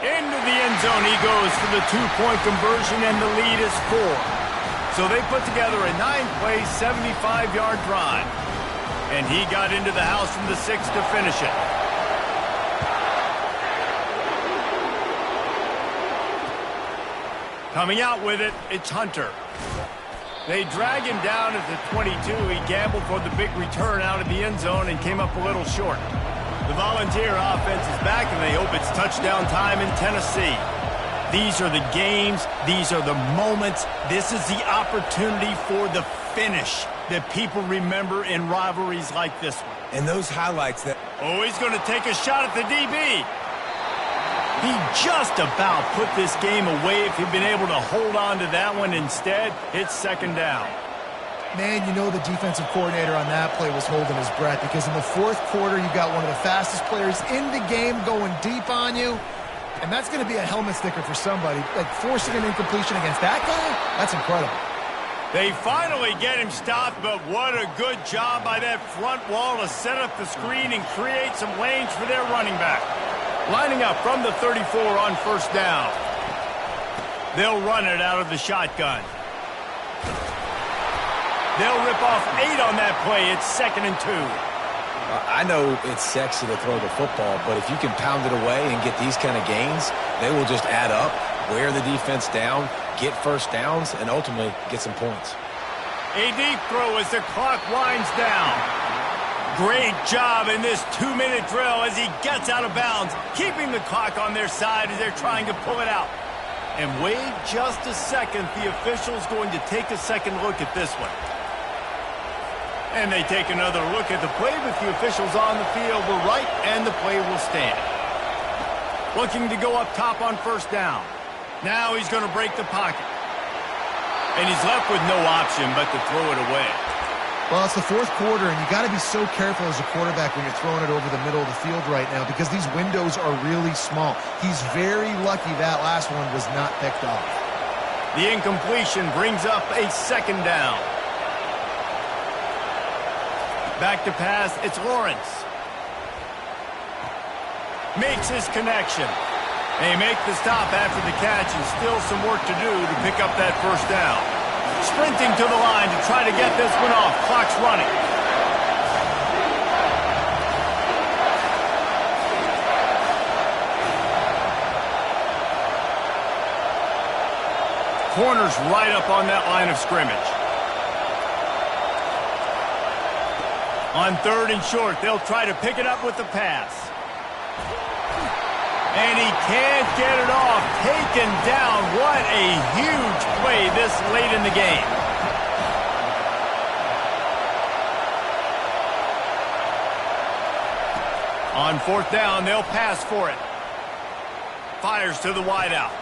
Speaker 1: Into the end zone he goes for the 2-point conversion, and the lead is 4. So they put together a 9-play, 75-yard drive. And he got into the house from the 6 to finish it. Coming out with it, it's Hunter. They drag him down at the 22. He gambled for the big return out of the end zone and came up a little short. The Volunteer offense is back, and they hope it's touchdown time in Tennessee. These are the games. These are the moments. This is the opportunity for the finish that people remember in rivalries like this one.
Speaker 3: And those highlights that...
Speaker 1: Oh, he's going to take a shot at the DB. He just about put this game away if he'd been able to hold on to that one. Instead, it's 2nd down.
Speaker 2: Man, you know the defensive coordinator on that play was holding his breath, because in the 4th quarter, you got one of the fastest players in the game going deep on you, and that's going to be a helmet sticker for somebody. Like, forcing an incompletion against that guy, that's incredible.
Speaker 1: They finally get him stopped, but what a good job by that front wall to set up the screen and create some lanes for their running back. Lining up from the 34 on 1st down. They'll run it out of the shotgun. They'll rip off 8 on that play. It's 2nd and 2.
Speaker 3: I know it's sexy to throw the football, but if you can pound it away and get these kind of gains, they will just add up, wear the defense down, get 1st downs, and ultimately get some points.
Speaker 1: A deep throw as the clock winds down. Great job in this 2-minute drill as he gets out of bounds, keeping the clock on their side as they're trying to pull it out. And wait just a second, the official's going to take a second look at this one. And they take another look at the play, but the officials on the field were right, and the play will stand. Looking to go up top on 1st down. Now he's going to break the pocket. And he's left with no option but to throw it away.
Speaker 2: Well, it's the 4th quarter, and you got to be so careful as a quarterback when you're throwing it over the middle of the field right now, because these windows are really small. He's very lucky that last one was not picked off.
Speaker 1: The incompletion brings up a 2nd down. Back to pass, it's Lawrence. Makes his connection. They make the stop after the catch, and still some work to do to pick up that 1st down. Sprinting to the line to try to get this one off. Clock's running. Corner's right up on that line of scrimmage. On 3rd and short, they'll try to pick it up with the pass. And he can't get it off. Taken down. What a huge play this late in the game. On 4th down, they'll pass for it. Fires to the wideout.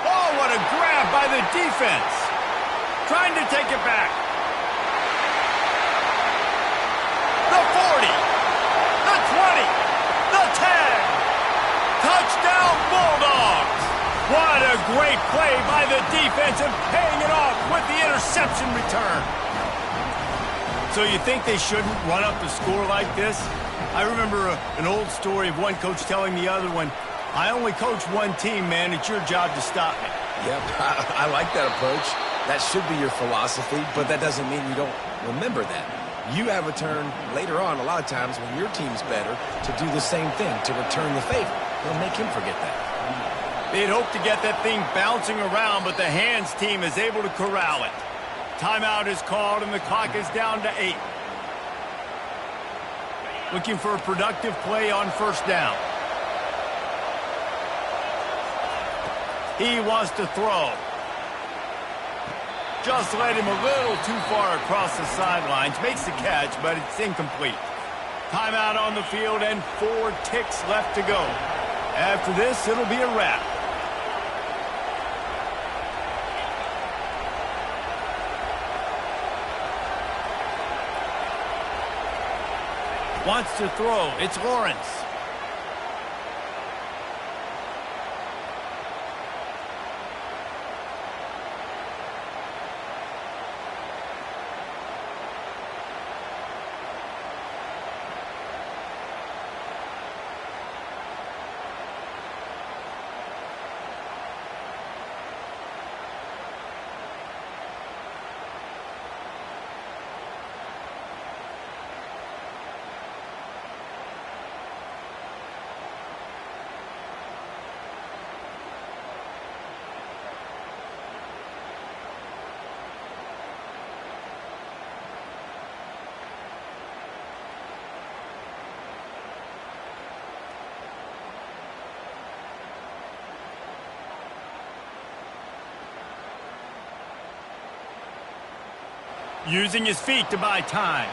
Speaker 1: Oh, what a grab by the defense. Trying to take it back. The 40. The 20. The 10. Touchdown, Bulldogs! What a great play by the defense and paying it off with the interception return. So you think they shouldn't run up the score like this? I remember an old story of one coach telling the other one, I only coach one team, man. It's your job to stop me.
Speaker 3: Yep, I like that approach. That should be your philosophy, but that doesn't mean you don't remember that. You have a turn later on, a lot of times, when your team's better, to do the same thing, to return the favor. Don't make him forget that.
Speaker 1: They'd hoped to get that thing bouncing around, but the hands team is able to corral it. Timeout is called, and the clock is down to 8. Looking for a productive play on 1st down. He wants to throw. Just led him a little too far across the sidelines. Makes the catch, but it's incomplete. Timeout on the field and 4 ticks left to go. After this, it'll be a wrap. Wants to throw. It's Lawrence. Using his feet to buy time.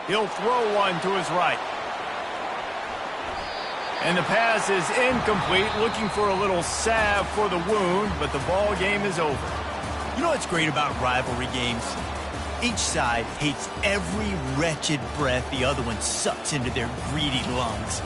Speaker 1: He'll throw one to his right. And the pass is incomplete, looking for a little salve for the wound, but the ball game is over.
Speaker 4: You know what's great about rivalry games? Each side hates every wretched breath the other one sucks into their greedy lungs.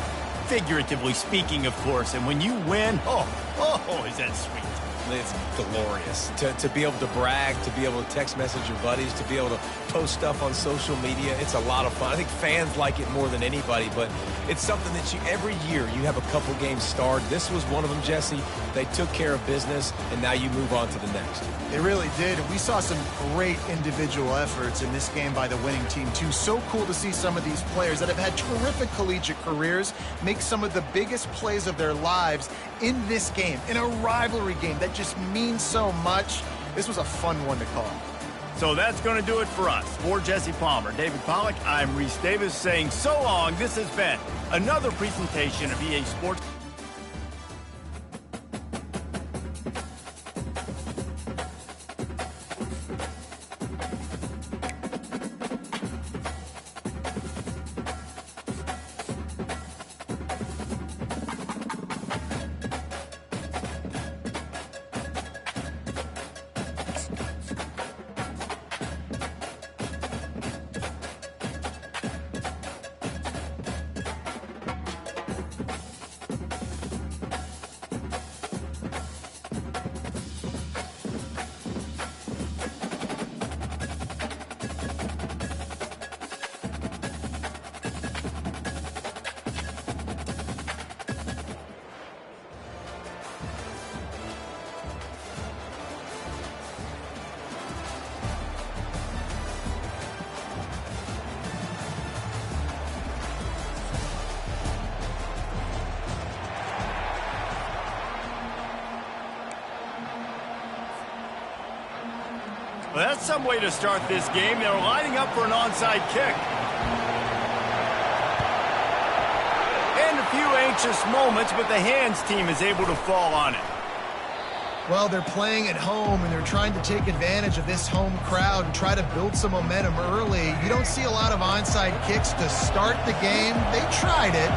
Speaker 4: Figuratively speaking, of course, and when you win, oh, is that sweet.
Speaker 3: It's glorious to be able to brag, to be able to text message your buddies, to be able to post stuff on social media. It's a lot of fun. I think fans like it more than anybody, but it's something that every year you have a couple games starred. This was one of them, Jesse. They took care of business, and now you move on to the next.
Speaker 2: They really did. We saw some great individual efforts in this game by the winning team, too. So cool to see some of these players that have had terrific collegiate careers make some of the biggest plays of their lives in this game, in a rivalry game that just means so much. This was a fun one to call.
Speaker 1: So that's going to do it for us. For Jesse Palmer, David Pollack, I'm Reese Davis saying so long. This has been another presentation of EA Sports. Well, that's some way to start this game. They're lining up for an onside kick. And a few anxious moments, but the hands team is able to fall on it.
Speaker 2: Well, they're playing at home, and they're trying to take advantage of this home crowd and try to build some momentum early. You don't see a lot of onside kicks to start the game. They tried it,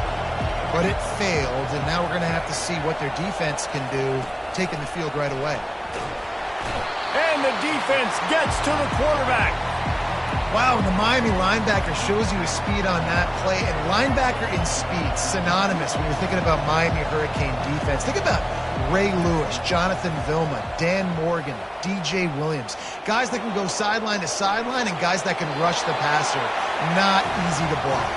Speaker 2: but it failed, and now we're going to have to see what their defense can do, taking the field right away.
Speaker 1: And the defense gets to the quarterback.
Speaker 2: Wow, the Miami linebacker shows you his speed on that play. And linebacker in speed, synonymous when you're thinking about Miami Hurricane defense. Think about Ray Lewis, Jonathan Vilma, Dan Morgan, DJ Williams. Guys that can go sideline to sideline and guys that can rush the passer. Not easy to block.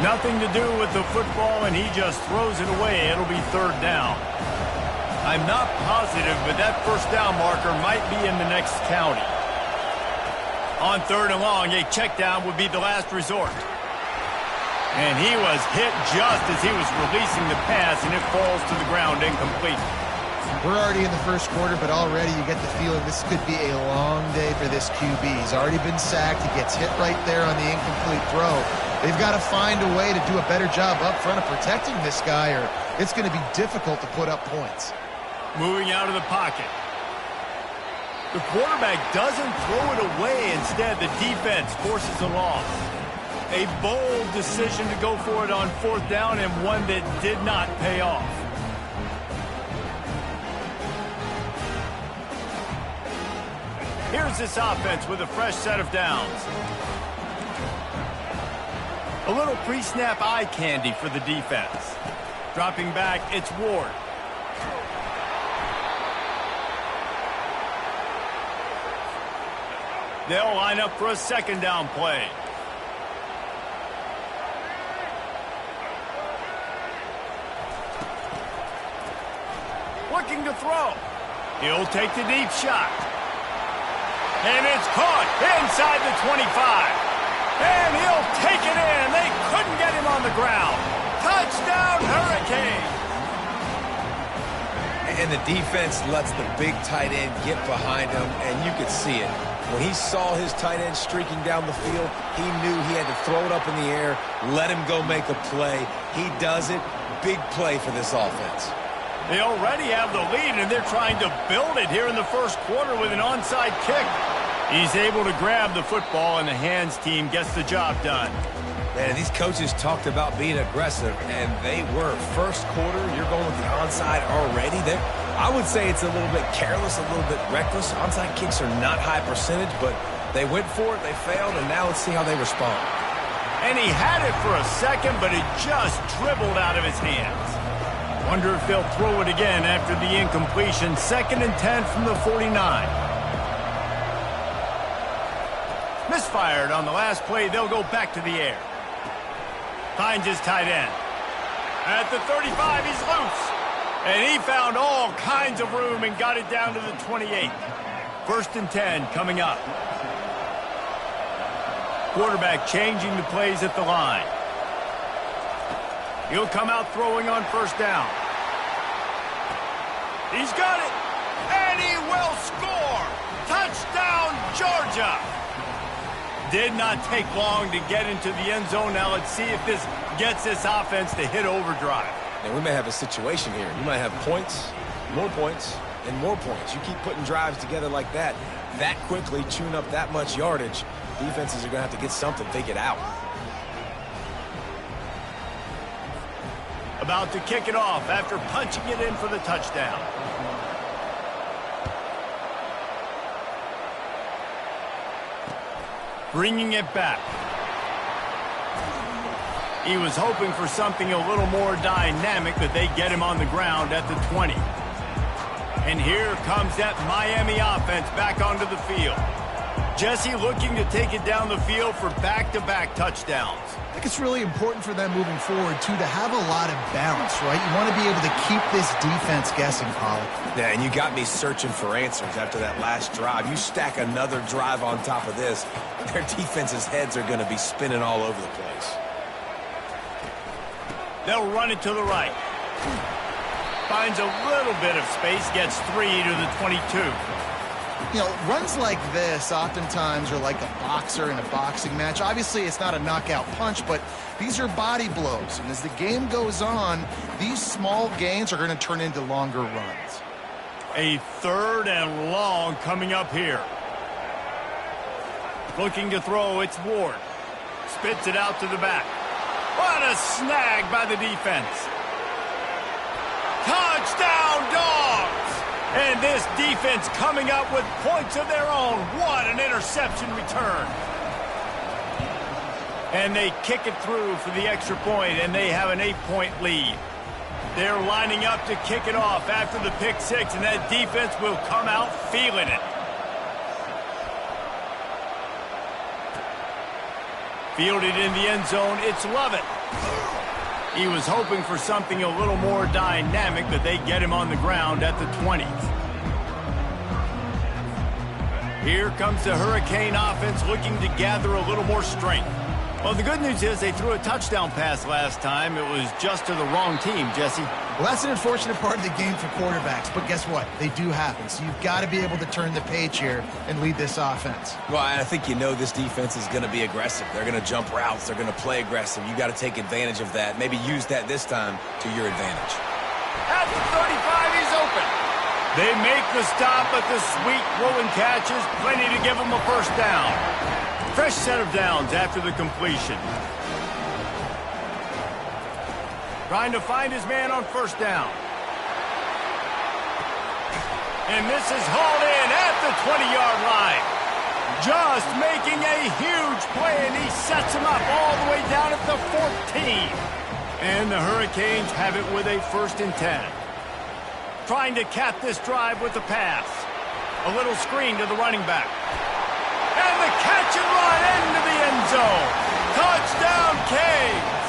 Speaker 1: Nothing to do with the football, and he just throws it away. It'll be third down. I'm not positive, but that first down marker might be in the next county. On 3rd and long, a check down would be the last resort. And he was hit just as he was releasing the pass, and it falls to the ground incomplete.
Speaker 2: We're already in the first quarter, but already you get the feeling this could be a long day for this QB. He's already been sacked. He gets hit right there on the incomplete throw. They've got to find a way to do a better job up front of protecting this guy, or it's going to be difficult to put up points.
Speaker 1: Moving out of the pocket. The quarterback doesn't throw it away. Instead, the defense forces a loss. A bold decision to go for it on 4th down, and one that did not pay off. Here's this offense with a fresh set of downs. A little pre-snap eye candy for the defense. Dropping back, it's Ward. They'll line up for a 2nd down play. Looking to throw. He'll take the deep shot. And it's caught inside the 25. And he'll take it in. They couldn't get him on the ground. Touchdown, Hurricane.
Speaker 3: And the defense lets the big tight end get behind him, and you could see it. When he saw his tight end streaking down the field, he knew he had to throw it up in the air, let him go make a play. He does it. Big play for this offense.
Speaker 1: They already have the lead, and they're trying to build it here in the first quarter with an onside kick. He's able to grab the football, and the hands team gets the job done.
Speaker 3: Man, these coaches talked about being aggressive, and they were. First quarter, you're going with the onside already. I would say it's a little bit careless, a little bit reckless. Onside kicks are not high percentage, but they went for it, they failed, and now let's see how they respond.
Speaker 1: And he had it for a second, but it just dribbled out of his hands. Wonder if they'll throw it again after the incompletion. 2nd and 10 from the 49. Misfired on the last play. They'll go back to the air. Finds his tight end. At the 35, he's loose. And he found all kinds of room and got it down to the 28. 1st and 10 coming up. Quarterback changing the plays at the line. He'll come out throwing on 1st down. He's got it. And he will score. Touchdown, Georgia. Did not take long to get into the end zone. Now let's see if this gets this offense to hit overdrive.
Speaker 3: And we may have a situation here. You might have points, and more points. You keep putting drives together like that quickly, chewing up that much yardage. Defenses are going to have to get something figured out.
Speaker 1: About to kick it off after punching it in for the touchdown. Bringing it back. He was hoping for something a little more dynamic, but they get him on the ground at the 20. And here comes that Miami offense back onto the field. Jesse looking to take it down the field for back-to-back touchdowns.
Speaker 2: I think it's really important for them moving forward, too, to have a lot of balance, right? You want to be able to keep this defense guessing, Pollock.
Speaker 3: Yeah, and you got me searching for answers after that last drive. You stack another drive on top of this, their defense's heads are going to be spinning all over the place.
Speaker 1: They'll run it to the right. Finds a little bit of space, gets 3 to the 22.
Speaker 2: You know, runs like this oftentimes are like a boxer in a boxing match. Obviously, it's not a knockout punch, but these are body blows. And as the game goes on, these small gains are going to turn into longer runs.
Speaker 1: A 3rd and long coming up here. Looking to throw, it's Ward. Spits it out to the back. What a snag by the defense. Touchdown, Dogs! And this defense coming up with points of their own. What an interception return. And they kick it through for the extra point, and they have an 8-point lead. They're lining up to kick it off after the pick six, and that defense will come out feeling it. Fielded in the end zone, it's Lovett. He was hoping for something a little more dynamic, but they get him on the ground at the 20. Here comes the Hurricane offense looking to gather a little more strength. Well, the good news is they threw a touchdown pass last time. It was just to the wrong team, Jesse.
Speaker 2: Well, that's an unfortunate part of the game for quarterbacks, but guess what? They do happen, so you've got to be able to turn the page here and lead this offense.
Speaker 3: Well, I think you know this defense is going to be aggressive. They're going to jump routes. They're going to play aggressive. You got to take advantage of that. Maybe use that this time to your advantage.
Speaker 1: At the 35, he's open. They make the stop, but the sweet throwing catch is plenty to give them a first down. Fresh set of downs after the completion. Trying to find his man on first down. And this is hauled in at the 20-yard line. Just making a huge play, and he sets him up all the way down at the 14. And the Hurricanes have it with a 1st and 10. Trying to cap this drive with the pass. A little screen to the running back. And the catch and run into the end zone. Touchdown, Canes.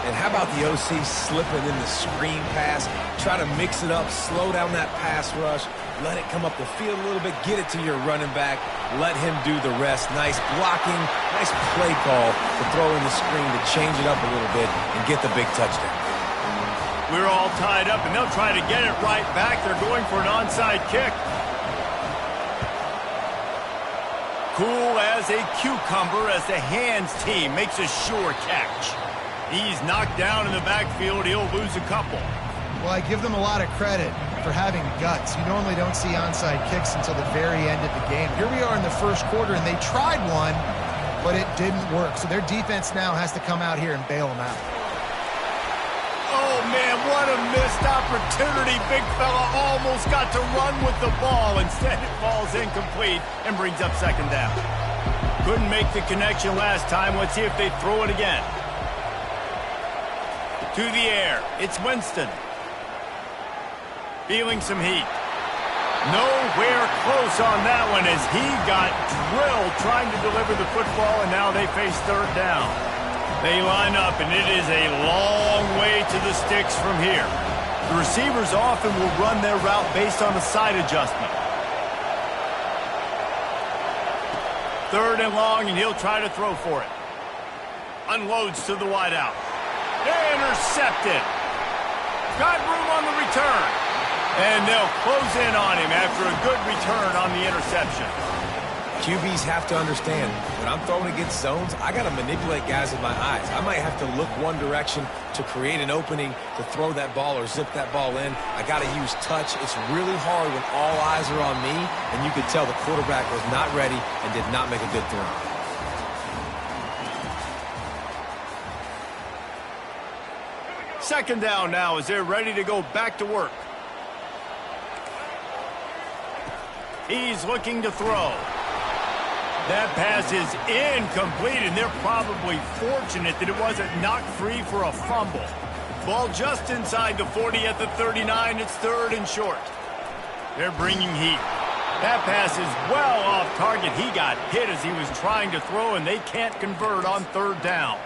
Speaker 3: And how about the OC slipping in the screen pass? Try to mix it up, slow down that pass rush, let it come up the field a little bit, get it to your running back, let him do the rest. Nice blocking, nice play call to throw in the screen to change it up a little bit and get the big touchdown.
Speaker 1: We're all tied up, and they'll try to get it right back. They're going for an onside kick. Cool as a cucumber as the hands team makes a sure catch. He's knocked down in the backfield. He'll lose a couple.
Speaker 2: Well, I give them a lot of credit for having guts. You normally don't see onside kicks until the very end of the game. Here we are in the first quarter, and they tried one, but it didn't work. So their defense now has to come out here and bail them out.
Speaker 1: Oh, man, what a missed opportunity. Big fella almost got to run with the ball. Instead, it falls incomplete and brings up 2nd down. Couldn't make the connection last time. Let's see if they throw it again. To the air. It's Winston. Feeling some heat. Nowhere close on that one as he got drilled trying to deliver the football, and now they face 3rd down. They line up, and it is a long way to the sticks from here. The receivers often will run their route based on a side adjustment. 3rd and long, and he'll try to throw for it. Unloads to the wideout. Intercepted. Got room on the return. And they'll close in on him after a good return on the interception.
Speaker 3: QBs have to understand, when I'm throwing against zones, I got to manipulate guys with my eyes. I might have to look one direction to create an opening to throw that ball or zip that ball in. I got to use touch. It's really hard when all eyes are on me, and you could tell the quarterback was not ready and did not make a good throw.
Speaker 1: Second down now as they're ready to go back to work. He's looking to throw. That pass is incomplete, and they're probably fortunate that it wasn't knocked free for a fumble. Ball just inside the 40 at the 39. It's 3rd and short. They're bringing heat. That pass is well off target. He got hit as he was trying to throw, and they can't convert on 3rd down.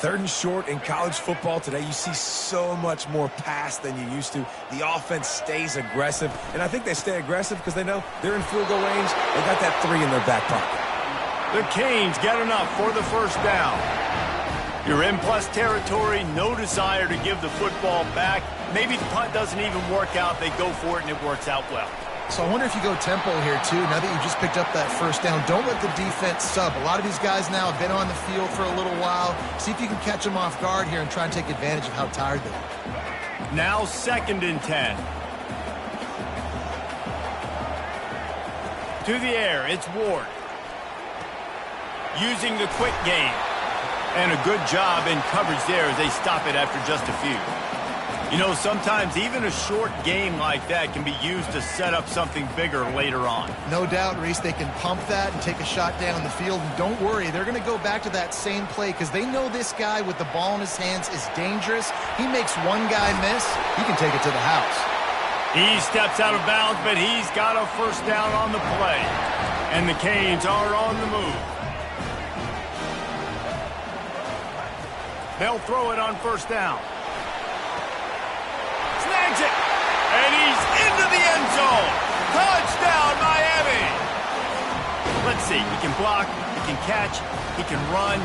Speaker 3: 3rd and short in college football today, you see so much more pass than you used to. The offense stays aggressive, and I think they stay aggressive because they know they're in field goal range. They got that 3 in their back pocket.
Speaker 1: The Canes get enough for the 1st down. You're in plus territory, no desire to give the football back. Maybe the punt doesn't even work out. They go for it, and it works out well.
Speaker 2: So I wonder if you go tempo here, too, now that you just picked up that 1st down. Don't let the defense sub. A lot of these guys now have been on the field for a little while. See if you can catch them off guard here and try and take advantage of how tired they are.
Speaker 1: Now 2nd and 10. To the air, it's Ward. Using the quick game. And a good job in coverage there as they stop it after just a few. You know, sometimes even a short game like that can be used to set up something bigger later on.
Speaker 2: No doubt, Reese, they can pump that and take a shot down the field. And don't worry, they're going to go back to that same play because they know this guy with the ball in his hands is dangerous. He makes one guy miss, he can take it to the house.
Speaker 1: He steps out of bounds, but he's got a 1st down on the play. And the Canes are on the move. They'll throw it on 1st down. Snags it, and he's into the end zone. Touchdown, Miami! Let's see. He can block, he can catch, he can run.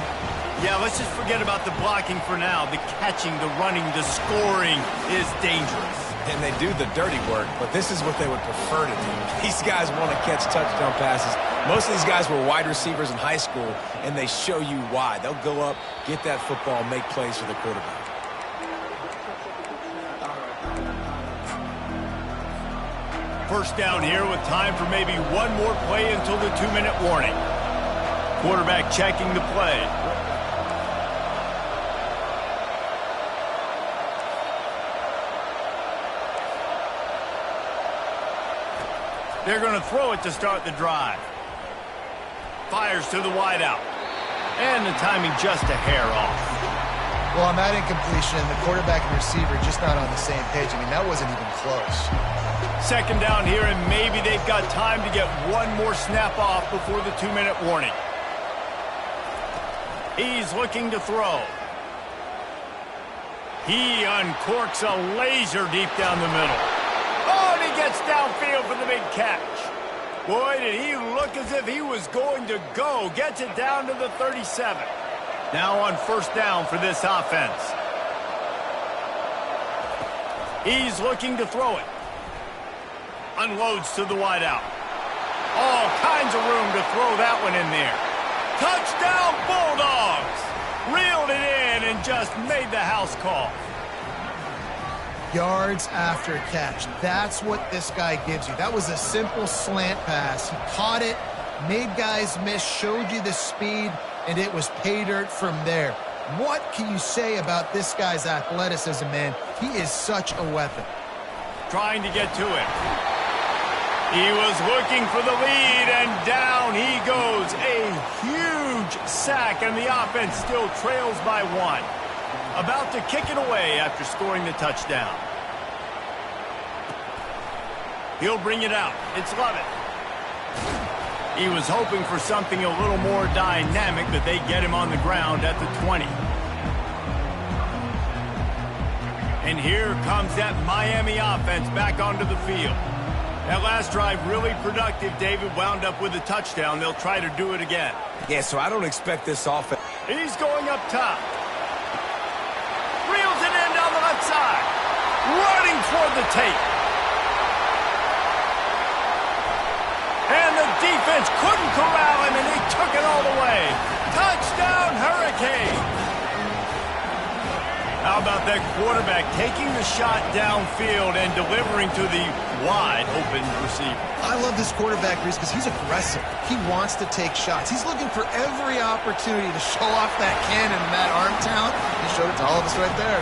Speaker 1: Yeah, let's just forget about the blocking for now. The catching, the running, the scoring is dangerous.
Speaker 3: And they do the dirty work, but this is what they would prefer to do. These guys want to catch touchdown passes. Most of these guys were wide receivers in high school, and they show you why. They'll go up, get that football, make plays for the quarterback.
Speaker 1: First down here with time for maybe one more play until the 2-minute warning. Quarterback checking the play. They're going to throw it to start the drive. Fires to the wideout. And the timing just a hair off.
Speaker 2: Well, on that incompletion, the quarterback and receiver just not on the same page. I mean, that wasn't even close.
Speaker 1: Second down here, and maybe they've got time to get one more snap off before the 2-minute warning. He's looking to throw. He uncorks a laser deep down the middle. Oh, and he gets downfield for the big catch. Boy, did he look as if he was going to go. Gets it down to the 37. Now on first down for this offense. He's looking to throw it. Unloads to the wideout. All kinds of room to throw that one in there. Touchdown, Bulldogs! Reeled it in and just made the house call.
Speaker 2: Yards after catch. That's what this guy gives you. That was a simple slant pass. He caught it, made guys miss, showed you the speed, and it was pay dirt from there. What can you say about this guy's athleticism, man? He is such a weapon.
Speaker 1: Trying to get to it. He was looking for the lead, and down he goes. A huge sack, and the offense still trails by one. About to kick it away after scoring the touchdown. He'll bring it out. It's Lovett. He was hoping for something a little more dynamic, but they get him on the ground at the 20. And here comes that Miami offense back onto the field. That last drive really productive. David wound up with a touchdown. They'll try to do it again.
Speaker 3: Yeah, so I don't expect this offense.
Speaker 1: He's going up top. Reels it in down the left side. Running toward the tape. And the defense couldn't corral him, and he took it all the way. Touchdown, Hurricane. How about that quarterback taking the shot downfield and delivering to the wide-open receiver?
Speaker 2: I love this quarterback, Reese, because he's aggressive. He wants to take shots. He's looking for every opportunity to show off that cannon and that arm talent. He showed it to all of us right there.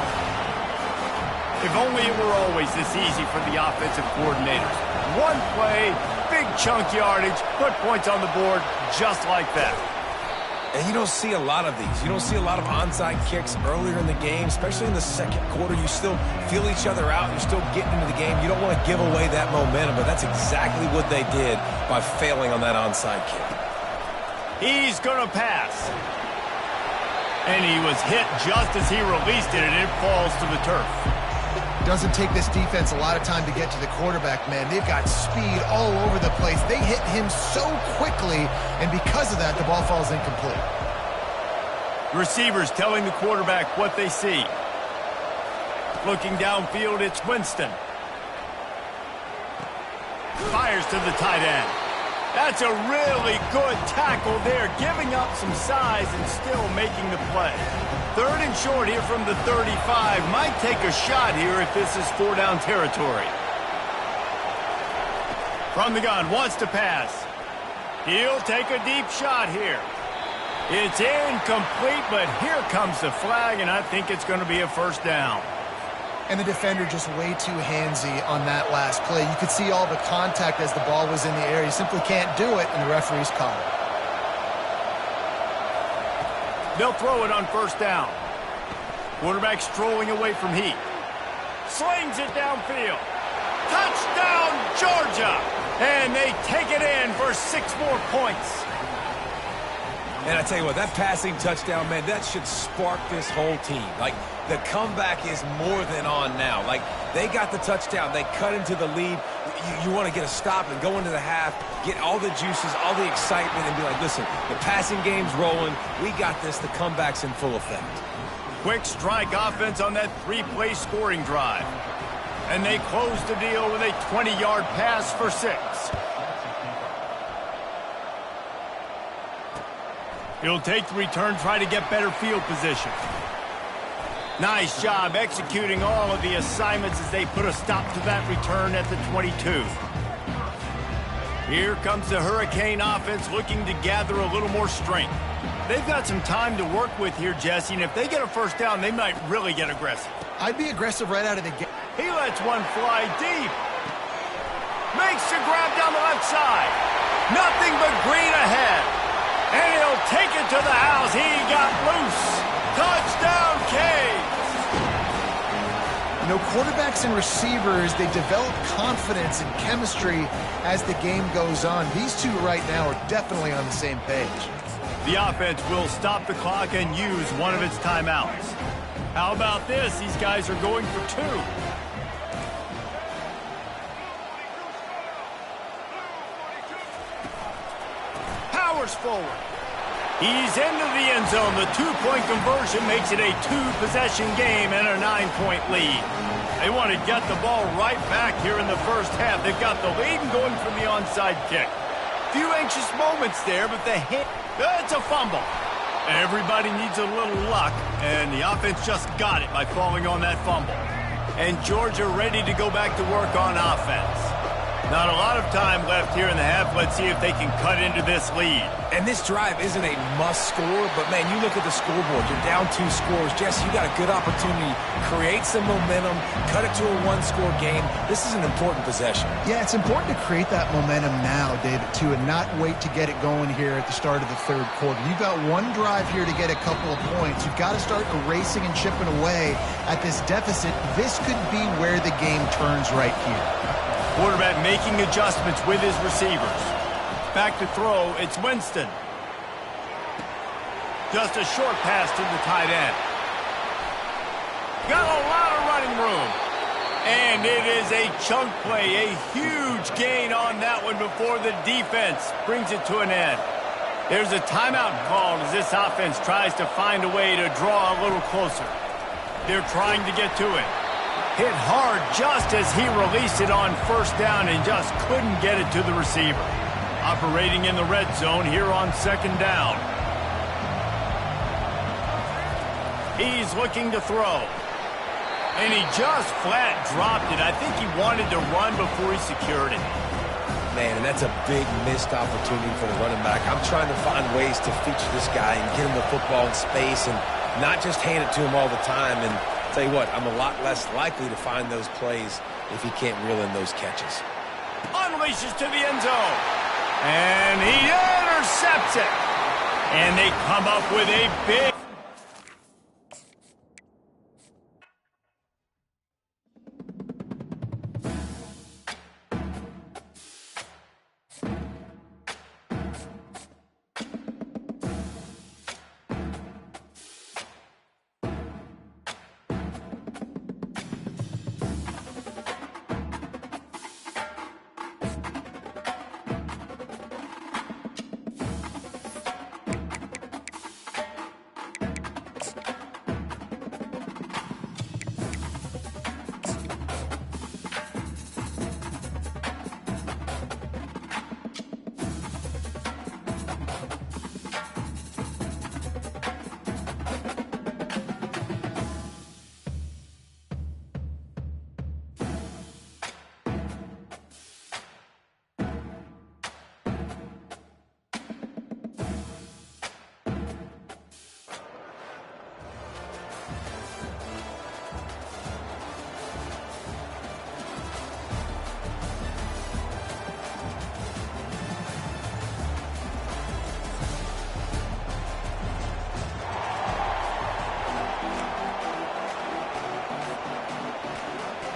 Speaker 1: If only it were always this easy for the offensive coordinators. One play, big chunk yardage, put points on the board just like that.
Speaker 3: And you don't see a lot of these. You don't see a lot of onside kicks earlier in the game, especially in the second quarter. You still feel each other out. You're still getting into the game. You don't want to give away that momentum, but that's exactly what they did by failing on that onside kick.
Speaker 1: He's going to pass. And he was hit just as he released it, and it falls to the turf.
Speaker 2: Doesn't take this defense a lot of time to get to the quarterback, man. They've got speed all over the place. They hit him so quickly, and because of that, the ball falls incomplete.
Speaker 1: Receivers telling the quarterback what they see. Looking downfield, it's Winston. Fires to the tight end. That's a really good tackle there, giving up some size and still making the play. Third and short here from the 35. Might take a shot here if this is 4-down territory. From the gun, wants to pass. He'll take a deep shot here. It's incomplete, but here comes the flag, and I think it's going to be a first down.
Speaker 2: And the defender just way too handsy on that last play. You could see all the contact as the ball was in the air. He simply can't do it, and the referee's caught it.
Speaker 1: They'll throw it on first down. Quarterback strolling away from heat. Slings it downfield. Touchdown, Georgia! And they take it in for 6 more points.
Speaker 3: And I tell you what, that passing touchdown, man, that should spark this whole team. Like, the comeback is more than on now. Like, they got the touchdown. They cut into the lead. you want to get a stop and go into the half, get all the juices, all the excitement, and be like, listen, the passing game's rolling. We got this. The comeback's in full effect.
Speaker 1: Quick strike offense on that 3-play scoring drive. And they close the deal with a 20-yard pass for 6. He'll take the return, try to get better field position. Nice job executing all of the assignments as they put a stop to that return at the 22. Here comes the Hurricane offense looking to gather a little more strength. They've got some time to work with here, Jesse, and if they get a first down, they might really get aggressive.
Speaker 2: I'd be aggressive right out of the gate.
Speaker 1: He lets one fly deep. Makes the grab down the left side. Nothing but green ahead. And he'll take it to the house. He got loose. Touchdown, Canes.
Speaker 2: You know, quarterbacks and receivers, they develop confidence and chemistry as the game goes on. These two right now are definitely on the same page.
Speaker 1: The offense will stop the clock and use one of its timeouts. How about this? These guys are going for 2. Powers forward. He's into the end zone. The 2-point conversion makes it a 2-possession game and a 9-point lead. They want to get the ball right back here in the first half. They've got the lead and going for the onside kick. Few anxious moments there, but it's a fumble. Everybody needs a little luck, and the offense just got it by falling on that fumble. And Georgia ready to go back to work on offense. Not a lot of time left here in the half. Let's see if they can cut into this lead.
Speaker 3: And this drive isn't a must score, but, man, you look at the scoreboard. You're down 2 scores. Jesse, you got a good opportunity. Create some momentum. Cut it to a 1-score game. This is an important possession.
Speaker 2: Yeah, it's important to create that momentum now, David, too, and not wait to get it going here at the start of the third quarter. You've got one drive here to get a couple of points. You've got to start erasing and chipping away at this deficit. This could be where the game turns right here.
Speaker 1: Quarterback making adjustments with his receivers. Back to throw, it's Winston. Just a short pass to the tight end. Got a lot of running room. And it is a chunk play, a huge gain on that one before the defense brings it to an end. There's a timeout called as this offense tries to find a way to draw a little closer. They're trying to get to it. Hit hard just as he released it on first down and just couldn't get it to the receiver. Operating in the red zone here on second down. He's looking to throw. And he just flat dropped it. I think he wanted to run before he secured it.
Speaker 3: Man, and that's a big missed opportunity for the running back. I'm trying to find ways to feature this guy and get him the football in space and not just hand it to him all the time. And tell you what, I'm a lot less likely to find those plays if he can't reel in those catches.
Speaker 1: Unleashes to the end zone. And he intercepts it. And they come up with a big...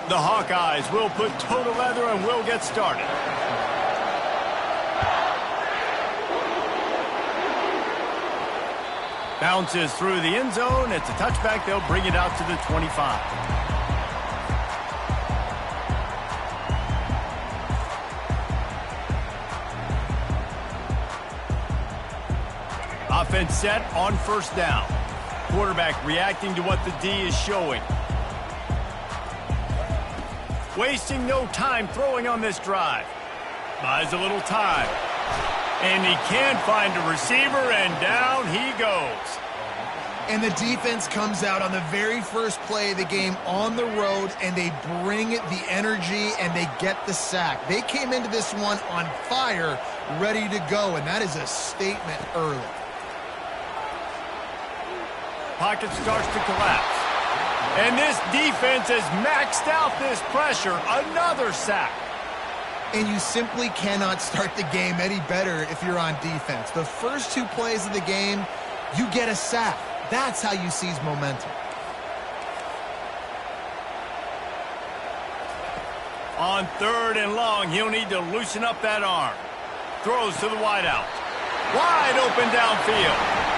Speaker 1: The Hawkeyes will put toe to leather and will get started. Bounces through the end zone. It's a touchback. They'll bring it out to the 25. Offense set on first down. Quarterback reacting to what the D is showing. Wasting no time throwing on this drive. Buys a little time. And he can find a receiver, and down he goes.
Speaker 2: And the defense comes out on the very first play of the game on the road, and they bring the energy, and they get the sack. They came into this one on fire, ready to go, and that is a statement early.
Speaker 1: Pocket starts to collapse. And this defense has maxed out this pressure. Another sack.
Speaker 2: And you simply cannot start the game any better if you're on defense. The first two plays of the game, you get a sack. That's how you seize momentum.
Speaker 1: On third and long, he'll need to loosen up that arm. Throws to the wideout. Wide open downfield.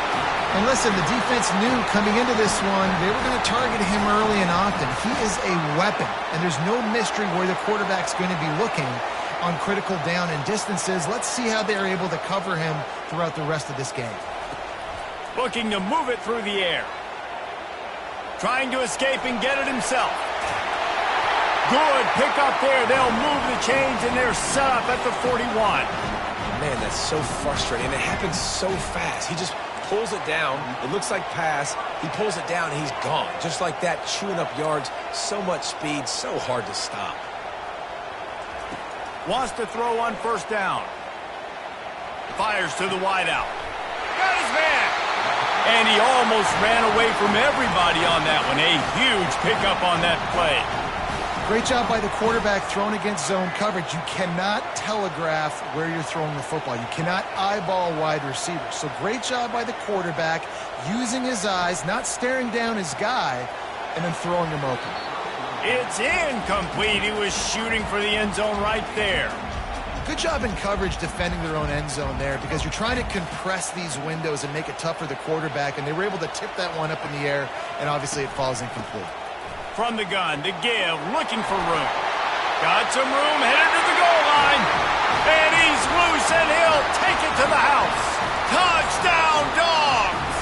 Speaker 2: And listen, the defense knew coming into this one, they were going to target him early and often. He is a weapon, and there's no mystery where the quarterback's going to be looking on critical down and distances. Let's see how they're able to cover him throughout the rest of this game.
Speaker 1: Looking to move it through the air. Trying to escape and get it himself. Good pick up there. They'll move the chains, and they're set up at the 41.
Speaker 3: Man, that's so frustrating. It happens so fast. He just pulls it down. It looks like pass. He pulls it down, and he's gone. Just like that, chewing up yards. So much speed, so hard to stop.
Speaker 1: Wants to throw on first down. Fires to the wideout. Got his man. And he almost ran away from everybody on that one. A huge pickup on that play.
Speaker 2: Great job by the quarterback throwing against zone coverage. You cannot telegraph where you're throwing the football. You cannot eyeball wide receivers. So great job by the quarterback using his eyes, not staring down his guy, and then throwing him open.
Speaker 1: It's incomplete. He was shooting for the end zone right there.
Speaker 2: Good job in coverage defending their own end zone there because you're trying to compress these windows and make it tough for the quarterback, and they were able to tip that one up in the air, and obviously it falls incomplete.
Speaker 1: From the gun, to give, looking for room. Got some room, headed to the goal line. And he's loose, and he'll take it to the house. Touchdown, Dogs!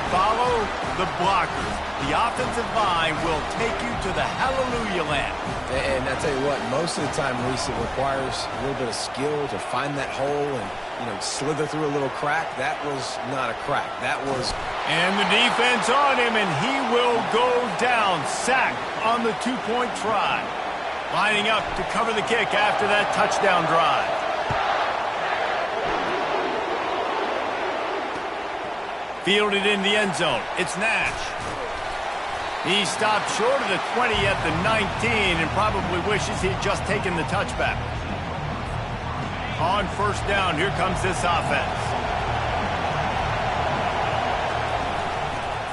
Speaker 1: Follow the blockers. The offensive line will take you to the hallelujah land.
Speaker 3: And I tell you what, most of the time, Reese, it requires a little bit of skill to find that hole and, slither through a little crack. That was not a crack. That was...
Speaker 1: And the defense on him, and he will go down. Sacked on the two-point try. Lining up to cover the kick after that touchdown drive. Fielded in the end zone. It's Nash. He stopped short of the 20 at the 19 and probably wishes he'd just taken the touchback. On first down, here comes this offense.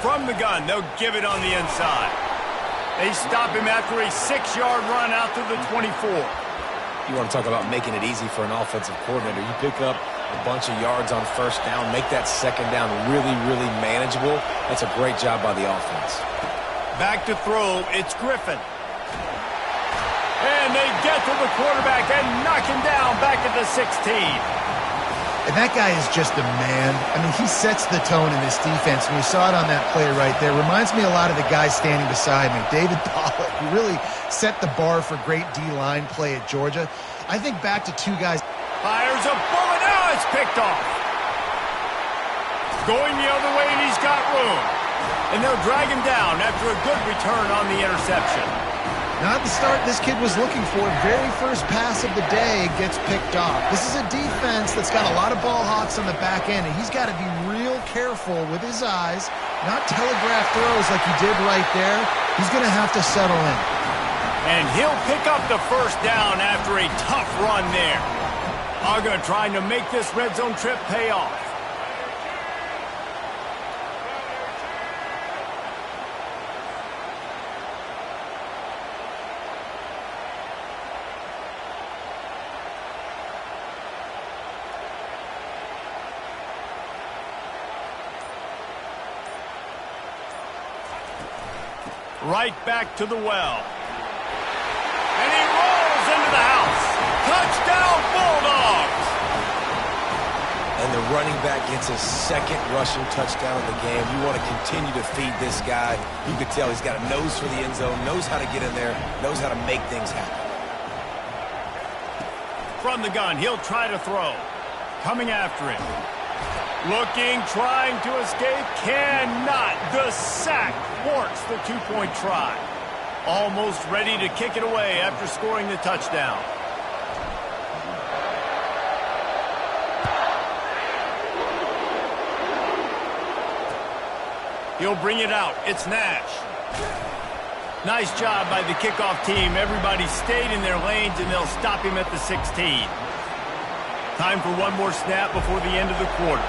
Speaker 1: From the gun, they'll give it on the inside. They stop him after a 6-yard run out to the 24.
Speaker 3: You want to talk about making it easy for an offensive coordinator. You pick up a bunch of yards on first down, make that second down really, really manageable. That's a great job by the offense.
Speaker 1: Back to throw, it's Griffin. And they get to the quarterback and knock him down back at the 16.
Speaker 2: And that guy is just a man. I mean, he sets the tone in this defense. And we saw it on that play right there. Reminds me a lot of the guy standing beside me, David Pollack, who really set the bar for great D-line play at Georgia. I think back to two guys.
Speaker 1: Fires a bullet, now it's picked off. Going the other way, and he's got room. And they'll drag him down after a good return on the interception.
Speaker 2: Not the start this kid was looking for. Very first pass of the day gets picked off. This is a defense that's got a lot of ball hawks on the back end, and he's got to be real careful with his eyes, not telegraph throws like he did right there. He's going to have to settle in.
Speaker 1: And he'll pick up the first down after a tough run there. Uga trying to make this red zone trip pay off. Right back to the well. And he rolls into the house. Touchdown, Bulldogs!
Speaker 3: and the running back gets his second rushing touchdown of the game. You want to continue to feed this guy. You can tell he's got a nose for the end zone, knows how to get in there, knows how to make things happen.
Speaker 1: From the gun, he'll try to throw. Coming after it. Looking, trying to escape, cannot. The sack thwarts the two-point try. Almost ready to kick it away after scoring the touchdown. He'll bring it out. It's Nash. Nice job by the kickoff team. Everybody stayed in their lanes, and they'll stop him at the 16. Time for one more snap before the end of the quarter.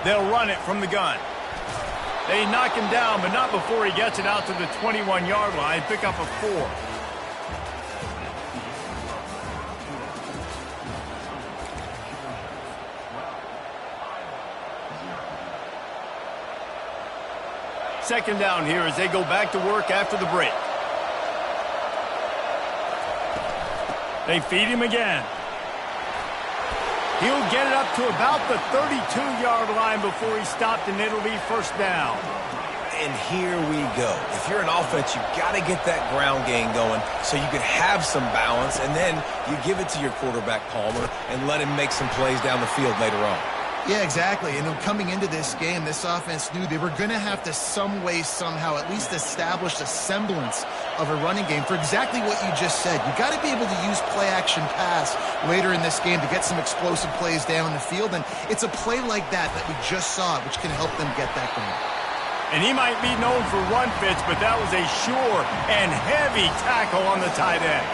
Speaker 1: They'll run it from the gun. They knock him down, but not before he gets it out to the 21-yard line. Pick up a 4. Second down here as they go back to work after the break. They feed him again. He'll get it up to about the 32-yard line before he's stopped, and it'll be first down.
Speaker 3: And here we go. If you're an offense, you've got to get that ground game going so you can have some balance, and then you give it to your quarterback, Palmer, and let him make some plays down the field later on.
Speaker 2: Yeah, exactly. And coming into this game, this offense knew they were going to have to some way, somehow, at least establish a semblance of a running game for exactly what you just said. You got to be able to use play-action pass later in this game to get some explosive plays down the field. And it's a play like that we just saw, which can help them get that going.
Speaker 1: And he might be known for run fits, but that was a sure and heavy tackle on the tight end.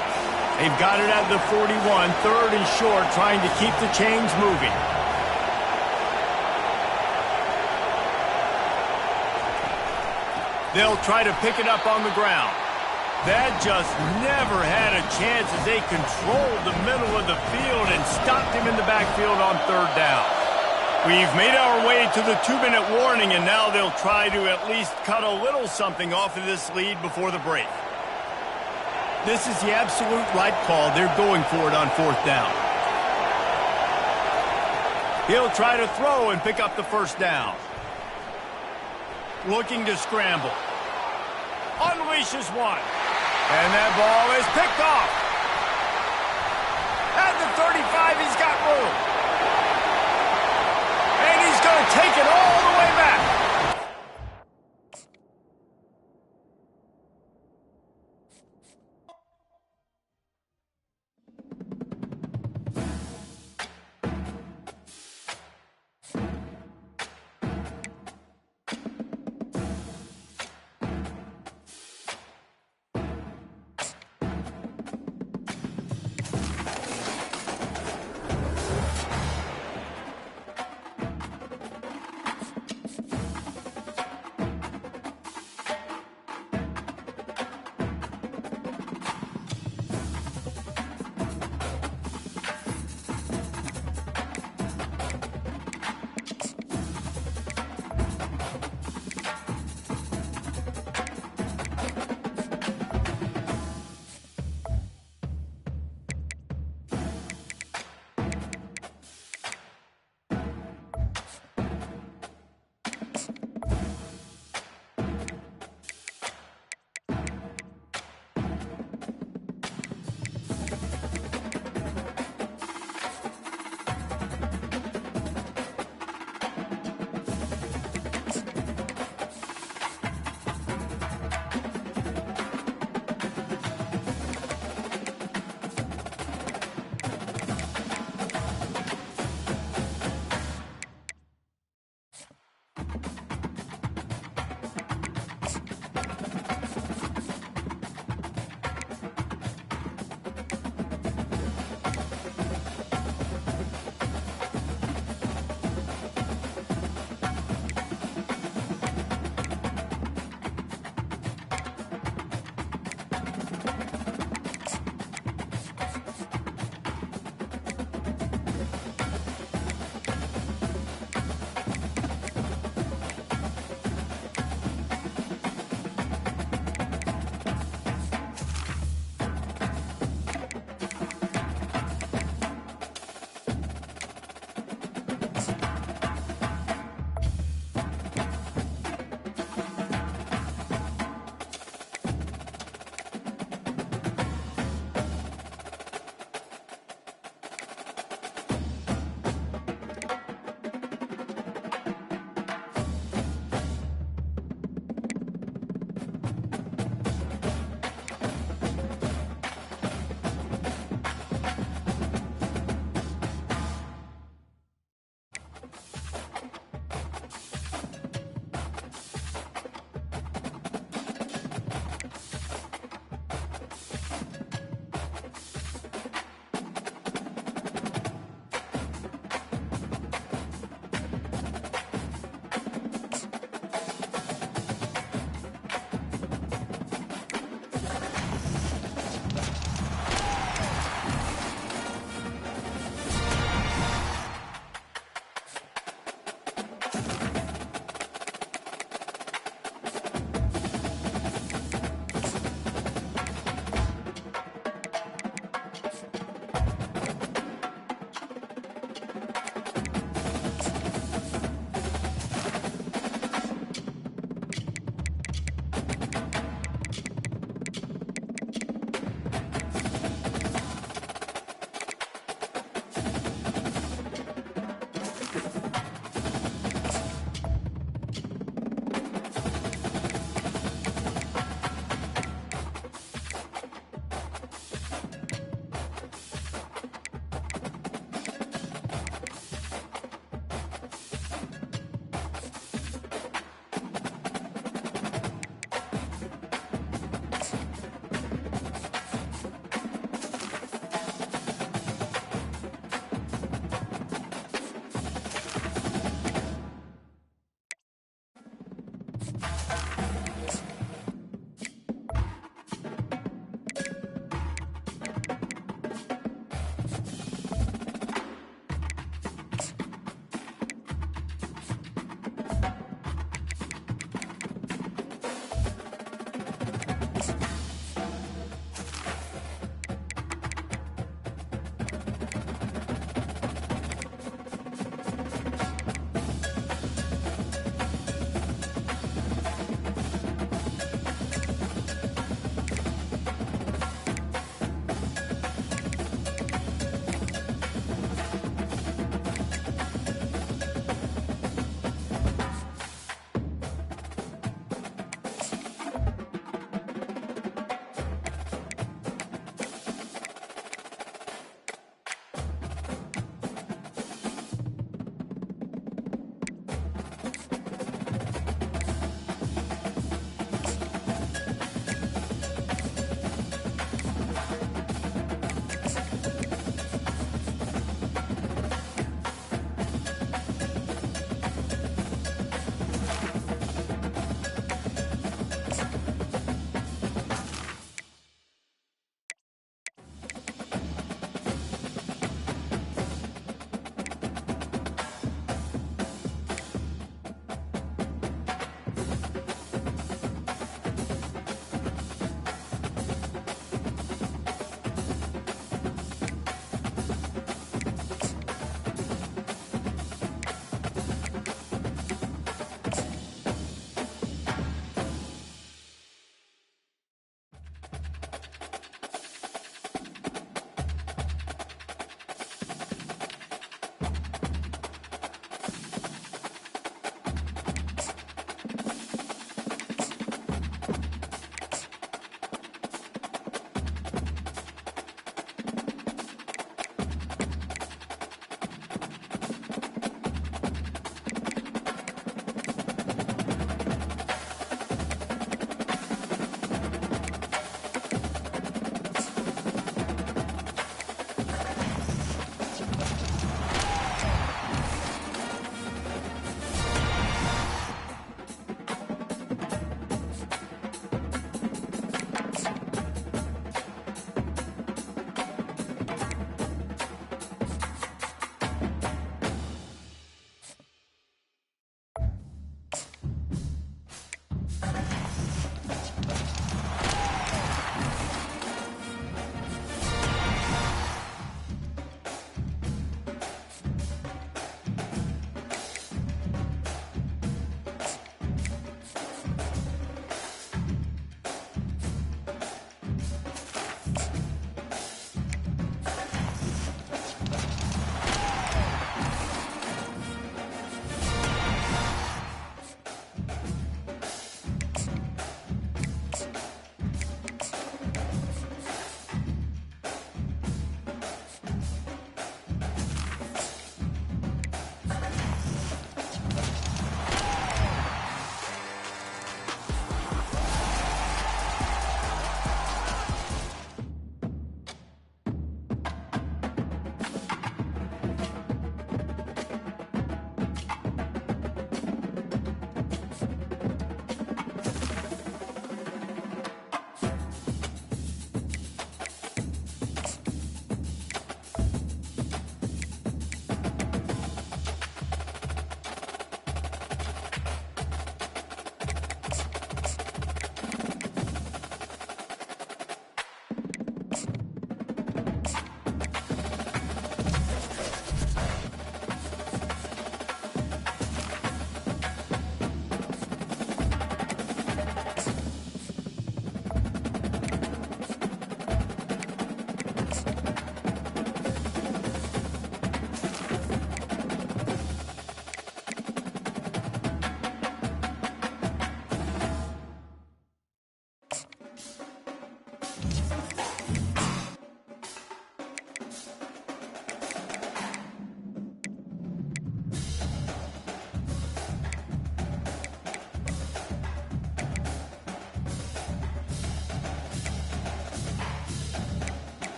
Speaker 1: They've got it at the 41, third and short, trying to keep the chains moving. They'll try to pick it up on the ground. That just never had a chance as they controlled the middle of the field and stopped him in the backfield on third down. We've made our way to the 2-minute warning, and now they'll try to at least cut a little something off of this lead before the break. This is the absolute right call. They're going for it on fourth down. He'll try to throw and pick up the first down. Looking to scramble. Unleashes one. And that ball is picked off. At the 35, he's got room. And he's going to take it all